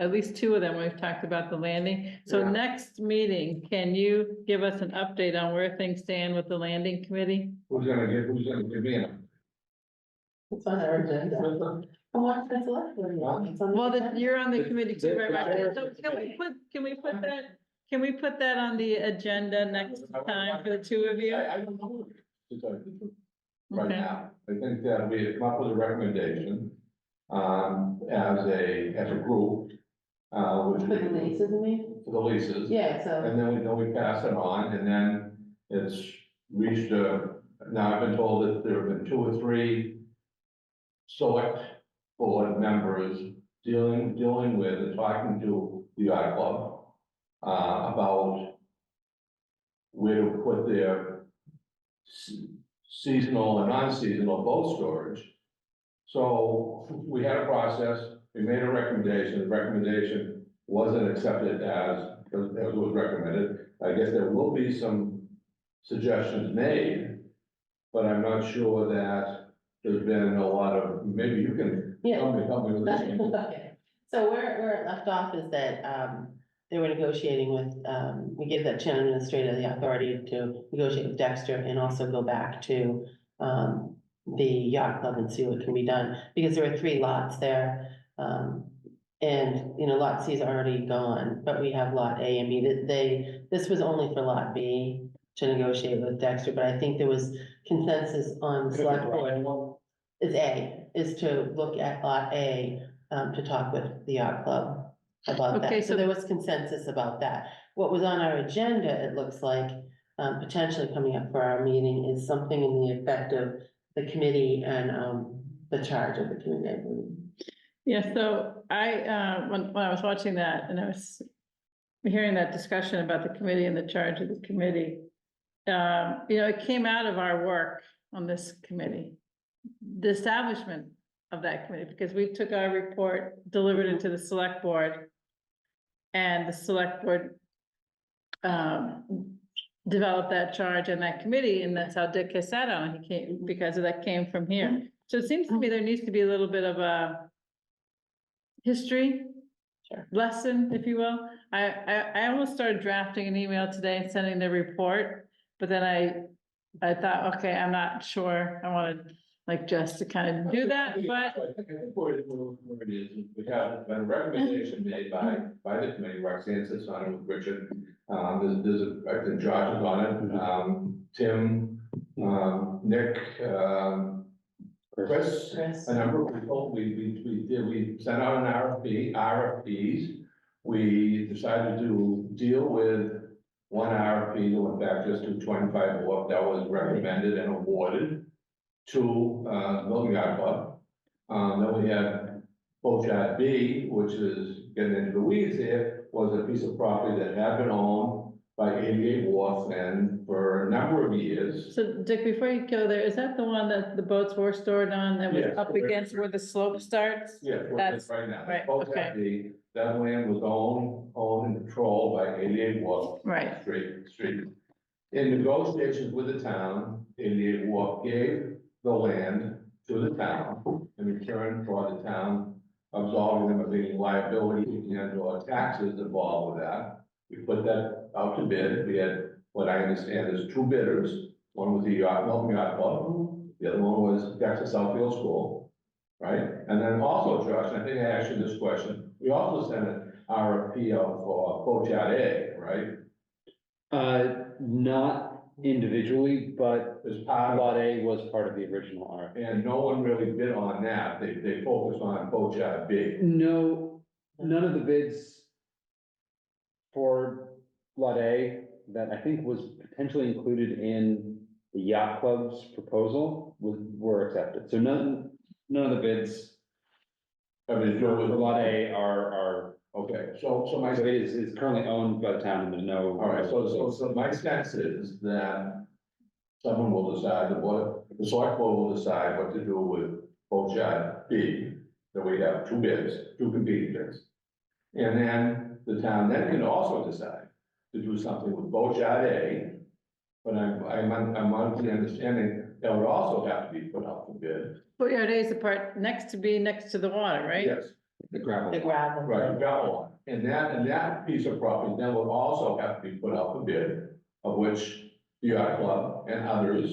at least two of them, we've talked about the landing. So Yeah. next meeting, can you give us an update on where things stand with the landing committee? Who's gonna give me an? It's on our agenda. Come on, that's a lot. Well, you're on the committee too, right, right? So can we put that on the agenda next time for the two of you? I don't know. To tell you the truth. Right Okay. now, I think that we have come up with a recommendation, as a group, which. For the leases, I mean? For the leases. Yeah, so, And then we pass it on, and then it's reached now I've been told that there have been 2 or 3 select board members dealing with and talking to the yacht club, about where to put their seasonal and non-seasonal boat storage. So we had a process, we made a recommendation, the recommendation wasn't accepted as was recommended. I guess there will be some suggestions made, but I'm not sure that there's been a lot of, maybe you can yeah. help me with this one. Okay. So where it left off is that, they were negotiating with, we gave that town administrator the authority to negotiate with Dexter and also go back to, the yacht club and see what can be done, because there were 3 lots there. And, lot C is already gone, but we have lot A and B. This was only for lot B to negotiate with Dexter, but I think there was consensus on the select board. Is A, is to look at lot A, to talk with the yacht club about Okay, that. So so- there was consensus about that. What was on our agenda, it looks like, potentially coming up for our meeting is something in the effect of the committee and, the charge of the committee, I believe. Yeah, so when I was watching that and I was hearing that discussion about the committee and the charge of the committee, it came out of our work on this committee, the establishment of that committee, because we took our report, delivered it to the select board, and the select board developed that charge and that committee, and that's how Dick has sat on. He came, because of that came from here. So it seems to me there needs to be a little bit of a history lesson, if you will. I almost started drafting an email today and sending the report, but then I thought, okay, I'm not sure. I wanted like just to kind of do that, but I think where it is, we have a recommendation made by the committee, Roxanne sits on it with Richard. I think Josh is on it, Tim, Nick, Chris, Chris. a number of people, we sent out an RFPs. We decided to deal with one RFP that went back just to 25 work that was recommended and awarded to, Milton Yacht Club. Then we had Boat B, which is getting into the weeds here, was a piece of property that had been owned by 88 Wharf and for a number of years. so Dick, before you go there, is that the one that the boats were stored on that was Yes. up against where the slope starts? Yeah, That's- right now. right, Boat okay. B, that land was owned and controlled by 88 Wharf. Right. Street. In negotiations with the town, 88 Wharf gave the land to the town in return for the town absolving them of any liability and or taxes involved with that. We put that out to bid. We had, what I understand, is 2 bidders. One was the Milton Yacht Club. The other one was Dexter Southfield School, right? And then also, Josh, I think I asked you this question. We also sent an RFP out for Boat A, right? Not individually, but As part of lot A was part of the original RFP. And no one really bid on that, they focused on Boat B. No, none of the bids for lot A that I think was potentially included in the yacht club's proposal were accepted. So none of the bids I mean, do it with Lot A are, okay, so my. so it is currently owned by the town and there's no. All right, so my sense is that someone will decide, the select board will decide what to do with both shot B, that we have two bids, two competing bids. And then the town then can also decide to do something with both shot A, but I'm under the understanding that would also have to be put out for bid. Courtyard A is the part next to the water, right? Yes, The gravel. The gravel. right, gravel one, and that piece of property then would also have to be put out for bid, of which the yacht club and others,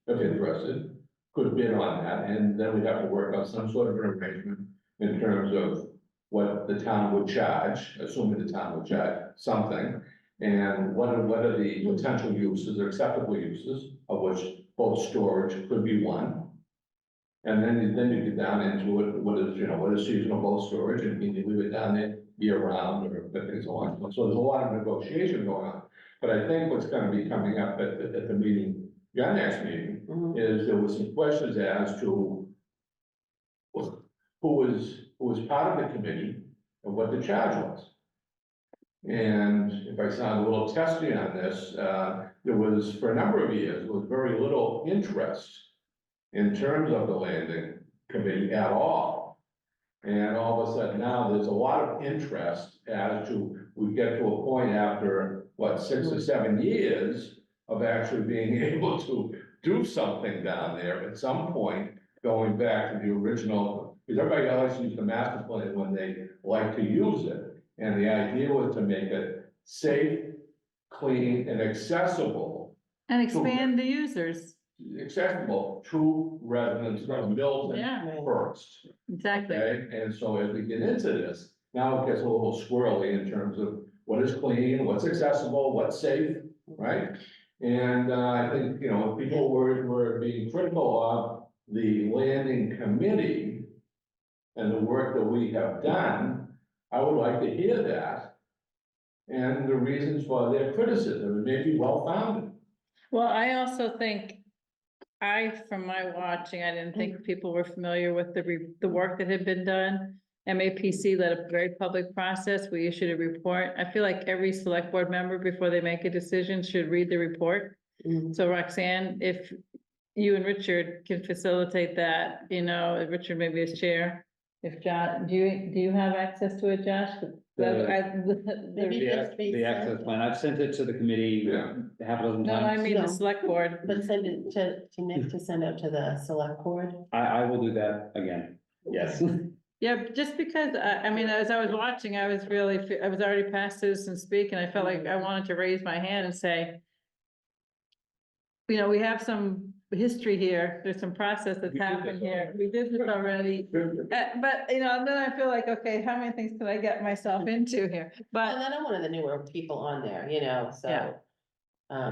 if interested, could bid on that, and then we'd have to work on some sort of arrangement in terms of what the town would charge, assuming the town would charge something, and what are the potential uses or acceptable uses, of which both storage could be one. And then you get down into it, what is seasonal boat storage, and you leave it down there year round, or things along. So there's a lot of negotiation going on. But I think what's gonna be coming up at the meeting, your next meeting, Mhm. is there was some questions as to who was part of the committee and what the charge was. And if I sound a little testy on this, there was, for a number of years, there was very little interest in terms of the landing committee at all. And all of a sudden now, there's a lot of interest as to, we get to a point after, what, 6 or 7 years of actually being able to do something down there at some point, going back to the original, because everybody always uses the master plan when they like to use it. And the idea was to make it safe, clean, and accessible And expand the users. to residents of Milton Yeah, first, exactly. okay? And so as we get into this, now it gets a little squirrely in terms of what is clean, what's accessible, what's safe, right? And I think, people were being critical of the landing committee and the work that we have done. I would like to hear that and the reasons for their criticism. It may be well-founded. Well, I also think, from my watching, I didn't think people were familiar with the work that had been done. MAPC led a very public process. We issued a report. I feel like every select board member, before they make a decision, should read the report. Mhm. So Roxanne, if you and Richard can facilitate that, Richard maybe as chair. If Josh, do you have access to it, Josh? Maybe just The resend access it. plan, I've sent it to the committee Yeah. half a dozen No, I times. mean the No. select board. But send it to Nick to send out to the select board. I will do that again, yes. Yeah, just because, I mean, as I was watching, I was already past citizen speak, and I felt like I wanted to raise my hand and say, we have some history here, there's some process that's We did happened this here, we did this already. But, then I feel like, okay, how many things can I get myself into here? And But, then I'm one of the newer people on there, so.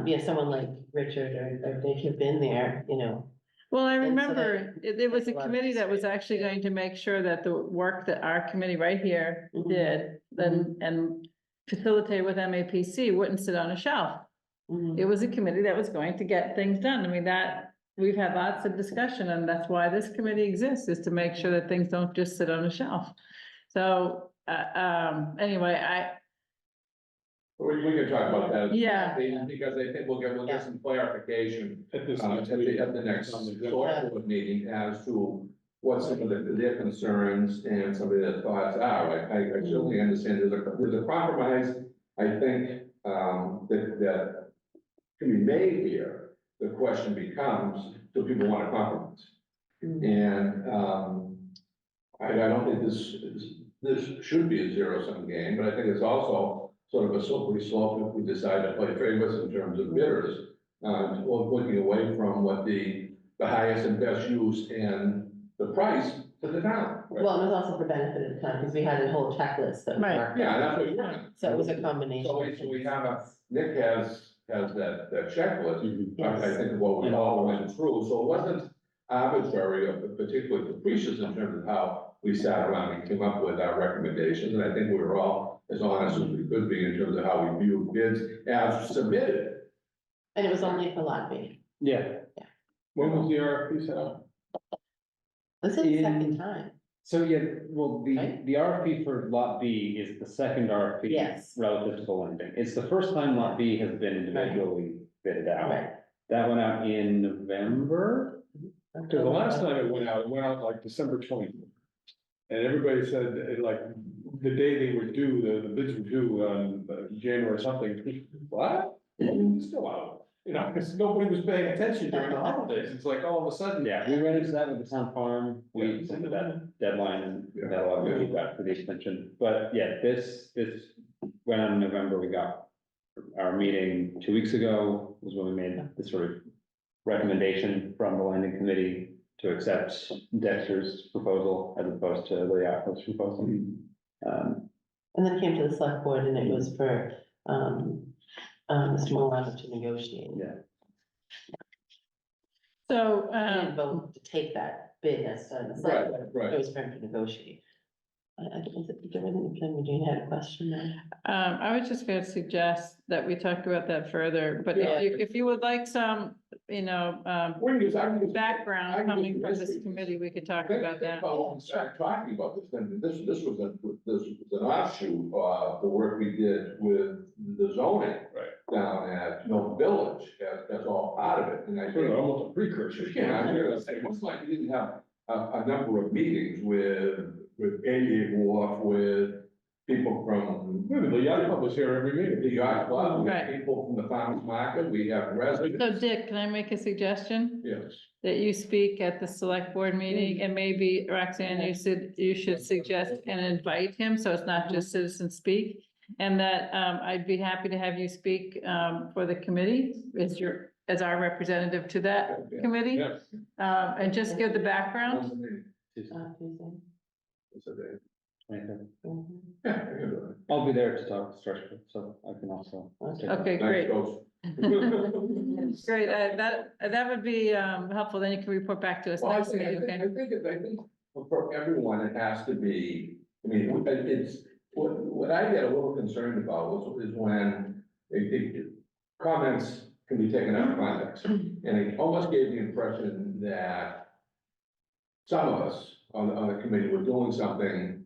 Yeah. Someone like Richard or Dick have been there, well, I And so remember, there was a takes a lot of committee that was experience. actually going to make sure that the work that our committee right here Mhm. did, then, and facilitate with MAPC wouldn't sit on a shelf. Mhm. It was a committee that was going to get things done. I mean, we've had lots of discussion, and that's why this committee exists, is to make sure that things don't just sit on a shelf. So, anyway, We can talk about that. Yeah. Because I think we'll get some clarification At this. at the next select board meeting as to what some of their concerns and some of their thoughts are. I certainly understand there's a compromise, I think, that can be made here. The question becomes, do people want to compromise? Mhm. And, I don't think this should be a zero-sum game, but I think it's also sort of a slippery slope if we decide to play favorites in terms of bidders. Looking away from what the highest and best use and the price to the town. Well, it was also for benefit of the town, because we had a whole checklist that we Right. marked. Yeah, that's what you're doing. So it was a combination. So we have Nick has that checklist. Mhm. I think what we all went through, so it wasn't arbitrary or particularly capricious in terms of how we sat around and came up with our recommendations, and I think we were all as honest as we could be in terms of how we viewed bids as submitted. And it was only for lot B. Yeah, When was the RFP set up? This is the second In- time. So, yeah, well, Right? the RFP for Lot B is the second RFP. Yes. Relative to the landing. It's the first time Lot B has been individually bidded out. That went out in November. Cause the last time it went out like December 20th. And everybody said, like, the day they were due, the bids were due on January something, what? It's still out, you know, because nobody was paying attention during the holidays, it's like all of a sudden. Yeah, we ran into that with the town farm. We Yeah. extended that deadline and Yeah. had a lot of feedback for the extension. But yeah, this went on in November. We got our meeting 2 weeks ago was when we made the sort of recommendation from the landing committee to accept Dexter's proposal as opposed to the Apple's proposal. And then came to the select board and it was for, Mr. Milano to negotiate. Yeah. So, I didn't vote to take that bid as the select board. Right. It was for him to negotiate. Is it, Jane had a question there? I was just gonna suggest that we talk about that further, but Yeah. if you would like some, you know, We can use- I can use- I background can coming use from this history. committee, we could talk Think about that. about when we started talking about this, then this was an offshoot of the work we did with the zoning. Right. Down at Milton Village, that's all part of it, and I think. Almost a precursor. Yeah, I'm gonna say, it looks like we didn't have a number of meetings with Katie Wharf, with people from. The yacht club was here every meeting. The yacht club, we have Right. people from the farmers market, we have residents. So Dick, can I make a suggestion? Yes. That you speak at the select board meeting, and maybe Roxanne, you should suggest and invite him, so it's not just citizen speak. And that, I'd be happy to have you speak, for the committee, as our representative to that committee. Yeah. And just give the background. Tuesday. What's the date? 23rd. Mhm. Yeah, I can do I'll be there to talk structure, so I can also. take it. Okay, it. great. Thanks, folks. Great, that would be, helpful, then you can report back to us Well, I next think, week, okay? I think for everyone, it has to be, I mean, it's, what I get a little concerned about is when comments can be taken out of context. And it almost gave the impression that some of us on the committee were doing something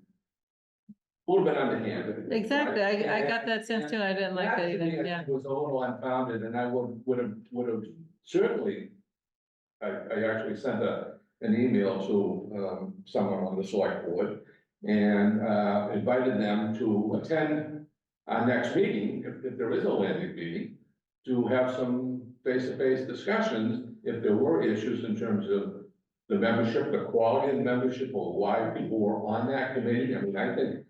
a little bit underhanded. Exactly, I got And- that sense too, and I didn't like that to me, either, I yeah. think was a little unfounded, and I would have certainly, I actually sent an email to, someone on the select board and, invited them to attend our next meeting, if there is a landing meeting, to have some face-to-face discussions if there were issues in terms of the membership, the quality of the membership, or why people were on that committee. I mean, I think,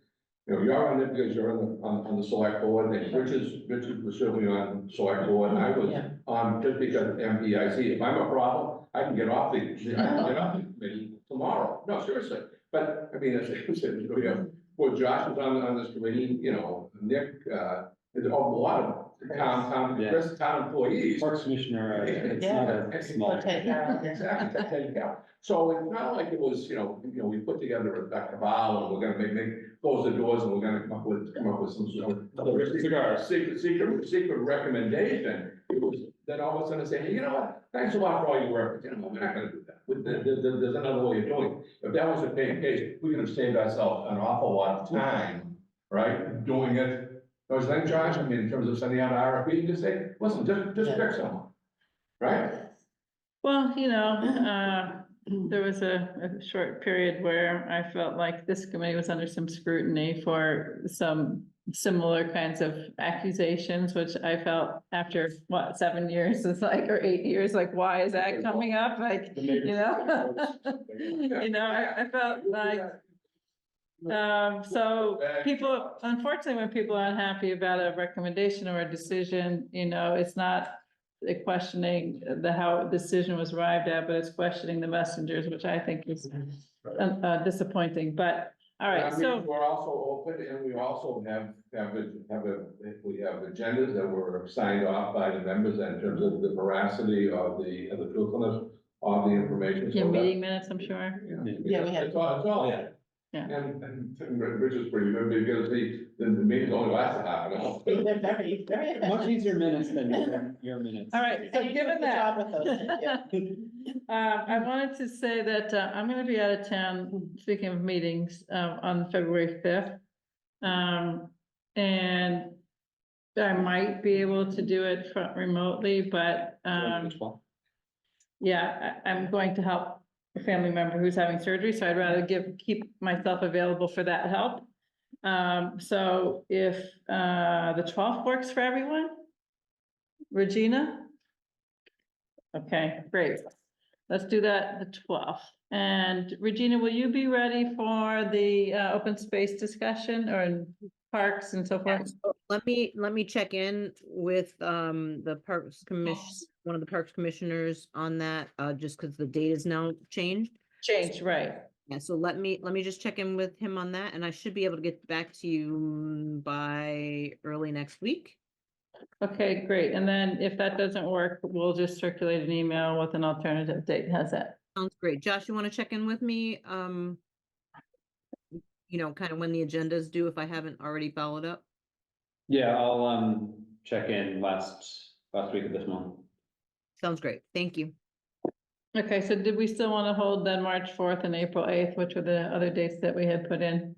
you know, you're on it because you're on the select board, and Richard was certainly on select board, and I was Yeah. on just because of MPIC. If I'm a problem, I can get off the committee tomorrow. No, seriously. But, I mean, as I said, you know, well, Josh was on this committee, you know, Nick, there's a lot of Yeah. town employees. Parks Commissioner, it's not a small. Exactly, take it out. So it's not like it was, you know, we put together a cabal and we're gonna make, close the doors and we're gonna come up with some sort of. Cigars. Secret recommendation. It was then all of a sudden saying, hey, you know what, thanks a lot for all your work, but you know, we're not gonna do that. There's another way of doing it. If that was the case, we could have saved ourselves an awful lot of time, right, doing it. I was like, Josh, I mean, in terms of sending out an RFP, just say, listen, just pick someone, right? Well, there was a short period where I felt like this committee was under some scrutiny for some similar kinds of accusations, which I felt after, 7 years, it's like, or 8 years, like, why is that coming up? Like, I felt like, so people, unfortunately, when people are unhappy about a recommendation or a decision, it's not questioning how a decision was arrived at, but it's questioning the messengers, which I think is disappointing, but, all I right, mean, so. we're also open, and we also have agendas that were signed off by the members in terms of the veracity of the truthfulness of the information. Your So that- meeting minutes, I'm sure. Yeah, we had- It's all, Yeah. And Rich is pretty good because the meetings only lasted half an hour. They're very, very. Much easier minutes than your minutes. All right, So so you do a given good job that. with those, yeah. I wanted to say that I'm gonna be out of town, speaking of meetings, on February 5th. And I might be able to do it remotely, but, yeah, I'm going to help a family member who's having surgery, so I'd rather keep myself available for that help. So if, the 12th works for everyone? Regina? Okay, great. Let's do that the 12th. And Regina, will you be ready for the, open space discussion or parks and so forth? Let me check in with the Parks Commission, one of the Parks Commissioners on that, just because the date is now changed. Change, right. Yeah, so let me just check in with him on that, and I should be able to get back to you by early next week. Okay, great. And then if that doesn't work, we'll just circulate an email with an alternative date. How's that? Sounds great. Josh, you want to check in with me? You know, kind of when the agenda is due, if I haven't already followed up. Yeah, I'll check in last week of this month. Sounds great. Thank you. Okay, so did we still want to hold then March 4th and April 8th, which were the other dates that we had put in?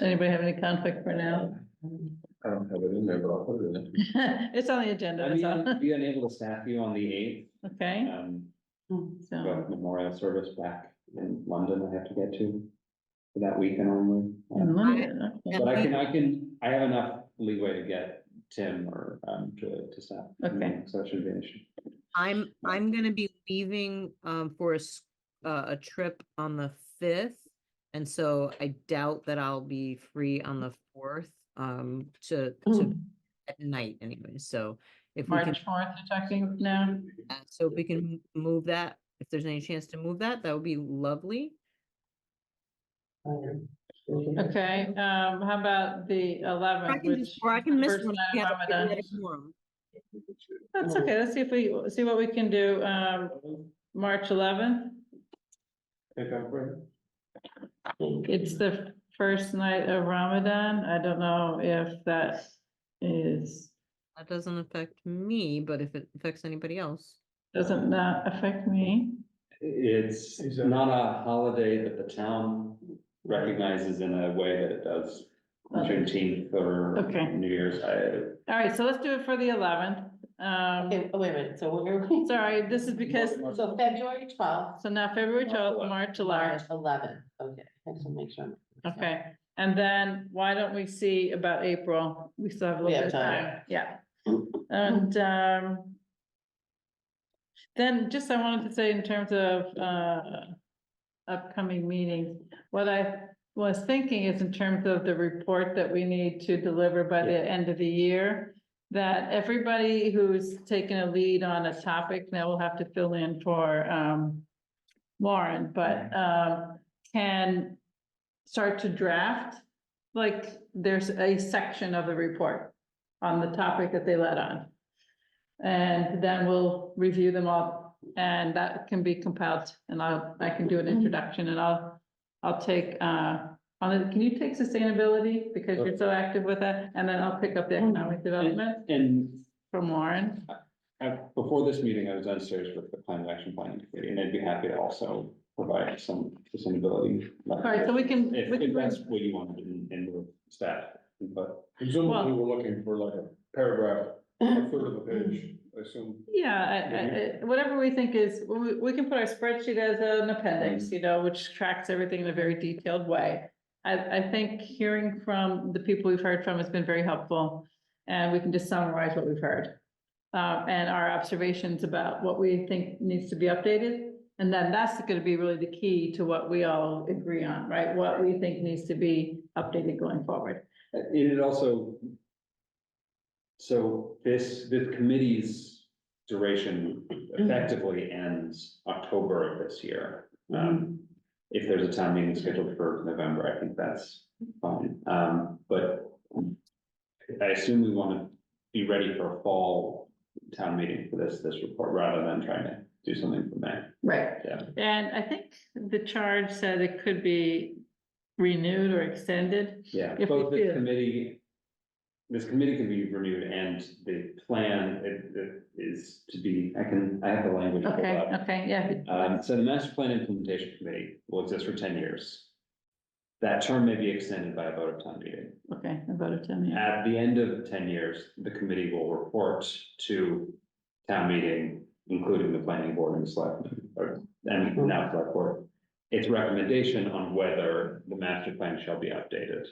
Anybody have any conflict for now? I don't have it in there, but I'll put it in. It's on the agenda, I that's all. mean, be unable to staff you on the 8th. Okay, Got so, memorial service back in London I have to get to for that weekend only. in London, okay. But I have enough leeway to get Tim or to staff. Okay. So that shouldn't be an issue. I'm gonna be leaving for a trip on the 5th, and so I doubt that I'll be free on the 4th to at night anyway. So if we can, March 4th, you're talking now? so if we can move that, if there's any chance to move that, that would be lovely. Okay, how about the 11th, which? Or I can miss first one. night if we of have a- if we Ramadan. had a quorum. That's okay, let's see what we can do, March 11th. It's the first night of Ramadan. I don't know if that is, That doesn't affect me, but if it affects anybody else. doesn't not affect me. It's not a holiday that the town recognizes in a way that it does Juneteenth or Okay. New Year's. All right, so let's do it for the 11th. Okay, wait a minute, so we're, Sorry, this is because, so February 12th. so now February 12th, March 11th. 11th, okay, I just want to make sure. Okay, and then why don't we see about April? We still have a We little have bit of time. time, yeah. And then just I wanted to say in terms of upcoming meetings, what I was thinking is in terms of the report that we need to deliver by the end of the year, that everybody who's taken a lead on a topic, now will have to fill in for Lauren, but can start to draft, like there's a section of the report on the topic that they led on. And then we'll review them all, and that can be compiled, and I can do an introduction, and I'll take, can you take sustainability, because you're so active with that, and then I'll pick up the economic development And from Lauren. before this meeting, I was downstairs with the climate action planning committee, and I'd be happy to also provide some sustainability. All right, so we can. If bring- that's what you wanted in the staff, but Presumably, we're looking for like a paragraph, a third of the page, I assume. Yeah, whatever we think is, we can put our spreadsheet as an appendix, you know, which tracks everything in a very detailed way. I think hearing from the people we've heard from has been very helpful, and we can just summarize what we've heard. And our observations about what we think needs to be updated, and then that's gonna be really the key to what we all agree on, right? What we think needs to be updated going forward. it also. So this committee's duration effectively ends October of this year. If there's a town meeting scheduled for November, I think that's fine. But I assume we want to be ready for a fall town meeting for this report rather than trying to do something from there, Right. yeah. And I think the charge said it could be renewed or extended. Yeah, If we both this feel- committee, this committee can be renewed and the plan it is to be, I have the language. pulled Okay, up. okay, yeah. So the master plan implementation committee will exist for 10 years. That term may be extended by a vote of town meeting. Okay, about a 10 years. At the end of 10 years, the committee will report to town meeting, including the planning board and the selectmen, and now select board. Its recommendation on whether the master plan shall be updated.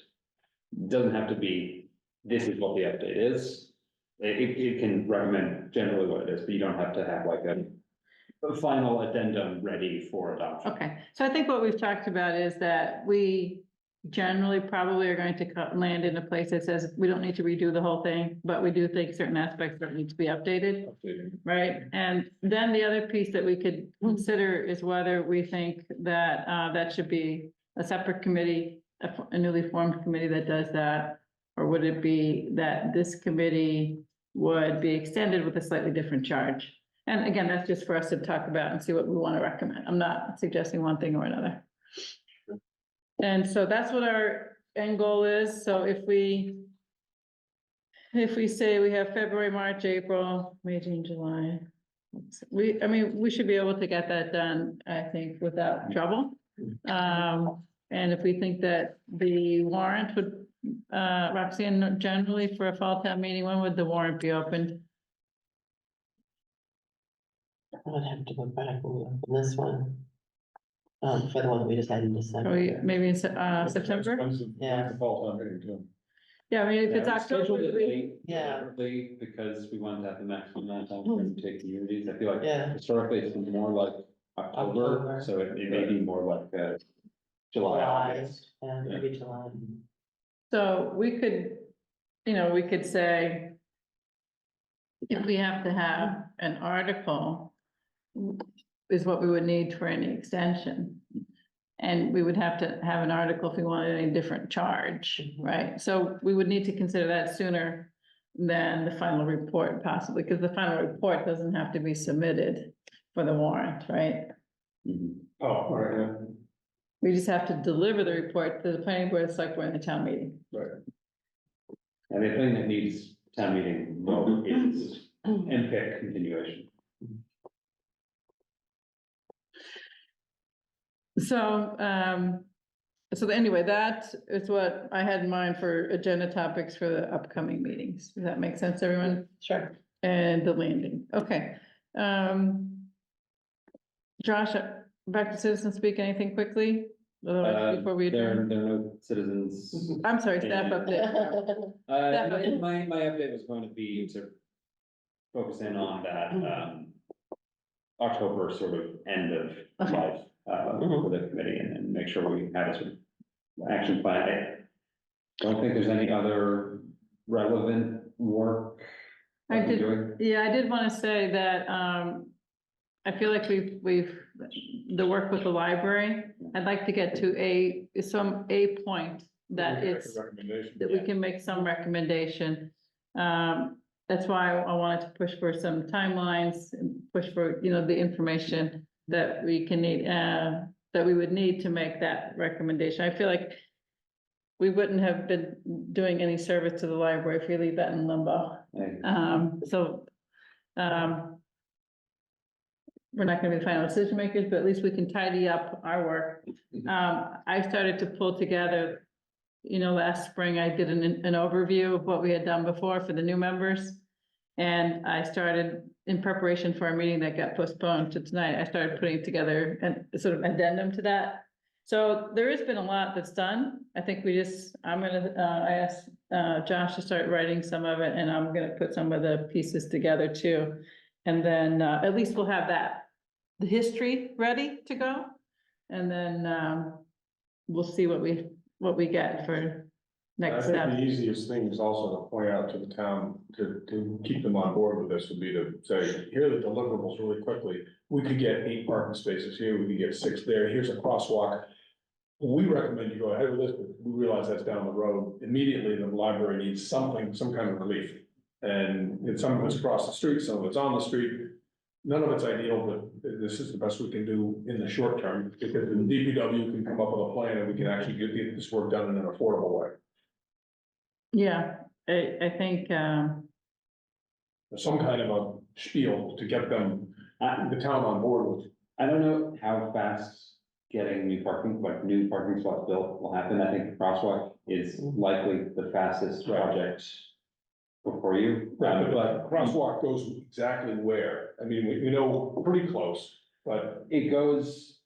Doesn't have to be, this is what the update is. It can recommend generally what it is, but you don't have to have like a final addendum ready for adoption. Okay, so I think what we've talked about is that we generally probably are going to land in a place that says we don't need to redo the whole thing, but we do think certain aspects that need to be updated, right? And then the other piece that we could consider is whether we think that that should be a separate committee, a newly formed committee that does that, or would it be that this committee would be extended with a slightly different charge? And again, that's just for us to talk about and see what we want to recommend. I'm not suggesting one thing or another. And so that's what our end goal is. So if we say we have February, March, April, May, June, July. I mean, we should be able to get that done, I think, without trouble. And if we think that the warrant would, Roxanne, generally for a fall town meeting, when would the warrant be opened? I would have to go back and open this one. For the one we decided in Are we, December. maybe in September? Yeah. Fall time meeting too. Yeah, I mean, if it's Yeah, we scheduled October, it late, Yeah. deliberately, because we wanted to have the maximum amount of time for them to take communities. I feel like Yeah. historically it's been more like October, October. so it may be more like July, August. Yeah, maybe July. so we could, we could say if we have to have an article is what we would need for any extension. And we would have to have an article if we wanted any different charge, right? So we would need to consider that sooner than the final report possibly, because the final report doesn't have to be submitted for the warrant, right? Mhm. Oh, all right, yeah. We just have to deliver the report to the planning board, select board, and the town meeting. And the thing that needs town meeting vote is MPIC continuation. So, anyway, that is what I had in mind for agenda topics for the upcoming meetings. Does that make sense, everyone? Sure. And the landing, okay. Josh, back to citizen speak, anything quickly? Otherwise, before we There adjourn? are no citizens. I'm sorry, staff update. Definitely. My update was going to be to focus in on that, October sort of end of Okay. life, for the committee and make sure we have a sort of action plan. I don't think there's any other relevant work. I that we're did- doing. Yeah, I did want to say that, I feel like we've, the work with the library, I'd like to get to a point that it's, Recommendation. that we can make some recommendation. That's why I wanted to push for some timelines, and push for, the information that we can need, that we would need to make that recommendation. I feel like we wouldn't have been doing any service to the library if we leave that in limbo. We're not gonna be the final decision makers, but at least we can tidy up our work. I started to pull together, last spring I did an overview of what we had done before for the new members. And I started, in preparation for our meeting that got postponed to tonight, I started putting together a sort of addendum to that. So there has been a lot that's done. I think I asked Josh to start writing some of it, and I'm gonna put some of the pieces together too. And then at least we'll have the history ready to go. And then we'll see what we get for I next think step. the easiest thing is also to point out to the town, to keep them on board with this would be to say, here are the deliverables really quickly. We could get 8 parking spaces here, we could get 6 there, here's a crosswalk. We recommend you go ahead with this, but we realize that's down the road. Immediately, the library needs some kind of relief. And some of it's across the street, some of it's on the street. none of it's ideal, but this is the best we can do in the short term, because the DPW can come up with a plan and we can actually get this work done in an affordable way. Yeah, I think, Some kind of a spiel to get them, the town on board with. I don't know how fast getting new parking spots built will happen. I think the crosswalk is likely the fastest Right. project before you. But like, crosswalk goes exactly where? I mean, we know pretty close, but, It goes.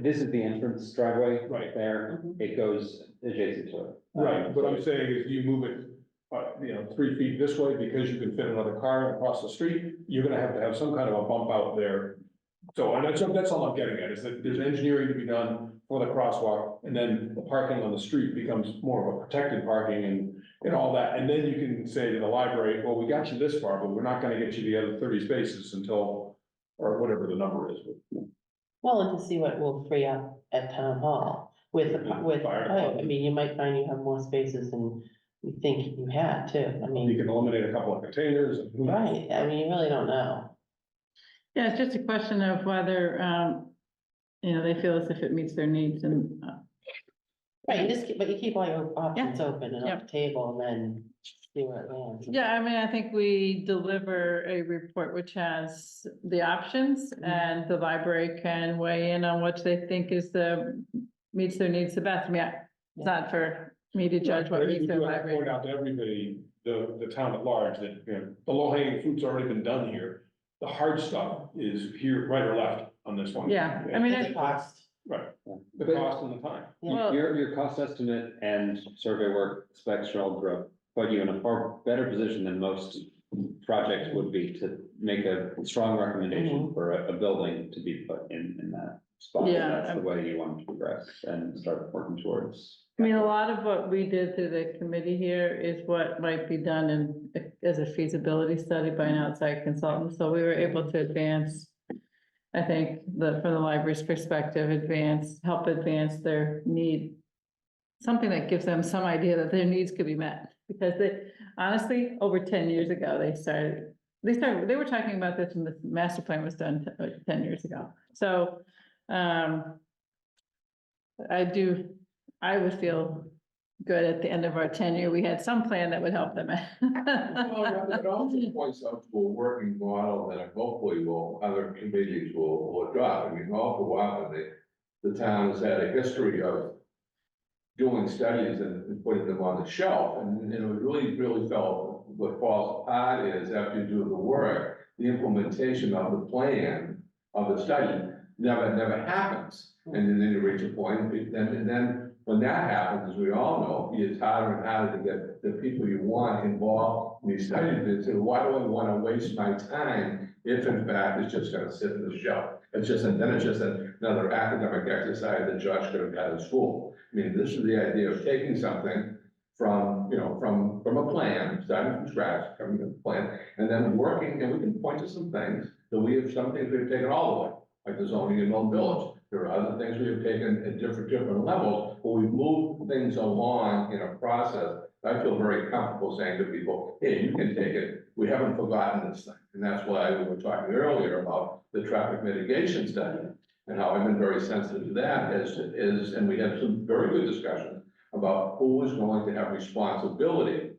This is the entrance driveway Right. there. It goes adjacent to it. right, what I'm saying is you move it, 3 feet this way because you can fit another car across the street, you're gonna have some kind of a bump out there. So, and that's all I'm getting at, is that there's engineering to be done for the crosswalk, and then the parking on the street becomes more of a protected parking and all that, and then you can say to the library, well, we got you this far, but we're not gonna get you the other 30 spaces until, or whatever the number is. Well, and to see what will free up at town hall with, Fire I department. mean, you might find you have more spaces than you think you had too. I You mean, can eliminate a couple of containers and who knows. right, I mean, you really don't know. yeah, it's just a question of whether, they feel as if it meets their needs and, Right, but you keep all your options open and Yeah. off the table and then see where it lands. yeah, I mean, I think we deliver a report which has the options and the library can weigh in on what they think is meets their needs the best. I mean, it's not for me to judge what But I meets think we their do have to library. point out to everybody, the town at large, that, the low hanging fruit's already been done here. The hard stuff is here, right or left on this one. Yeah, I mean, It's a it- cost. Right, the cost and the time. Well- Your cost estimate and survey work specs shall put you in a far better position than most projects would be to make a strong recommendation for a building to be put in that spot. Yeah, That's the way you want to progress and start working towards. I mean, a lot of what we did through the committee here is what might be done as a feasibility study by an outside consultant, so we were able to advance. I think from the library's perspective, help advance their need. Something that gives them some idea that their needs could be met, because honestly, over 10 years ago, they were talking about this when the master plan was done 10 years ago, so. I would feel good at the end of our tenure, we had some plan that would help them. Well, it also points out to a working model that hopefully other committees will adopt. I mean, all too often, the town has had a history of doing studies and putting them on the shelf, and, it really felt what falls apart is after you do the work, the implementation of the plan of the study never happens. And then you reach a point, and then when that happens, as we all know, it's harder and harder to get the people you want involved in these studies. They say, why do I want to waste my time if in fact it's just gonna sit in the shelf? It's just another academic exercise that Josh could have had in school. I mean, this is the idea of taking something from a plan, starting from scratch, coming to the plan, and then working, and we can point to some things some things we've taken all the way, like the zoning in Milton Village. There are other things we have taken at different levels, but we've moved things along in a process. I feel very comfortable saying to people, hey, you can take it. We haven't forgotten this thing. And that's why we were talking earlier about the traffic mitigation study and how I've been very sensitive to that and we had some very good discussions about who is going to have responsibility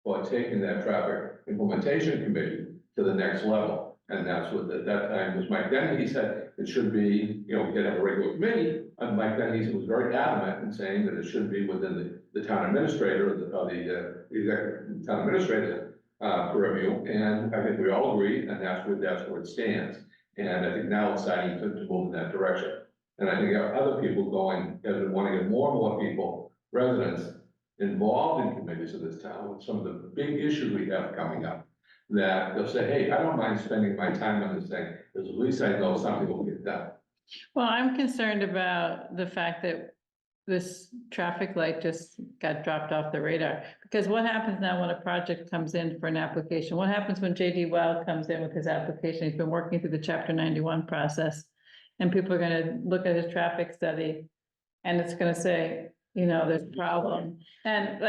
for taking that traffic implementation committee to the next level. And that's what at that time was Mike Denny. He said it should be, we could have a regular committee. And Mike Denny was very adamant in saying that it should be within the town administrator or the executive town administrator purview. And I think we all agree, and that's where it stands. And I think now it's starting to move in that direction. And I think other people as we want to get more and more people, residents, involved in committees of this town with some of the big issues we have coming up. That they'll say, hey, I don't mind spending my time on this thing, because at least I know something will get done. Well, I'm concerned about the fact that this traffic light just got dropped off the radar. Because what happens now when a project comes in for an application? What happens when JD Wild comes in with his application? He's been working through the Chapter 91 process. And people are gonna look at his traffic study and it's gonna say, there's a problem. And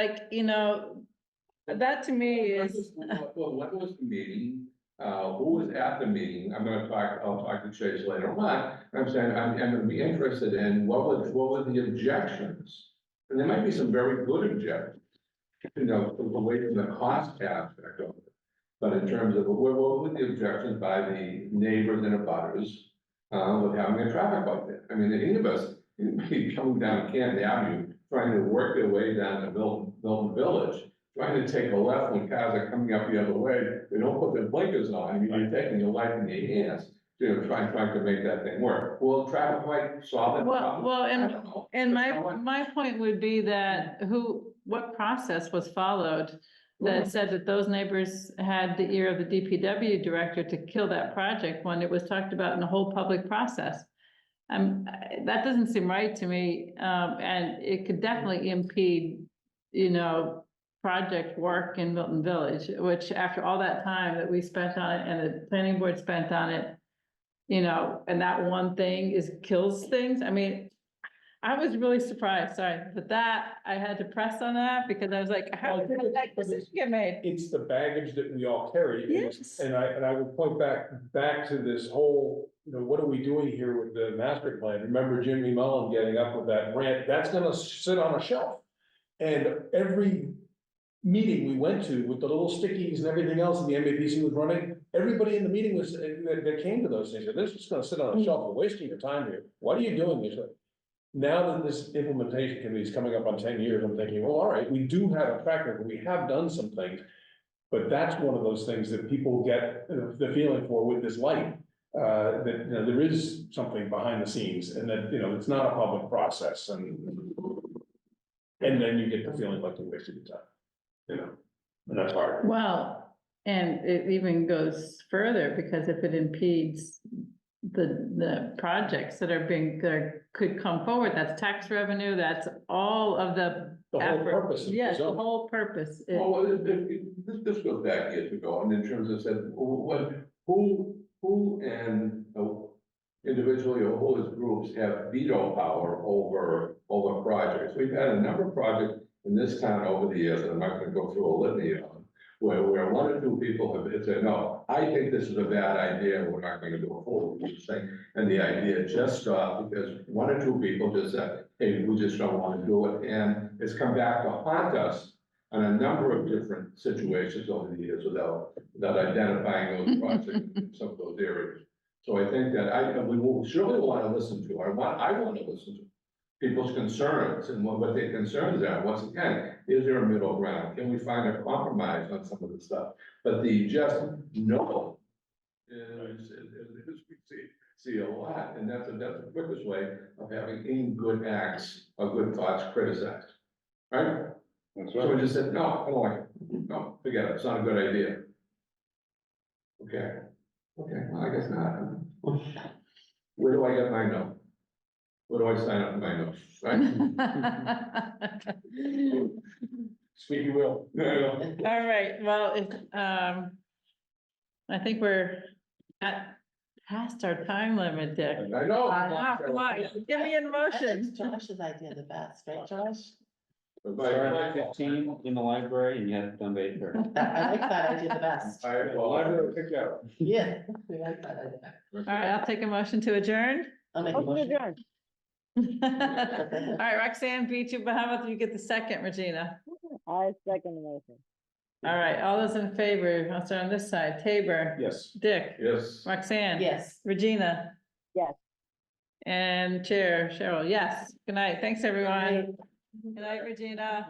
that to me is. Well, what was the meeting? who was at the meeting, I'll talk to Chase later on. I'm saying, I'm gonna be interested in what were the objections? And there might be some very good objections, away from the cost aspect of it. But in terms of what were the objections by the neighbors and abutters, with having a traffic light there? I mean, any of us, coming down Canton Avenue, trying to work their way down to Milton Village, trying to take a left when cars are coming up the other way, they don't put their blinkers on, you're taking your life in your hands, trying to make that thing work. Will traffic light solve that problem? Well, I don't know. and That's how my point would be that what process was followed that said that those neighbors had the ear of the DPW director to kill that project when it was talked about in the whole public process? That doesn't seem right to me, and it could definitely impede, project work in Milton Village, which after all that time that we spent on it and the planning board spent on it, and that one thing kills things. I mean, I was really surprised, sorry, but that, I had to press on that because I was like, how did that decision get made? It's the baggage that we all carry. And it's- Yes. And I would point back to this whole, what are we doing here with the master plan? Remember Jimmy Mullen getting up with that rant, that's gonna sit on a shelf. And every meeting we went to with the little stickies and everything else and the MAPC was running, everybody in the meeting that came to those things, said, this is gonna sit on a shelf, we're wasting your time here. What are you doing? He said, now that this implementation committee is coming up on 10 years, I'm thinking, well, all right, we do have a track record, we have done some things. But that's one of those things that people get the feeling for with this light, that, there is something behind the scenes and that, it's not a public process and then you get the feeling like you wasted your time, and that's hard. Well, and it even goes further because if it impedes the projects that could come forward, that's tax revenue, that's all of the The whole effort. purpose of the Yes, the zone. whole purpose. Well, this goes back years ago, and in terms of said, who and individually or who as groups have veto power over projects? We've had a number of projects in this town over the years, and I'm not gonna go through a litany of them, where one or two people have said, no, I think this is a bad idea, we're not gonna go forward with this thing. And the idea just stopped because one or two people just said, hey, we just don't wanna do it, and it's come back to haunt us on a number of different situations over the years without identifying those projects in some of those areas. So I think that we will surely wanna listen to, I wanna listen to people's concerns and what their concerns are. Once again, is there a middle ground? Can we find a compromise on some of the stuff? But the just no is we see a lot, and that's the quickest way of having any good acts or good thoughts criticized, right? That's Someone just said, no, I don't like it. No, forget it. It's not a good idea. Okay, well, I guess not. Where do I get my no? Where do I sign up for my notes, right? Squeaky wheel. All right, well, I think we're past our time limit, Dick. I know. Come on, give me a That's motion. Josh's idea the best, right, Josh? Started at 15 in the library and you had it done by 8:30. I like that idea the best. Well, library picked out. Yeah, we like that idea. All right, I'll take a motion to adjourn. I'll make a motion. All right, Roxanne beat you, but how about you get the second, Regina? I second the motion. All right, all those in favor, I'll start on this side, Tabor, Yes. Dick, Yes. Roxanne. Yes. Regina. Yes. And Chair Cheryl, yes. Good night. Thanks, everyone. Good night, Regina.